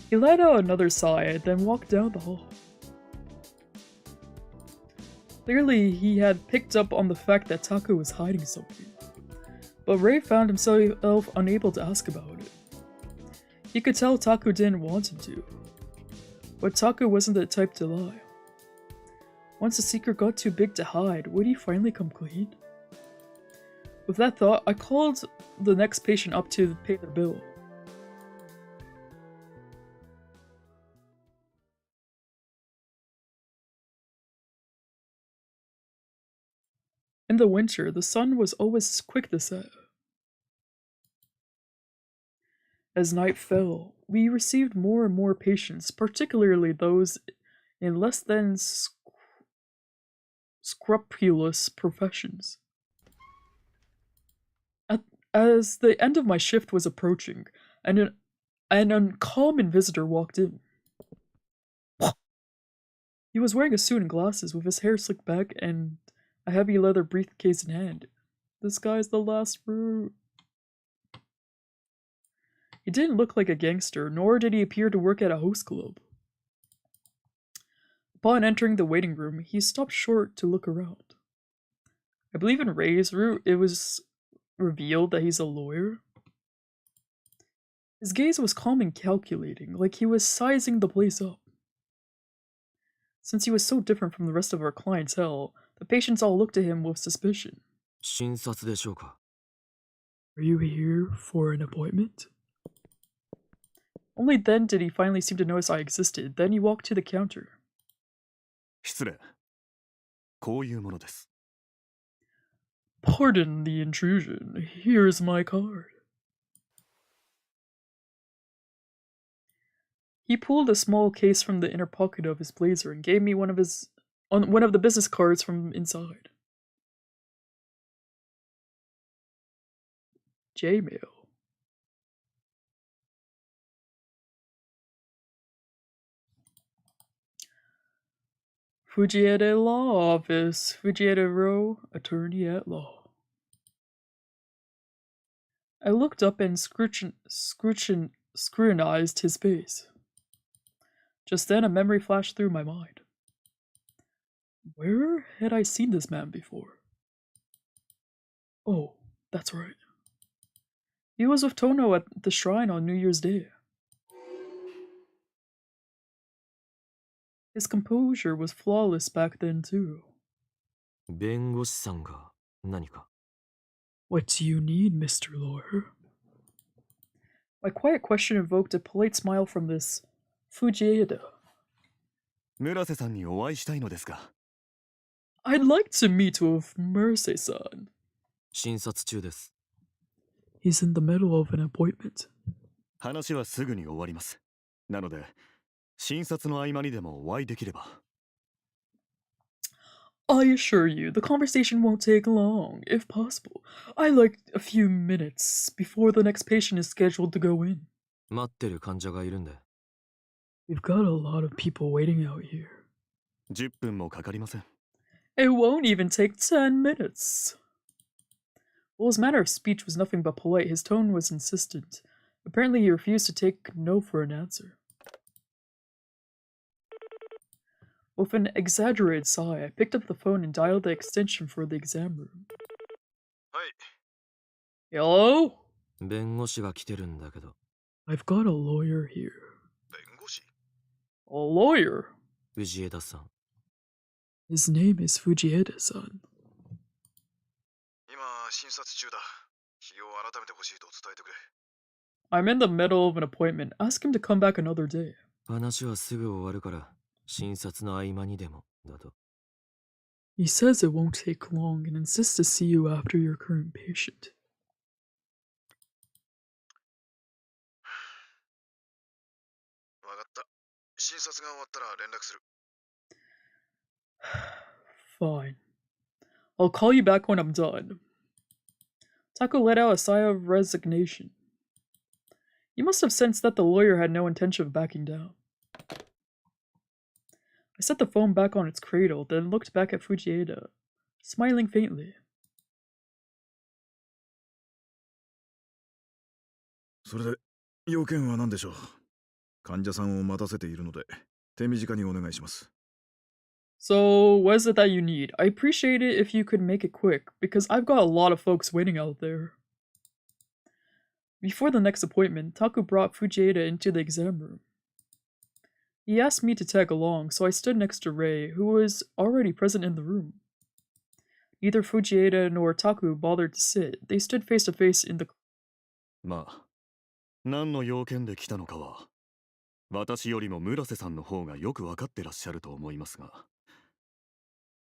He let out another sigh and then walked down the hall. Clearly, he had picked up on the fact that Taku was hiding something. But Ray found himself unable to ask about it. He could tell Taku didn't want him to. But Taku wasn't the type to lie. Once a secret got too big to hide, would he finally come clean? With that thought, I called the next patient up to pay their bill. In the winter, the sun was always quick to set. As night fell, we received more and more patients, particularly those in less than scrupulous professions. As the end of my shift was approaching, an uncommon visitor walked in. He was wearing a suit and glasses with his hair slicked back and a heavy leather briefcase in hand. This guy's the last fruit. He didn't look like a gangster, nor did he appear to work at a host club. Upon entering the waiting room, he stopped short to look around. I believe in Ray's route, it was revealed that he's a lawyer. His gaze was calm and calculating, like he was sizing the place up. Since he was so different from the rest of our clientele, the patients all looked at him with suspicion. 診察でしょうか。 Are you here for an appointment? Only then did he finally seem to notice I existed. Then he walked to the counter. 失礼。こういうものです。Pardon the intrusion. Here's my card. He pulled a small case from the inner pocket of his blazer and gave me one of the business cards from inside. J-mail. Fujieda Law Office. Fujieda Row, Attorney at Law. I looked up and scrutinized his face. Just then a memory flashed through my mind. Where had I seen this man before? Oh, that's right. He was with Tono at the shrine on New Year's Day. His composure was flawless back then too. 弁護士さんが何か What do you need, Mr. Lawyer? My quiet question evoked a polite smile from this Fujieda. 村瀬さんにお会いしたいのですが。I'd like to meet with Merce-san. 診察中です He's in the middle of an appointment. 話はすぐに終わります。なので、診察の合間にでもお会いできれば。I assure you, the conversation won't take long, if possible. I like a few minutes before the next patient is scheduled to go in. 待ってる患者がいるんで We've got a lot of people waiting out here. 10分もかかりません。It won't even take 10 minutes. While his manner of speech was nothing but polite, his tone was insistent. Apparently he refused to take no for an answer. With an exaggerated sigh, I picked up the phone and dialed the extension for the exam room. はい。 Hello? 弁護士が来てるんだけど I've got a lawyer here. 弁護士 A lawyer? 藤枝さん His name is Fujieda-san. 今、診察中だ。日を改めてほしいと伝えてくれ。 I'm in the middle of an appointment. Ask him to come back another day. 話はすぐ終わるから診察の合間にでもだと He says it won't take long and insists to see you after your current patient. わかった。診察が終わったら連絡する。 Fine. I'll call you back when I'm done. Taku let out a sigh of resignation. He must have sensed that the lawyer had no intention of backing down. I set the phone back on its cradle, then looked back at Fujieda, smiling faintly. それで、要件は何でしょう。患者さんを待たせているので、手短にお願いします。 So, what is it that you need? I appreciate it if you could make it quick, because I've got a lot of folks waiting out there. Before the next appointment, Taku brought Fujieda into the exam room. He asked me to tag along, so I stood next to Rei, who was already present in the room. Neither Fujieda nor Taku bothered to sit. They stood face to face in the... まあ、何の要件で来たのかは、私よりも村瀬さんの方がよくわかってらっしゃると思いますが、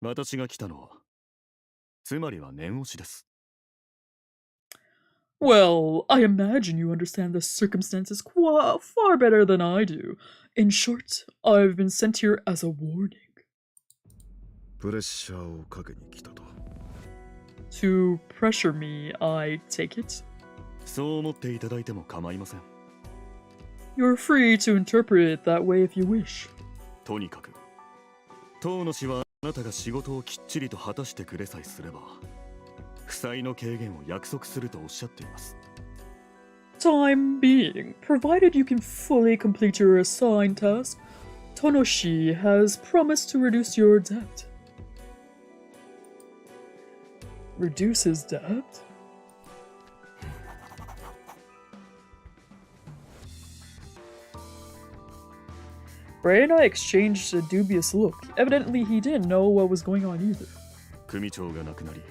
私が来たのは、つまりは念押しです。Well, I imagine you understand the circumstances far better than I do. In short, I've been sent here as a warning. プレッシャーをかけに来たと。 To pressure me, I take it? そう思っていただいても構いません。 You're free to interpret it that way if you wish. とにかく、当の氏はあなたが仕事をきっちりと果たしてくれさえすれば、負債の軽減を約束するとおっしゃっています。 Time being, provided you can fully complete your assigned task, Tonoshi has promised to reduce your debt. Reduce his debt? Ray and I exchanged a dubious look. Evidently, he didn't know what was going on either. 組長が亡くなり、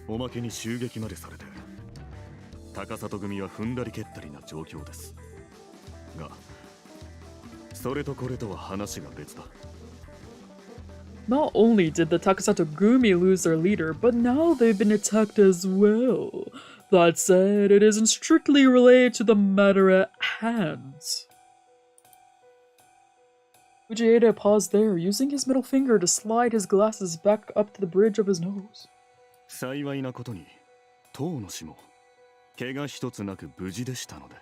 おまけに襲撃までされて、高里組は踏んだり蹴ったりな状況です。が、それとこれとは話が別だ。Not only did the Takasato Gumi lose their leader, but now they've been attacked as well. That said, it isn't strictly related to the matter at hand. Fujieda paused there, using his middle finger to slide his glasses back up to the bridge of his nose. 幸いなことに、当の氏も怪我一つなく無事でしたので。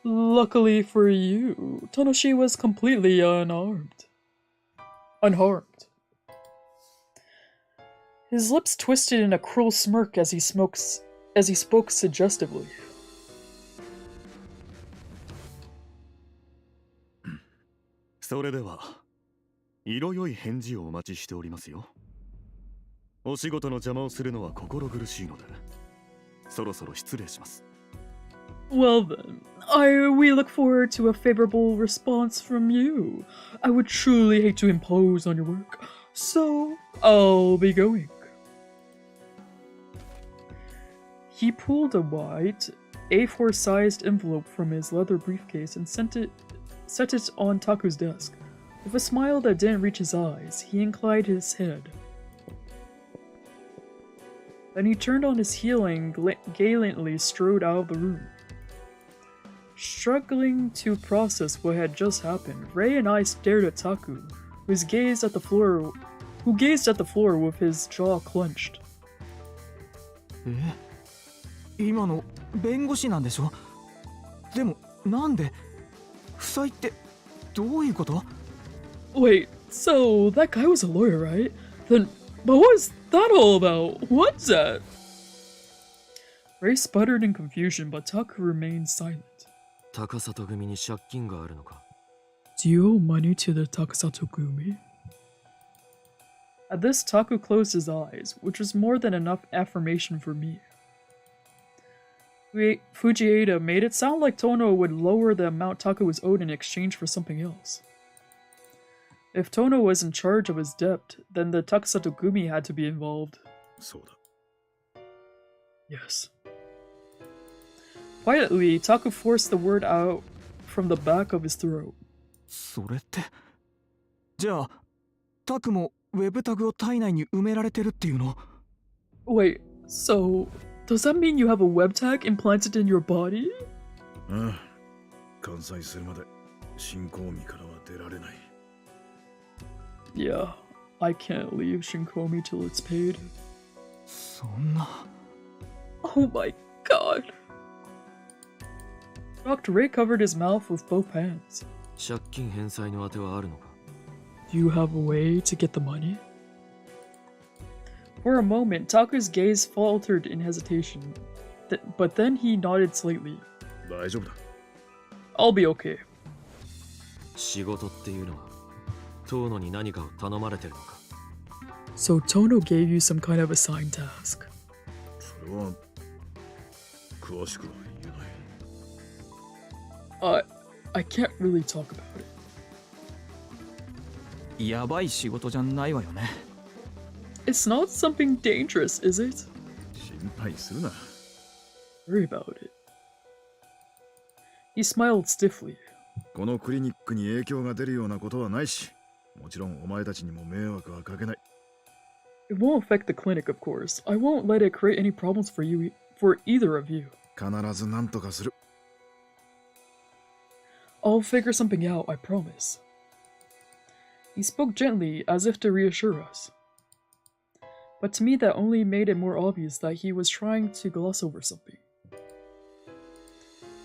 Luckily for you, Tonoshi was completely unharmed. His lips twisted in a cruel smirk as he spoke suggestively. それでは、色よい返事をお待ちしておりますよ。お仕事の邪魔をするのは心苦しいので、そろそろ失礼します。Well then, we look forward to a favorable response from you. I would truly hate to impose on your work, so I'll be going. He pulled a white A4-sized envelope from his leather briefcase and set it on Taku's desk. With a smile that didn't reach his eyes, he inclined his head. Then he turned on his heel and gallantly strode out of the room. Struggling to process what had just happened, Ray and I stared at Taku, who gazed at the floor with his jaw clenched. 今の弁護士なんでしょ？でもなんで負債ってどういうこと？ Wait, so that guy was a lawyer, right? Then what was that all about? What's that? Ray sputtered in confusion, but Taku remained silent. 高里組に借金があるのか？ Do you owe money to the Takasato Gumi? At this, Taku closed his eyes, which was more than enough affirmation for me. Fujieda made it sound like Tono would lower the amount Taku was owed in exchange for something else. If Tono was in charge of his debt, then the Takasato Gumi had to be involved. そうだ。 Yes. Quietly, Taku forced the word out from the back of his throat. それって。じゃあ、タクもウェブタグを体内に埋められてるっていうの？ Wait, so does that mean you have a web tag implanted in your body? ああ。完済するまで新興味からは出られない。 Yeah, I can't leave Shinkomi till it's paid. そんな。 Oh my god. Dr. Ray covered his mouth with both hands. 借金返済の当てはあるのか？ Do you have a way to get the money? For a moment, Taku's gaze faltered in hesitation, but then he nodded slightly. 大丈夫だ。 I'll be okay. 仕事っていうのは遠野に何かを頼まれてるのか？ So Tono gave you some kind of assigned task. それは詳しくは言えない。 I can't really talk about it. やばい仕事じゃないわよね。 It's not something dangerous, is it? 心配するな。 Worry about it. He smiled stiffly. このクリニックに影響が出るようなことはないし、もちろんお前たちにも迷惑はかけない。 It won't affect the clinic, of course. I won't let it create any problems for either of you. 必ず何とかする。 I'll figure something out, I promise. He spoke gently, as if to reassure us. But to me that only made it more obvious that he was trying to gloss over something.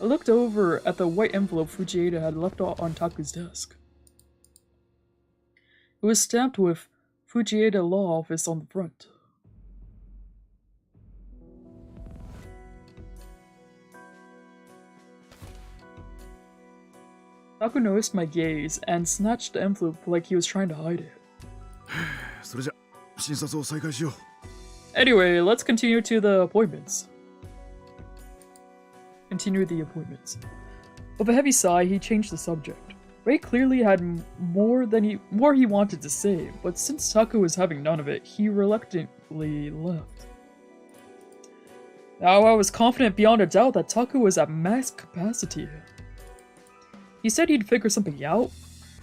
I looked over at the white envelope Fujieda had left on Taku's desk. It was stamped with Fujieda Law Office on the front. Taku noticed my gaze and snatched the envelope like he was trying to hide it. それじゃ診察を再開しよう。 Anyway, let's continue to the appointments. With a heavy sigh, he changed the subject. Ray clearly had more he wanted to say, but since Taku was having none of it, he reluctantly left. Now I was confident beyond a doubt that Taku was at max capacity. He said he'd figure something out?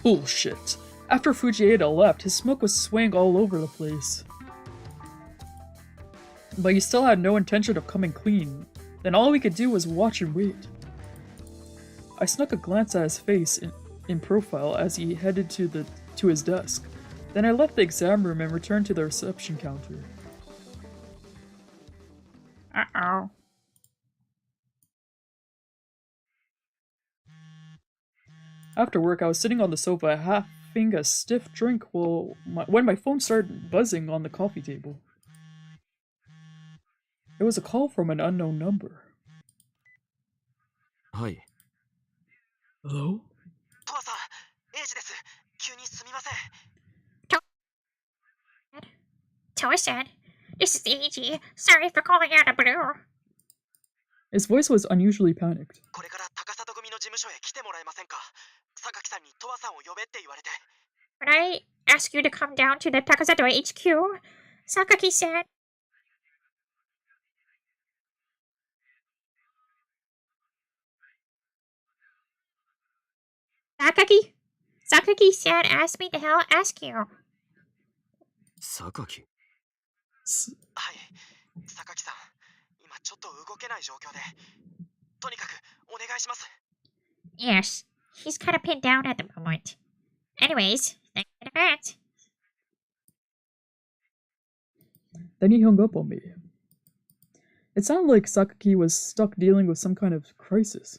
Bullshit. After Fujieda left, his smoke was swaying all over the place. But he still had no intention of coming clean. Then all we could do was watch and wait. I snuck a glance at his face in profile as he headed to his desk. Then I left the exam room and returned to the reception counter. Uh-oh. After work, I was sitting on the sofa having a stiff drink when my phone started buzzing on the coffee table. It was a call from an unknown number. Hi. Hello? Toa-san, this is Eiji. Sorry for calling out of blue. His voice was unusually panicked. When I asked you to come down to the Takasato HQ, Sakaki said... Sakaki said ask me to ask you. Sakaki? Yes, he's kind of pinned down at the moment. Anyways, thank you in advance. Then he hung up on me. It sounded like Sakaki was stuck dealing with some kind of crisis.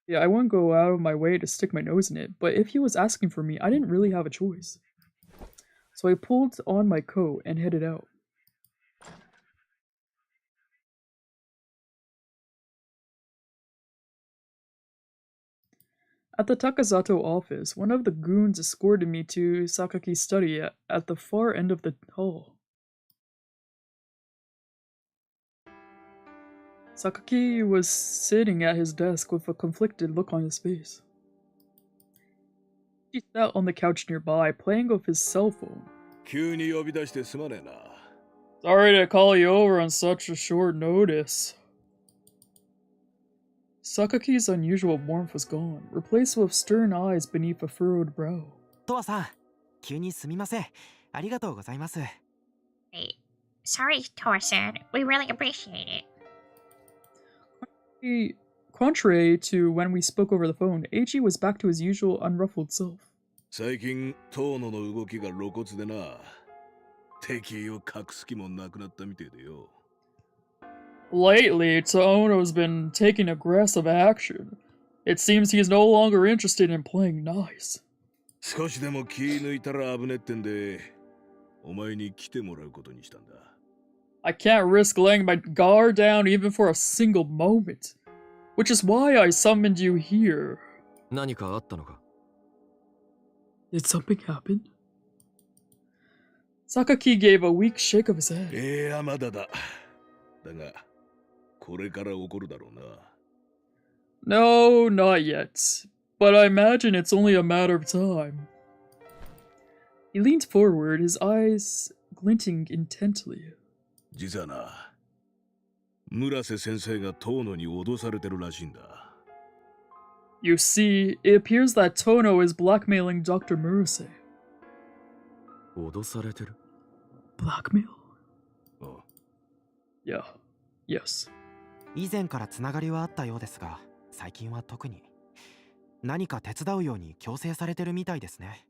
Yeah, I wouldn't go out of my way to stick my nose in it, but if he was asking for me, I didn't really have a choice. So I pulled on my coat and headed out. At the Takasato office, one of the goons escorted me to Sakaki's study at the far end of the hall. Sakaki was sitting at his desk with a conflicted look on his face. He sat on the couch nearby, playing with his cell phone. Sorry to call you over on such a short notice. Sakaki's unusual warmth was gone, replaced with stern eyes beneath a furrowed brow. Hey, sorry, Toa-san. We really appreciate it. Contrary to when we spoke over the phone, Eiji was back to his usual unruffled self. Lately, Tono's been taking aggressive action. It seems he's no longer interested in playing nice. I can't risk laying my guard down even for a single moment. Which is why I summoned you here. Did something happen? Sakaki gave a weak shake of his head. No, not yet. But I imagine it's only a matter of time. He leaned forward, his eyes glinting intently. You see, it appears that Tono is blackmailing Dr. Murase. Blackmail? Yeah. Yes. 以前からつながりはあったようですが、最近は特に何か手伝うように強制されてるみたいですね。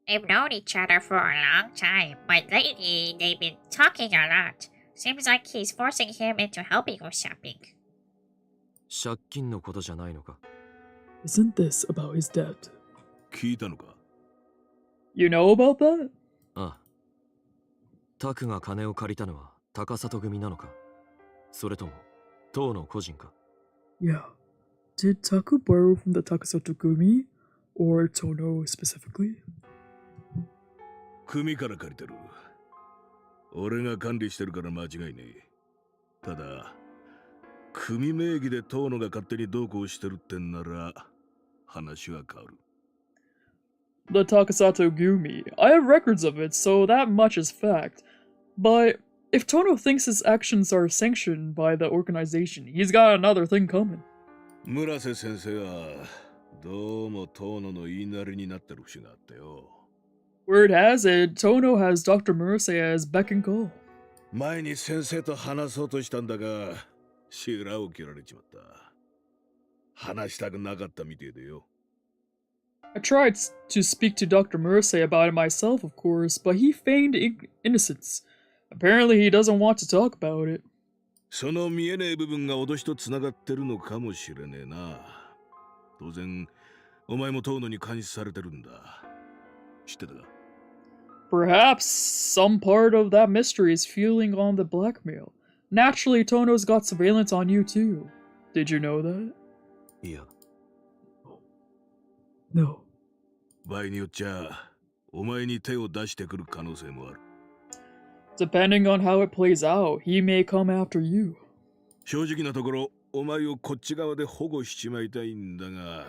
They've known each other for a long time, but lately they've been talking a lot. Seems like he's forcing him into helping with shopping. 借金のことじゃないのか? Isn't this about his debt? You know about that? ああ。タクが金を借りたのは高里組なのか? それとも当の個人か? Yeah. Did Taku borrow from the Takasato Gumi? Or Tono specifically? 組から借りてる。俺が管理してるから間違いねえ。ただ、組名義で遠野が勝手にどうこうしてるってんなら、話は変わる。The Takasato Gumi. I have records of it, so that much is fact. But if Tono thinks his actions are sanctioned by the organization, he's got another thing coming. 村瀬先生はどうも遠野の言いなりになってる節があってよ。Word has it, Tono has Dr. Murase as beck and call. 前に先生と話そうとしたんだが、白を切られちまった。話したくなかったみてえでよ。I tried to speak to Dr. Murase about it myself, of course, but he feigned innocence. Apparently, he doesn't want to talk about it. その見えねえ部分が脅しと繋がってるのかもしれねえな。当然、お前も遠野に監視されてるんだ。知ってたか？ Perhaps some part of that mystery is fueling on the blackmail. Naturally, Tono's got surveillance on you too. Did you know that? いや、No. 場合によっちゃ、お前に手を出してくる可能性もある。Depending on how it plays out, he may come after you. 正直なところ、お前をこっち側で保護しちまいたいんだが、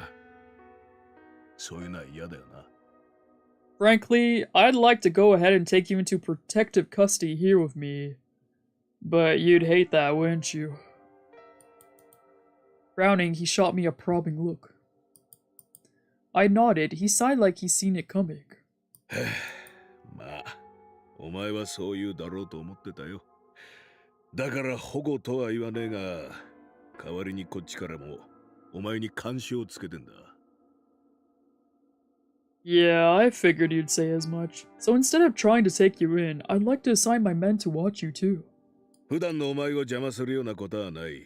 そういうのは嫌だよな。Frankly, I'd like to go ahead and take you into protective custody here with me. But you'd hate that, wouldn't you? Frowning, he shot me a probing look. I nodded. He sighed like he's seen it coming. まあ、お前はそう言うだろうと思ってたよ。だから保護とは言わねえが、代わりにこっちからもお前に監視をつけてんだ。Yeah, I figured you'd say as much. So instead of trying to take you in, I'd like to assign my men to watch you too. 普段のお前を邪魔するようなことはない。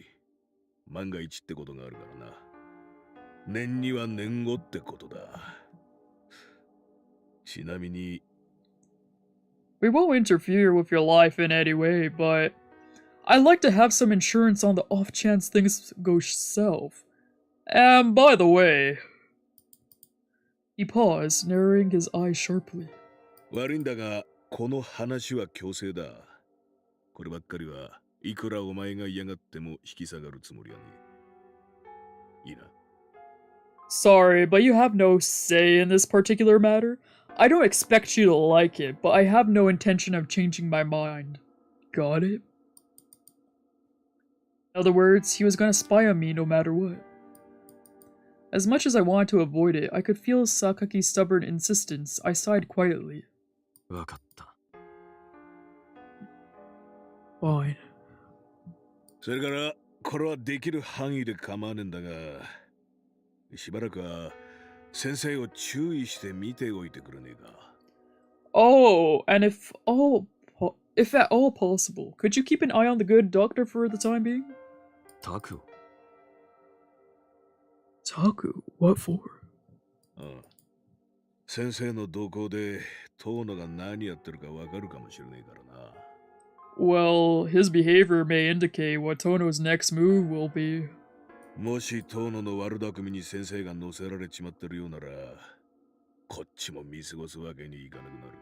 万が一ってことがあるからな。念には念後ってことだ。ちなみに、We won't interfere with your life in any way, but I'd like to have some insurance on the off chance things go south. And by the way... He paused, narrowing his eyes sharply. 悪いんだが、この話は強制だ。こればっかりはいくらお前が嫌がっても引き下がるつもりはねえ。いいな。Sorry, but you have no say in this particular matter. I don't expect you to like it, but I have no intention of changing my mind. Got it? In other words, he was gonna spy on me no matter what. As much as I wanted to avoid it, I could feel Sakaki's stubborn insistence. I sighed quietly. わかった。Fine. それから、これはできる範囲で構わねえんだが、しばらくは先生を注意して見ておいてくれねえか。Oh, and if at all possible, could you keep an eye on the good doctor for the time being? タクを。Taku, what for? ああ。先生の動向で遠野が何やってるかわかるかもしれねえからな。Well, his behavior may indicate what Tono's next move will be. もし遠野の悪巧みに先生が乗せられちまってるようなら、こっちも見過ごすわけにいかなくなる。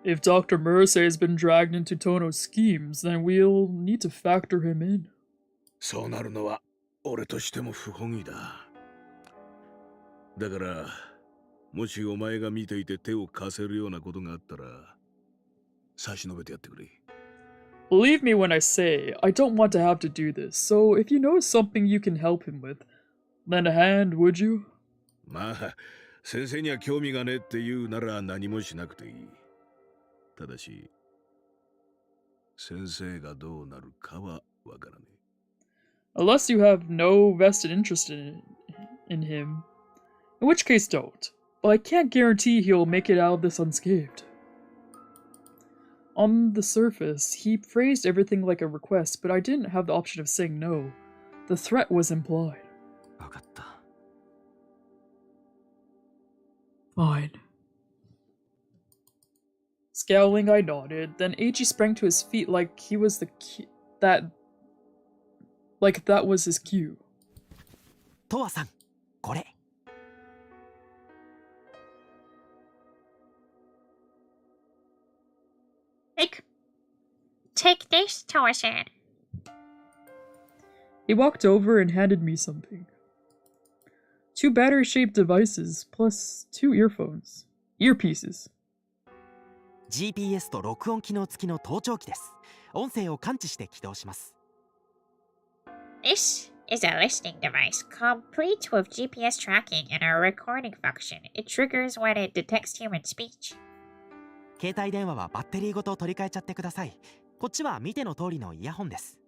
If Dr. Murase has been dragged into Tono's schemes, then we'll need to factor him in. そうなるのは俺としても不本意だ。だから、もしお前が見ていて手を貸せるようなことがあったら、差し伸べてやってくれ。Believe me when I say, I don't want to have to do this, so if you know something you can help him with, lend a hand, would you? まあ、先生には興味がねえって言うなら何もしなくていい。ただし、先生がどうなるかはわからねえ。Unless you have no vested interest in him. In which case, don't. But I can't guarantee he'll make it out of this unscathed. On the surface, he phrased everything like a request, but I didn't have the option of saying no. The threat was implied. わかった。Fine. Scowling, I nodded. Then Eiji sprang to his feet like he was like that was his cue. トワさん、これ。Take this, Towa-san. He walked over and handed me something. 2 battery-shaped devices, plus 2 earpieces. GPS と録音機能付きの盗聴器です。音声を感知して起動します。This is a listening device, complete with GPS tracking and a recording function. It triggers when it detects human speech. 携帯電話はバッテリーごと取り替えちゃってください。こっちは見ての通りのイヤホンです。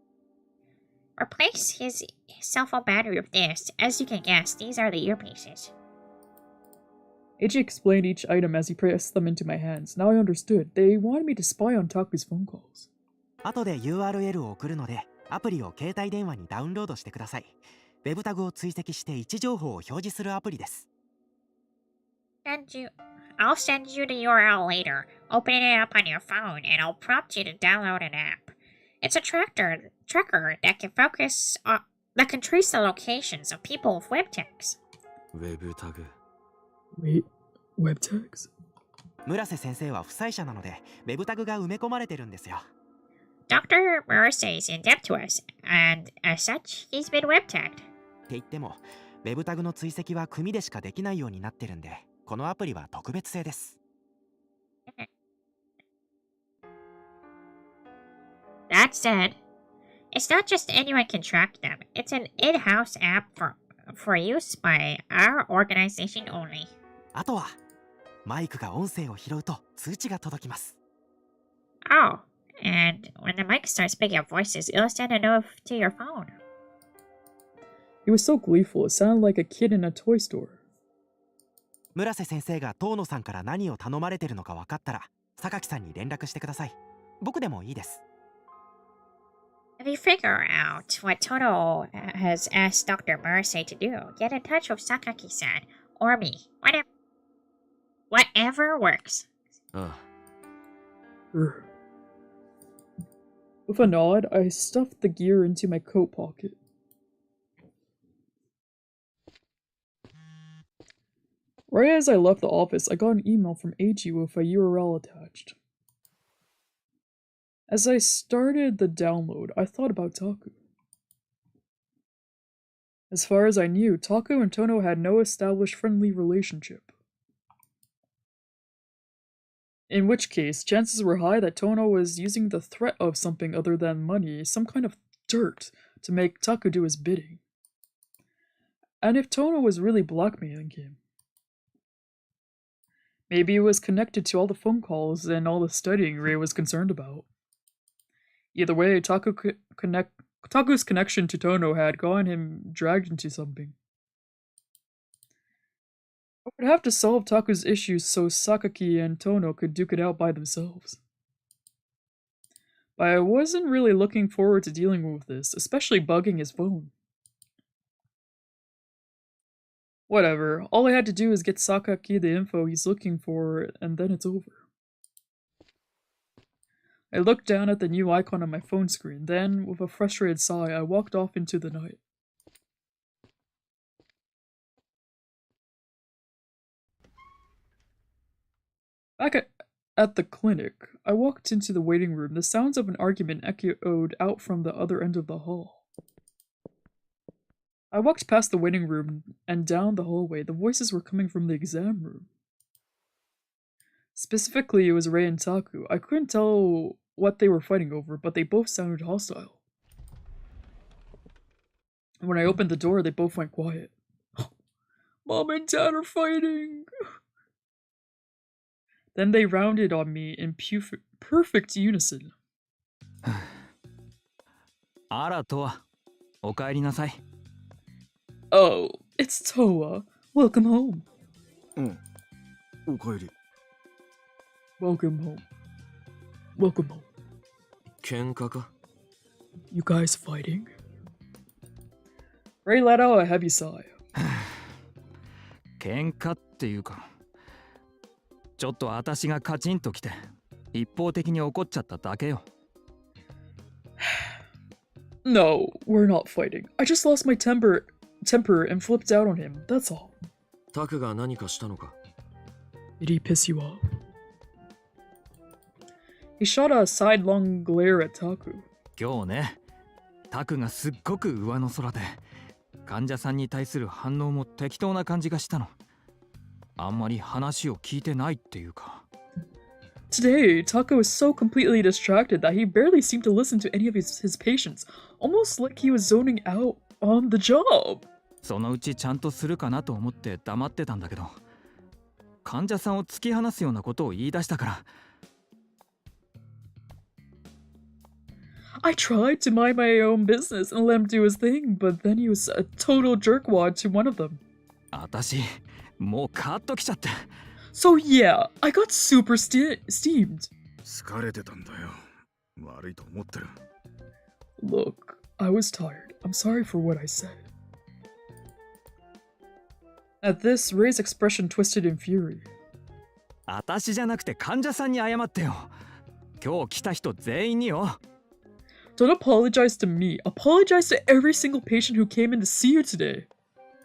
Replace his cell phone battery with this. As you can guess, these are the earpieces. AJ explained each item as he pressed them into my hands. Now I understood. They wanted me to spy on Taku's phone calls. 後で URL を送るので、アプリを携帯電話にダウンロードしてください。ウェブタグを追跡して位置情報を表示するアプリです。I'll send you the URL later. Open it up on your phone and I'll prompt you to download an app. It's a tracker that can trace the locations of people with web tags. ウェブタグ。Wait, web tags? 村瀬先生は負債者なので、ウェブタグが埋め込まれてるんですよ。Dr. Murase is in debt to us, and as such, he's been web tagged. って言っても、ウェブタグの追跡は組でしかできないようになってるんで、このアプリは特別製です。That said, it's not just anyone can track them. It's an in-house app for use by our organization only. あとは、マイクが音声を拾うと通知が届きます。Oh, and when the mic starts picking up voices, it'll send a note to your phone. He was so gleeful, it sounded like a kid in a toy store. 村瀬先生が遠野さんから何を頼まれてるのか分かったら、榊さんに連絡してください。僕でもいいです。If you figure out what Toto has asked Dr. Murase to do, get in touch with Sakaki-san or me. Whatever works. With a nod, I stuffed the gear into my coat pocket. Right as I left the office, I got an email from AG with a URL attached. As I started the download, I thought about Taku. As far as I knew, Taku and Tono had no established friendly relationship. In which case, chances were high that Tono was using the threat of something other than money, some kind of dirt, to make Taku do his bidding. And if Tono was really blackmailing him, maybe it was connected to all the phone calls and all the studying Ray was concerned about. Either way, Taku's connection to Tono had gotten him dragged into something. I would have to solve Taku's issues so Sakaki and Tono could duke it out by themselves. But I wasn't really looking forward to dealing with this, especially bugging his phone. Whatever, all I had to do is get Sakaki the info he's looking for, and then it's over. I looked down at the new icon on my phone screen, then, with a frustrated sigh, I walked off into the night. Back at the clinic, I walked into the waiting room. The sounds of an argument echoed out from the other end of the hall. I walked past the waiting room and down the hallway. The voices were coming from the exam room. Specifically, it was Ray and Taku. I couldn't tell what they were fighting over, but they both sounded hostile. When I opened the door, they both went quiet. Mom and Dad are fighting! Then they rounded on me in perfect unison. あら、とわ。お帰りなさい。Oh, it's Toa. Welcome home. おかえり。Welcome home. Welcome home. 喧嘩か? You guys fighting? Ray let out a heavy sigh. 喧嘩っていうか、ちょっと私がカチンときて一方的に怒っちゃっただけよ。No, we're not fighting. I just lost my temper and flipped out on him. That's all. タクが何かしたのか? Did he piss you off? He shot a sidelong glare at Taku. 今日ね、タクがすっごく上の空で、患者さんに対する反応も適当な感じがしたの。あんまり話を聞いてないっていうか。Today, Taku was so completely distracted that he barely seemed to listen to any of his patients, almost like he was zoning out on the job. そのうちちゃんとするかなと思って黙ってたんだけど、患者さんを突き放すようなことを言い出したから。I tried to mind my own business and let him do his thing, but then he was a total jerkwad to one of them. 私もうカッときちゃって。 So yeah, I got super steamed. 疲れてたんだよ。悪いと思ってる。Look, I was tired. I'm sorry for what I said. At this, Ray's expression twisted in fury. 私じゃなくて患者さんに謝ってよ。今日来た人全員によ。Don't apologize to me. Apologize to every single patient who came in to see you today.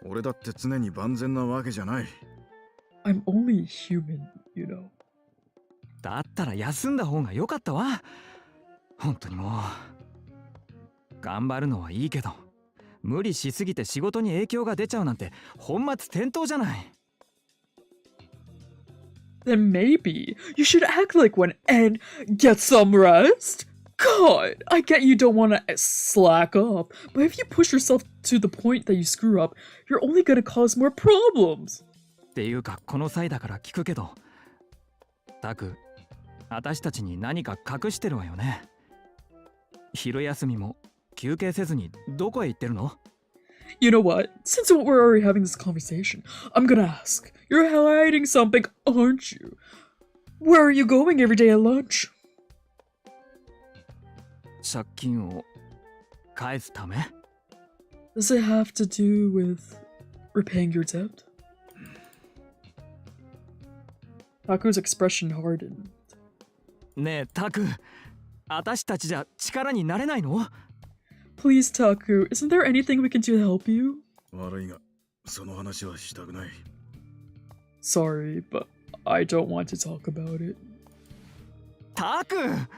俺だって常に万全なわけじゃない。I'm only human, you know. だったら休んだ方が良かったわ。本当にもう。頑張るのはいいけど、無理しすぎて仕事に影響が出ちゃうなんて本末転倒じゃない。Then maybe you should act like one and get some rest. God, I get you don't want to slack up, but if you push yourself to the point that you screw up, you're only gonna cause more problems. っていうかこの際だから聞くけど、タク、私たちに何か隠してるわよね。昼休みも休憩せずにどこへ行ってるの？ You know what? Since we're already having this conversation, I'm gonna ask. You're hiding something, aren't you? Where are you going every day at lunch? 借金を返すため？ Does it have to do with repaying your debt? Taku's expression hardened. ねえタク、私たちじゃ力になれないの？ Please, Taku, isn't there anything we can do to help you? 悪いが、その話はしたくない。Sorry, but I don't want to talk about it. タク！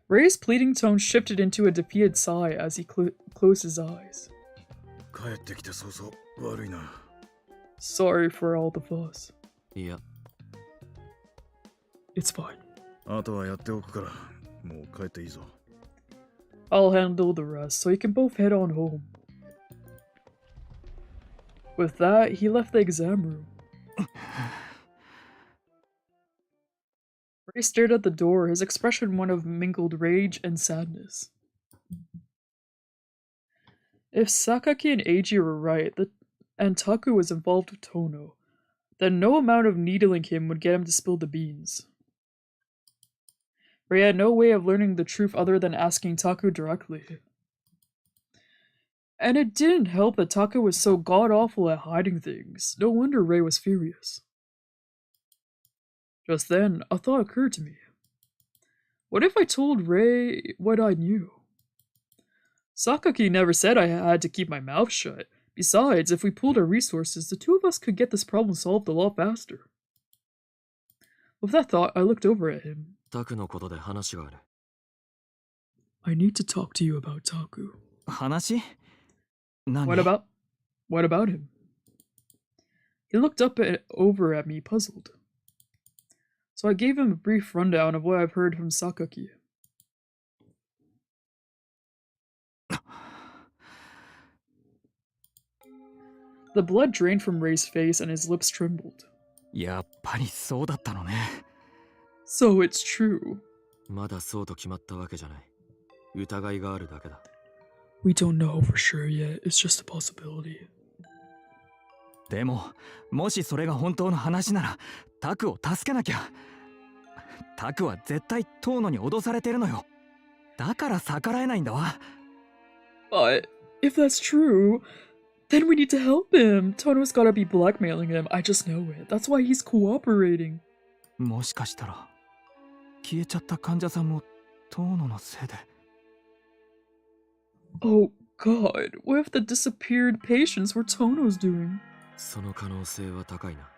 Ray's pleading tone shifted into a defeated sigh as he closed his eyes. 帰ってきて早々、悪いな。Sorry for all the fuss. いや、 It's fine. あとはやっておくから、もう帰っていいぞ。I'll handle the rest, so you can both head on home. With that, he left the exam room. Ray stared at the door, his expression one of mingled rage and sadness. If Sakaki and Eiji were right, and Taku was involved with Tono, then no amount of needling him would get him to spill the beans. Ray had no way of learning the truth other than asking Taku directly. And it didn't help that Taku was so god-awful at hiding things. No wonder Ray was furious. Just then, a thought occurred to me. What if I told Ray what I knew? Sakaki never said I had to keep my mouth shut. Besides, if we pooled our resources, the two of us could get this problem solved a lot faster. With that thought, I looked over at him. タクのことで話がある。I need to talk to you about Taku. 話？何？ What about him? He looked over at me, puzzled. So I gave him a brief rundown of what I've heard from Sakaki. The blood drained from Ray's face and his lips trembled. やっぱりそうだったのね。So it's true. まだそうと決まったわけじゃない。疑いがあるだけだ。We don't know for sure yet. It's just a possibility. でも、もしそれが本当の話なら、タクを助けなきゃ。タクは絶対遠野に脅されてるのよ。だから逆らえないんだわ。But if that's true, then we need to help him. Tono's gotta be blackmailing him. I just know it. That's why he's cooperating. もしかしたら、消えちゃった患者さんも遠野のせいで。Oh god, what if the disappeared patients were Tono's doing? その可能性は高いな。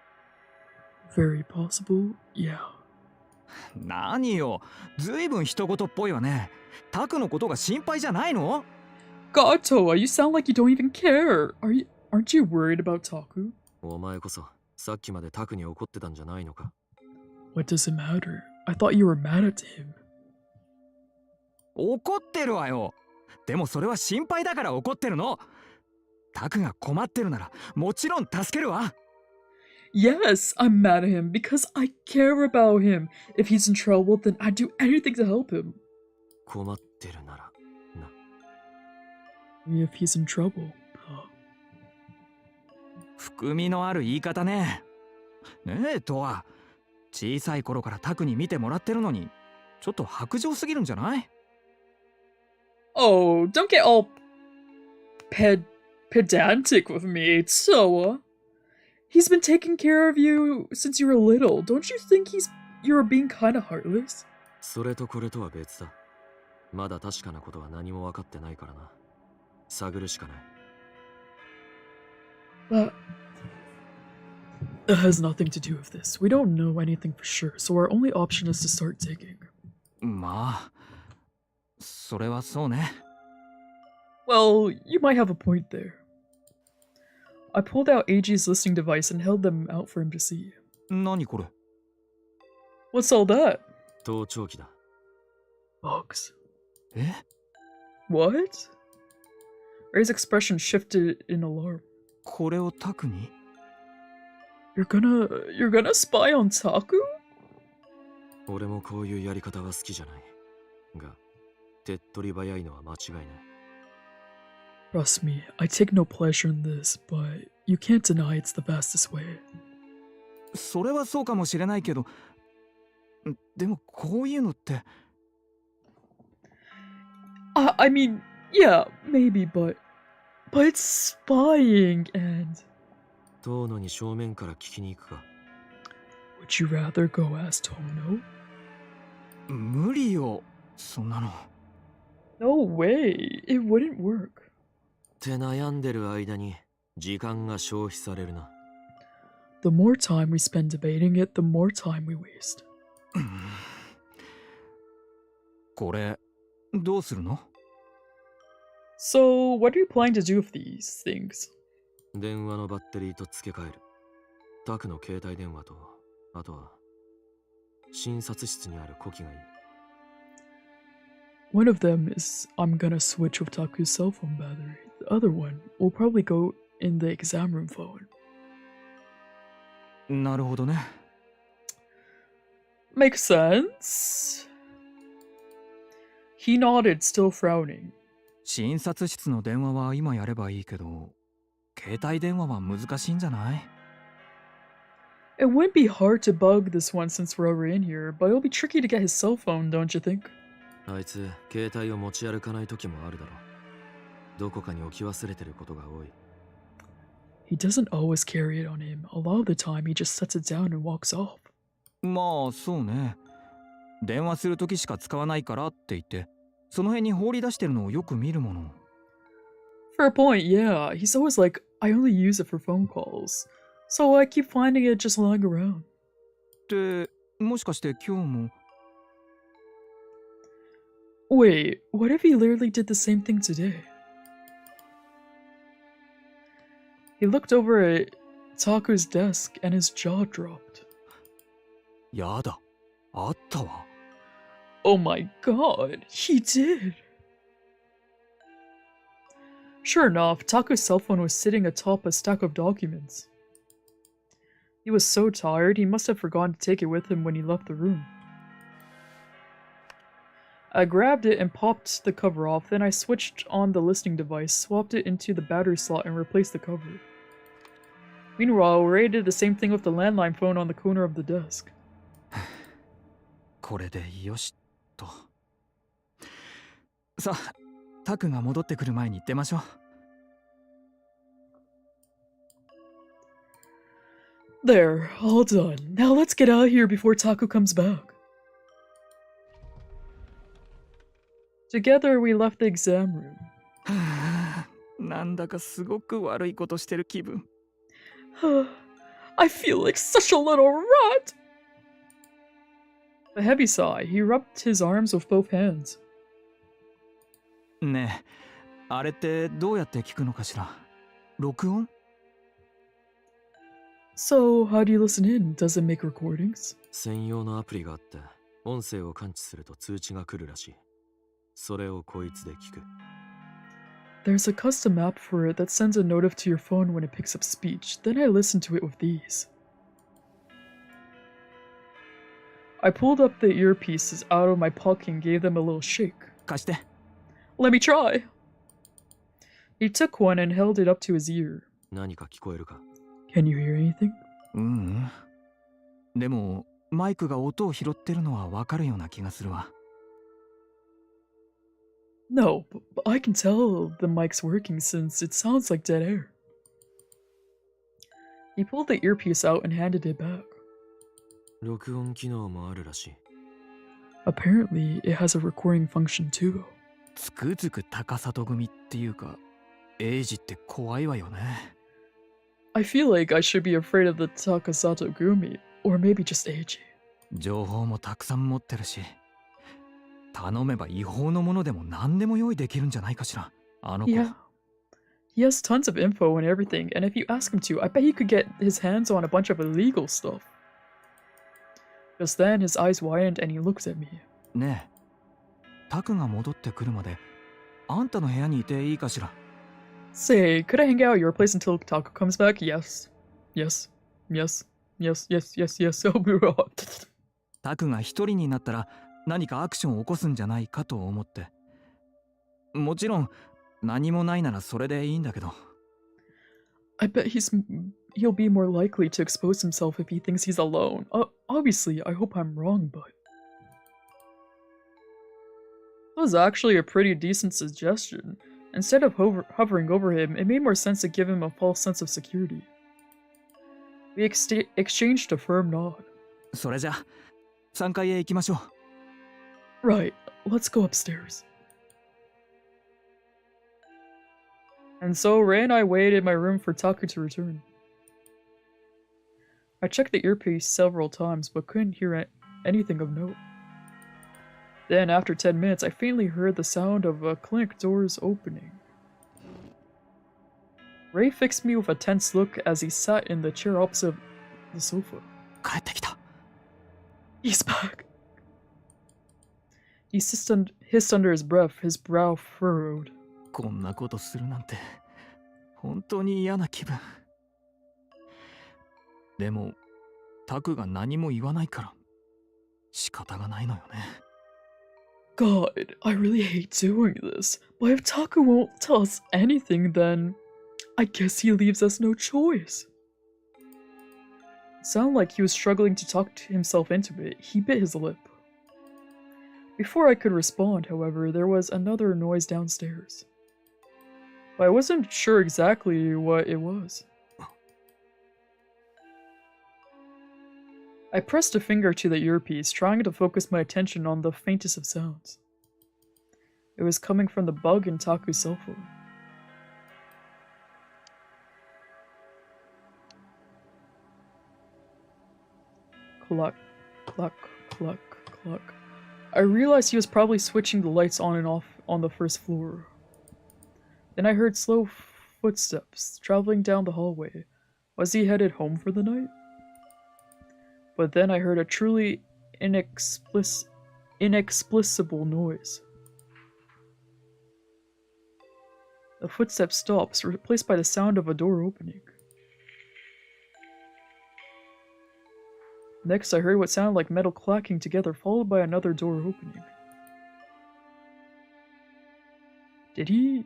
Very possible, yeah. 何よ、ずいぶん人事っぽいわね。タクのことが心配じゃないの？ God, Toa, you sound like you don't even care. Aren't you worried about Taku? お前こそ、さっきまでタクに怒ってたんじゃないのか？ What does it matter? I thought you were mad at him. 怒ってるわよ。でもそれは心配だから怒ってるの。タクが困ってるならもちろん助けるわ。Yes, I'm mad at him because I care about him. If he's in trouble, then I'd do anything to help him. 困ってるならな。 If he's in trouble. 含みのある言い方ね。ねえとは、小さい頃からタクに見てもらってるのにちょっと薄情すぎるんじゃない？ Oh, don't get all pedantic with me, Soa. He's been taking care of you since you were little. Don't you think you're being kind of heartless? それとこれとは別だ。まだ確かなことは何も分かってないからな。探るしかない。That has nothing to do with this. We don't know anything for sure, so our only option is to start digging. まあ、それはそうね。Well, you might have a point there. I pulled out AG's listening device and held them out for him to see. 何これ？ What's all that? 盗聴器だ。Bugs. え？ What? Ray's expression shifted in alarm. これをタクに？ You're gonna spy on Taku? 俺もこういうやり方は好きじゃない。が、手っ取り早いのは間違いない。Trust me, I take no pleasure in this, but you can't deny it's the fastest way. それはそうかもしれないけど、でもこういうのって。I mean, yeah, maybe, but it's spying and... 遠野に正面から聞きに行くか。Would you rather go ask Tono? 無理よ、そんなの。No way, it wouldn't work. って悩んでる間に時間が消費されるな。The more time we spend debating it, the more time we waste. これ、どうするの？ So, what are you planning to do with these things? 電話のバッテリーと付け替える。タクの携帯電話と、あとは診察室にある呼気がいい。One of them is I'm gonna switch with Taku's cell phone battery. The other one will probably go in the exam room phone. なるほどね。Makes sense. He nodded, still frowning. 診察室の電話は今やればいいけど、携帯電話は難しいんじゃない？ It wouldn't be hard to bug this one since we're already in here, but it'll be tricky to get his cell phone, don't you think? あいつ、携帯を持ち歩かない時もあるだろう。どこかに置き忘れてることが多い。He doesn't always carry it on him. A lot of the time, he just sets it down and walks off. まあ、そうね。電話する時しか使わないからって言って、その辺に放り出してるのをよく見るもの。For a point, yeah. He's always like, I only use it for phone calls. So I keep finding it just lying around. ってもしかして今日も。 Wait, what if he literally did the same thing today? He looked over at Taku's desk and his jaw dropped. やだ、あったわ。 Oh my god, he did! Sure enough, Taku's cell phone was sitting atop a stack of documents. He was so tired, he must have forgotten to take it with him when he left the room. I grabbed it and popped the cover off, then I switched on the listening device, swapped it into the battery slot, and replaced the cover. Meanwhile, Ray did the same thing with the landline phone on the corner of the desk. これでよしと。さあ、タクが戻ってくる前に出ましょう。There, all done. Now let's get out of here before Taku comes back. Together, we left the exam room. なんだかすごく悪いことしてる気分。I feel like such a little rat! A heavy sigh, he rubbed his arms with both hands. ねえ、あれってどうやって聞くのかしら？録音？ So, how do you listen in? Does it make recordings? 専用のアプリがあって、音声を感知すると通知が来るらしい。それをこいつで聞く。There's a custom app for it that sends a notif to your phone when it picks up speech. Then I listen to it with these. I pulled up the earpieces out of my pocket and gave them a little shake. 貸して。 Let me try! He took one and held it up to his ear. 何か聞こえるか？ Can you hear anything? でもマイクが音を拾ってるのはわかるような気がするわ。No, but I can tell the mic's working since it sounds like dead air. He pulled the earpiece out and handed it back. 録音機能もあるらしい。Apparently, it has a recording function too. つくづく高里組っていうか、エイジって怖いわよね。I feel like I should be afraid of the Takasato Gumi, or maybe just Eiji. 情報もたくさん持ってるし、頼めば違法のものでも何でも用意できるんじゃないかしら。あの子。Yeah. He has tons of info and everything, and if you ask him to, I bet he could get his hands on a bunch of illegal stuff. Just then, his eyes widened and he looked at me. ねえ、タクが戻ってくるまで、あんたの部屋にいていいかしら。Say, could I hang out at your place until Taku comes back? Yes. Yes. Yes. Yes. Yes. Yes. Yes. Oh, タクが一人になったら何かアクションを起こすんじゃないかと思って。もちろん何もないならそれでいいんだけど。I bet he'll be more likely to expose himself if he thinks he's alone. Obviously, I hope I'm wrong, but... That was actually a pretty decent suggestion. Instead of hovering over him, it made more sense to give him a false sense of security. We exchanged a firm nod. それじゃ、3階へ行きましょう。Right, let's go upstairs. And so Ray and I waited in my room for Taku to return. I checked the earpiece several times but couldn't hear anything of note. Then, after 10 minutes, I faintly heard the sound of a clinic doors opening. Ray fixed me with a tense look as he sat in the chair opposite the sofa. 帰ってきた。He's back! He hissed under his breath, his brow furrowed. こんなことするなんて本当に嫌な気分。でもタクが何も言わないから仕方がないのよね。God, I really hate doing this, but if Taku won't tell us anything, then I guess he leaves us no choice. It sounded like he was struggling to talk himself into it. He bit his lip. Before I could respond, however, there was another noise downstairs. But I wasn't sure exactly what it was. I pressed a finger to the earpiece, trying to focus my attention on the faintest of sounds. It was coming from the bug in Taku's cell phone. Cluck, cluck, cluck, cluck. I realized he was probably switching the lights on and off on the first floor. Then I heard slow footsteps traveling down the hallway. Was he headed home for the night? But then I heard a truly inexplicable noise. The footsteps stopped, replaced by the sound of a door opening. Next, I heard what sounded like metal clacking together, followed by another door opening. Did he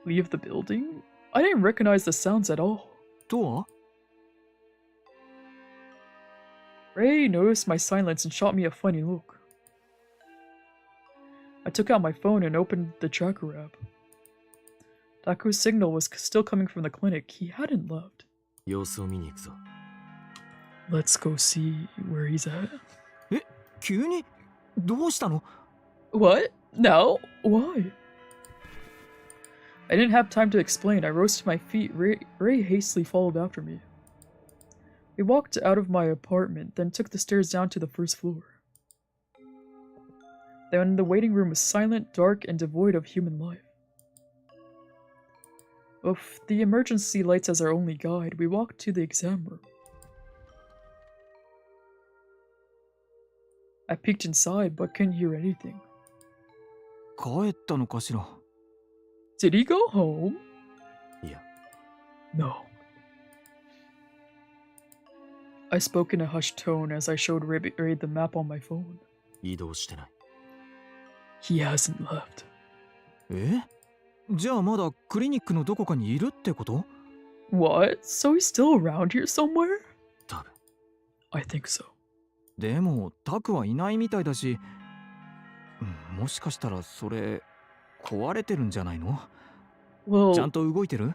leave the building? I didn't recognize the sounds at all. Door? Ray noticed my silence and shot me a funny look. I took out my phone and opened the tracker app. Taku's signal was still coming from the clinic. He hadn't left. 様子を見に行くぞ。 Let's go see where he's at. え、急にどうしたの? What? Now? Why? I didn't have time to explain. I rose to my feet. Ray hastily followed after me. We walked out of my apartment, then took the stairs down to the first floor. Then the waiting room was silent, dark, and devoid of human life. With the emergency lights as our only guide, we walked to the exam room. I peeked inside, but couldn't hear anything. 帰ったのかしら。Did he go home? いや、 No. I spoke in a hushed tone as I showed Raid the map on my phone. 移動してない。 He hasn't left. え？じゃあまだクリニックのどこかにいるってこと？ What? So he's still around here somewhere? 多分。 I think so. でもタクはいないみたいだし、もしかしたらそれ壊れてるんじゃないの？ Well, ちゃんと動いてる？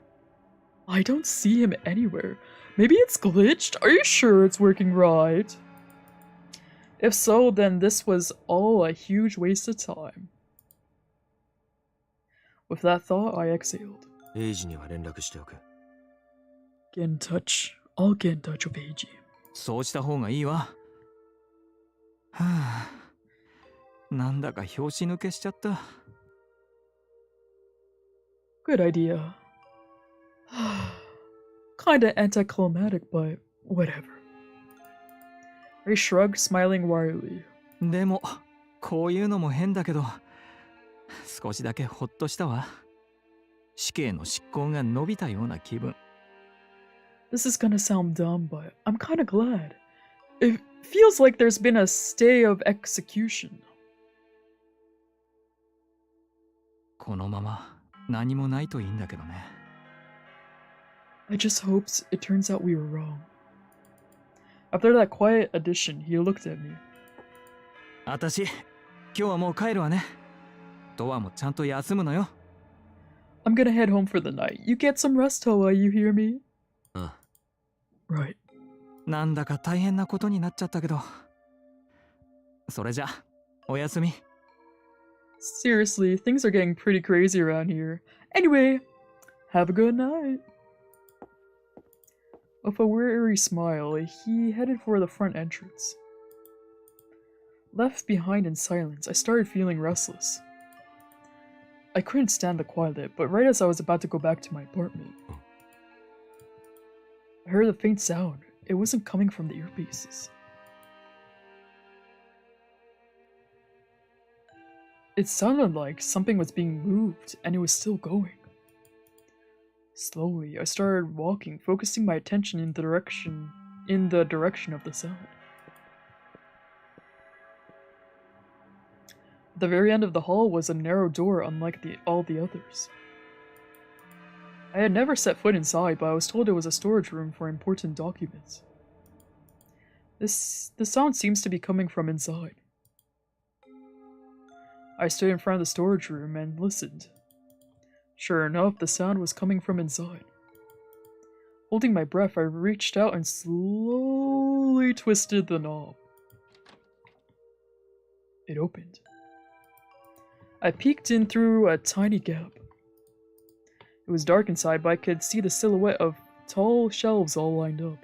I don't see him anywhere. Maybe it's glitched? Are you sure it's working right? If so, then this was all a huge waste of time. With that thought, I exhaled. エイジには連絡しておく。 Get in touch. I'll get in touch with Eiji. そうした方がいいわ。はあ、なんだか拍子抜けしちゃった。Good idea. Kinda anticlimactic, but whatever. Ray shrugged, smiling wryly. でもこういうのも変だけど、少しだけほっとしたわ。死刑の執行が伸びたような気分。This is gonna sound dumb, but I'm kinda glad. It feels like there's been a stay of execution. このまま何もないといいんだけどね。I just hoped it turns out we were wrong. After that quiet addition, he looked at me. あたし、今日はもう帰るわね。ドアもちゃんと休むのよ。I'm gonna head home for the night. You get some rest, Toa, you hear me? ああ。 Right. なんだか大変なことになっちゃったけど。それじゃ、おやすみ。Seriously, things are getting pretty crazy around here. Anyway, have a good night. With a weary smile, he headed for the front entrance. Left behind in silence, I started feeling restless. I couldn't stand the quiet, but right as I was about to go back to my apartment, I heard a faint sound. It wasn't coming from the earpieces. It sounded like something was being moved, and it was still going. Slowly, I started walking, focusing my attention in the direction of the sound. At the very end of the hall was a narrow door unlike all the others. I had never set foot inside, but I was told it was a storage room for important documents. The sound seems to be coming from inside. I stood in front of the storage room and listened. Sure enough, the sound was coming from inside. Holding my breath, I reached out and slowly twisted the knob. It opened. I peeked in through a tiny gap. It was dark inside, but I could see the silhouette of tall shelves all lined up.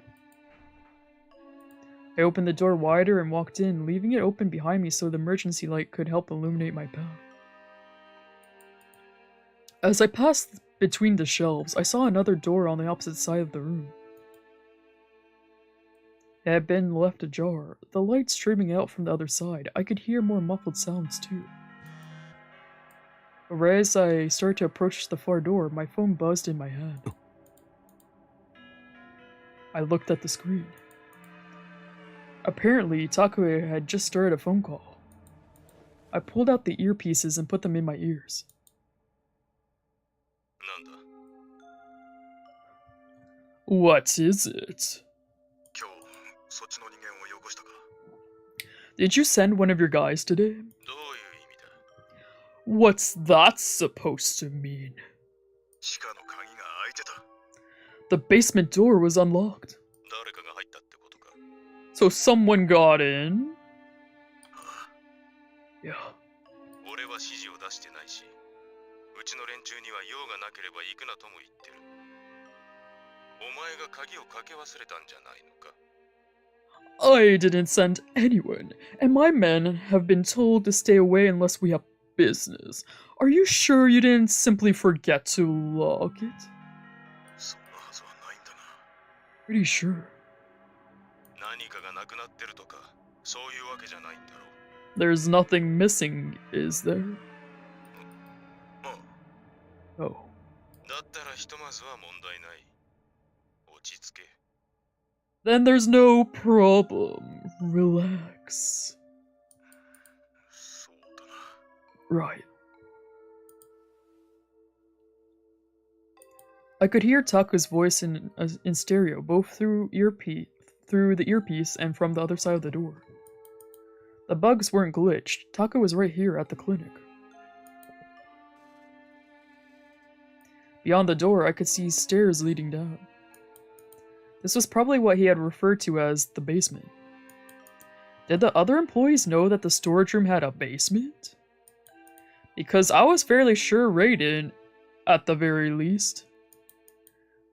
I opened the door wider and walked in, leaving it open behind me so the emergency light could help illuminate my path. As I passed between the shelves, I saw another door on the opposite side of the room. It had been left ajar. The light streaming out from the other side, I could hear more muffled sounds too. But as I started to approach the far door, my phone buzzed in my hand. I looked at the screen. Apparently, Taku had just started a phone call. I pulled out the earpieces and put them in my ears. What is it? Did you send one of your guys today? What's that supposed to mean? The basement door was unlocked. So someone got in? Yeah. I didn't send anyone, and my men have been told to stay away unless we have business. Are you sure you didn't simply forget to lock it? Pretty sure. There's nothing missing, is there? Oh. だったらひとまずは問題ない。落ち着け。 Then there's no problem. Relax. そうだな。 Right. I could hear Taku's voice in stereo, both through the earpiece and from the other side of the door. The bugs weren't glitched. Taku was right here at the clinic. Beyond the door, I could see stairs leading down. This was probably what he had referred to as the basement. Did the other employees know that the storage room had a basement? Because I was fairly sure Ray didn't, at the very least.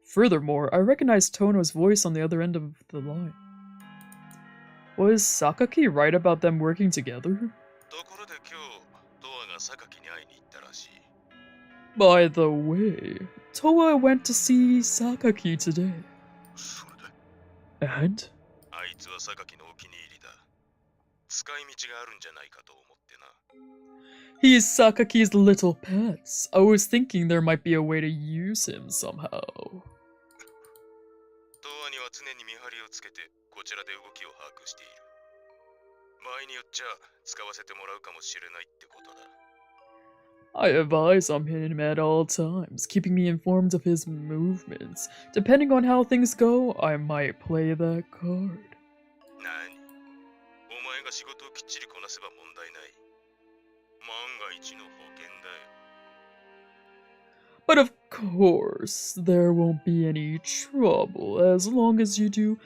Furthermore, I recognized Tono's voice on the other end of the line. Was Sakaki right about them working together? By the way, Toa went to see Sakaki today. And? He's Sakaki's little pets. I was thinking there might be a way to use him somehow. I have eyes on him at all times, keeping me informed of his movements. Depending on how things go, I might play that card. But of course, there won't be any trouble as long as you do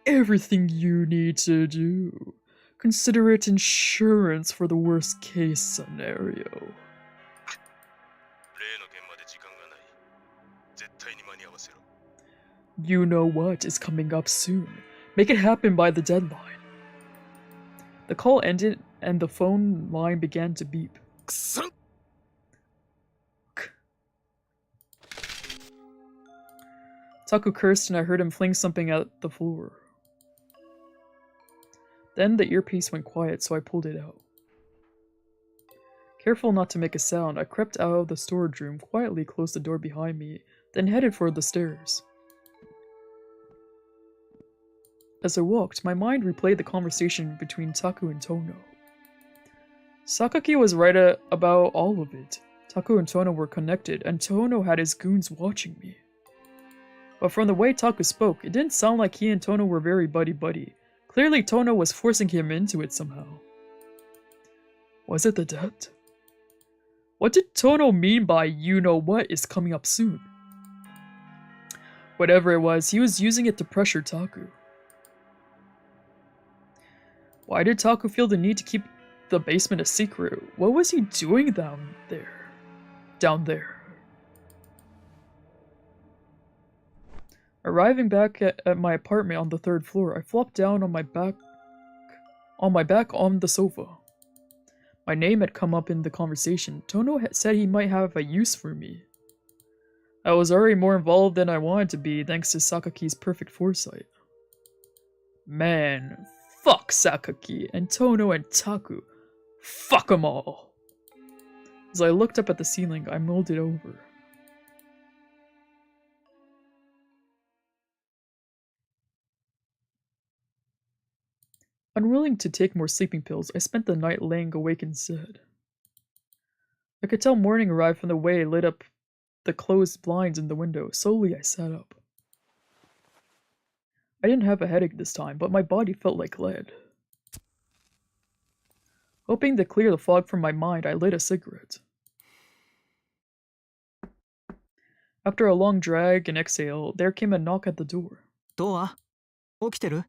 everything you need to do. Consider it insurance for the worst case scenario. You know what is coming up soon. Make it happen by the deadline. The call ended and the phone line began to beep. Taku cursed and I heard him fling something at the floor. Then the earpiece went quiet, so I pulled it out. Careful not to make a sound, I crept out of the storage room, quietly closed the door behind me, then headed for the stairs. As I walked, my mind replayed the conversation between Taku and Tono. Sakaki was right about all of it. Taku and Tono were connected, and Tono had his goons watching me. But from the way Taku spoke, it didn't sound like he and Tono were very buddy-buddy. Clearly Tono was forcing him into it somehow. Was it the debt? What did Tono mean by you-know-what is coming up soon? Whatever it was, he was using it to pressure Taku. Why did Taku feel the need to keep the basement a secret? What was he doing down there? Arriving back at my apartment on the 3rd floor, I flopped down on my back on the sofa. My name had come up in the conversation. Tono had said he might have a use for me. I was already more involved than I wanted to be thanks to Sakaki's perfect foresight. Man, fuck Sakaki and Tono and Taku. Fuck them all. As I looked up at the ceiling, I mulled it over. Unwilling to take more sleeping pills, I spent the night laying awake instead. I could tell morning arrived from the way it lit up the closed blinds in the window. Slowly I sat up. I didn't have a headache this time, but my body felt like lead. Hoping to clear the fog from my mind, I lit a cigarette. After a long drag and exhale, there came a knock at the door. Toa, 起きてる?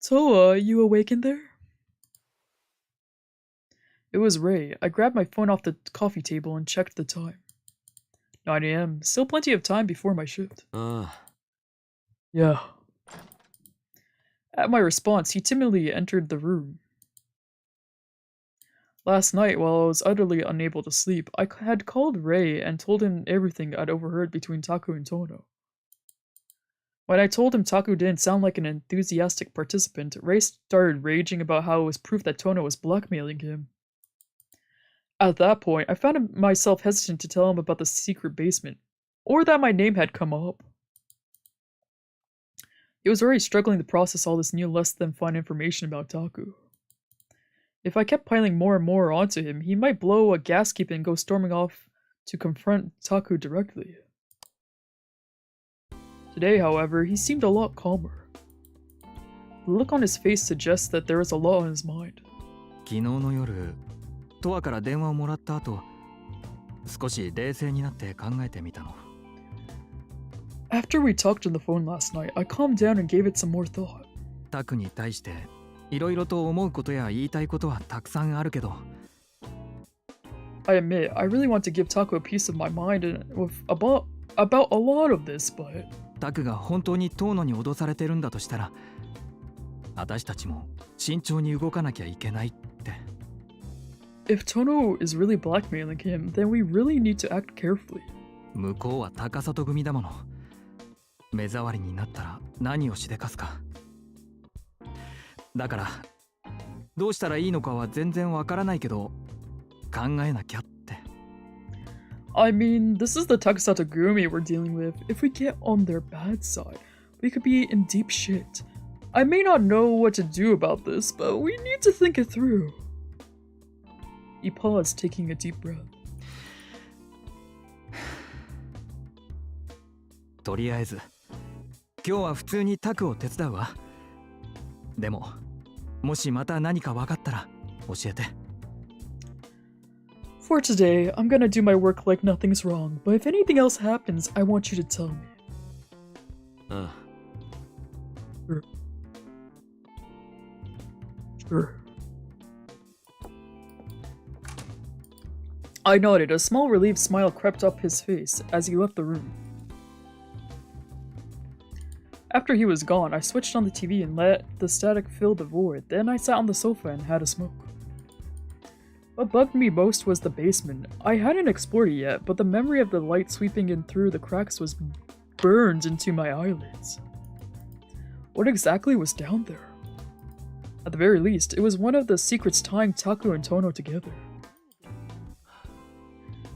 Toa, you awake in there? It was Ray. I grabbed my phone off the coffee table and checked the time. 9 a.m. Still plenty of time before my shift. Yeah. At my response, he timidly entered the room. Last night, while I was utterly unable to sleep, I had called Ray and told him everything I'd overheard between Taku and Tono. When I told him Taku didn't sound like an enthusiastic participant, Ray started raging about how it was proof that Tono was blackmailing him. At that point, I found myself hesitant to tell him about the secret basement, or that my name had come up. He was already struggling to process all this new less than fine information about Taku. If I kept piling more and more onto him, he might blow a gasket and go storming off to confront Taku directly. Today, however, he seemed a lot calmer. The look on his face suggests that there is a lot on his mind. 昨日の夜トアから電話をもらった後少し冷静になって考えてみたの。 After we talked on the phone last night, I calmed down and gave it some more thought. タクに対していろいろと思うことや言いたいことはたくさんあるけど I admit, I really want to give Taku a piece of my mind about a lot of this, but タクが本当に遠野に脅されてるんだとしたら私たちも慎重に動かなきゃいけないって。 if Tono is really blackmailing him, then we really need to act carefully. 向こうは高里組だもの。目障りになったら何をしでかすか。だからどうしたらいいのかは全然わからないけど考えなきゃって。 I mean, this is the Takusato Gumi we're dealing with. If we get on their bad side, we could be in deep shit. I may not know what to do about this, but we need to think it through. He paused, taking a deep breath. とりあえず今日は普通にタクを手伝うわ。でももしまた何か分かったら教えて。 For today, I'm gonna do my work like nothing's wrong, but if anything else happens, I want you to tell me. ああ Sure. I nodded. A small relieved smile crept up his face as he left the room. After he was gone, I switched on the TV and let the static fill the void. Then I sat on the sofa and had a smoke. What bugged me most was the basement. I hadn't explored it yet, but the memory of the light sweeping in through the cracks was burned into my eyelids. What exactly was down there? At the very least, it was one of the secrets tying Taku and Tono together.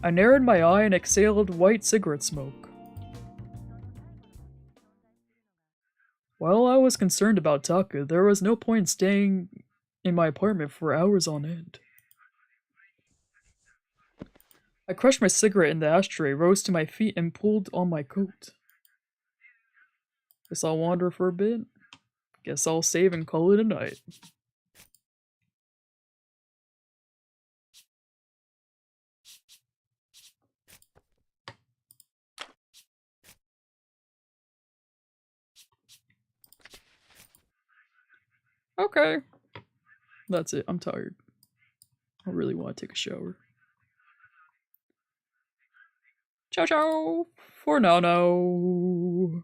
I narrowed my eye and exhaled white cigarette smoke. While I was concerned about Taku, there was no point in staying in my apartment for hours on end. I crushed my cigarette in the ashtray, rose to my feet, and pulled on my coat. Guess I'll wander for a bit. Guess I'll save and call it a night. Okay. That's it. I'm tired. I really want to take a shower. Ciao ciao! For now.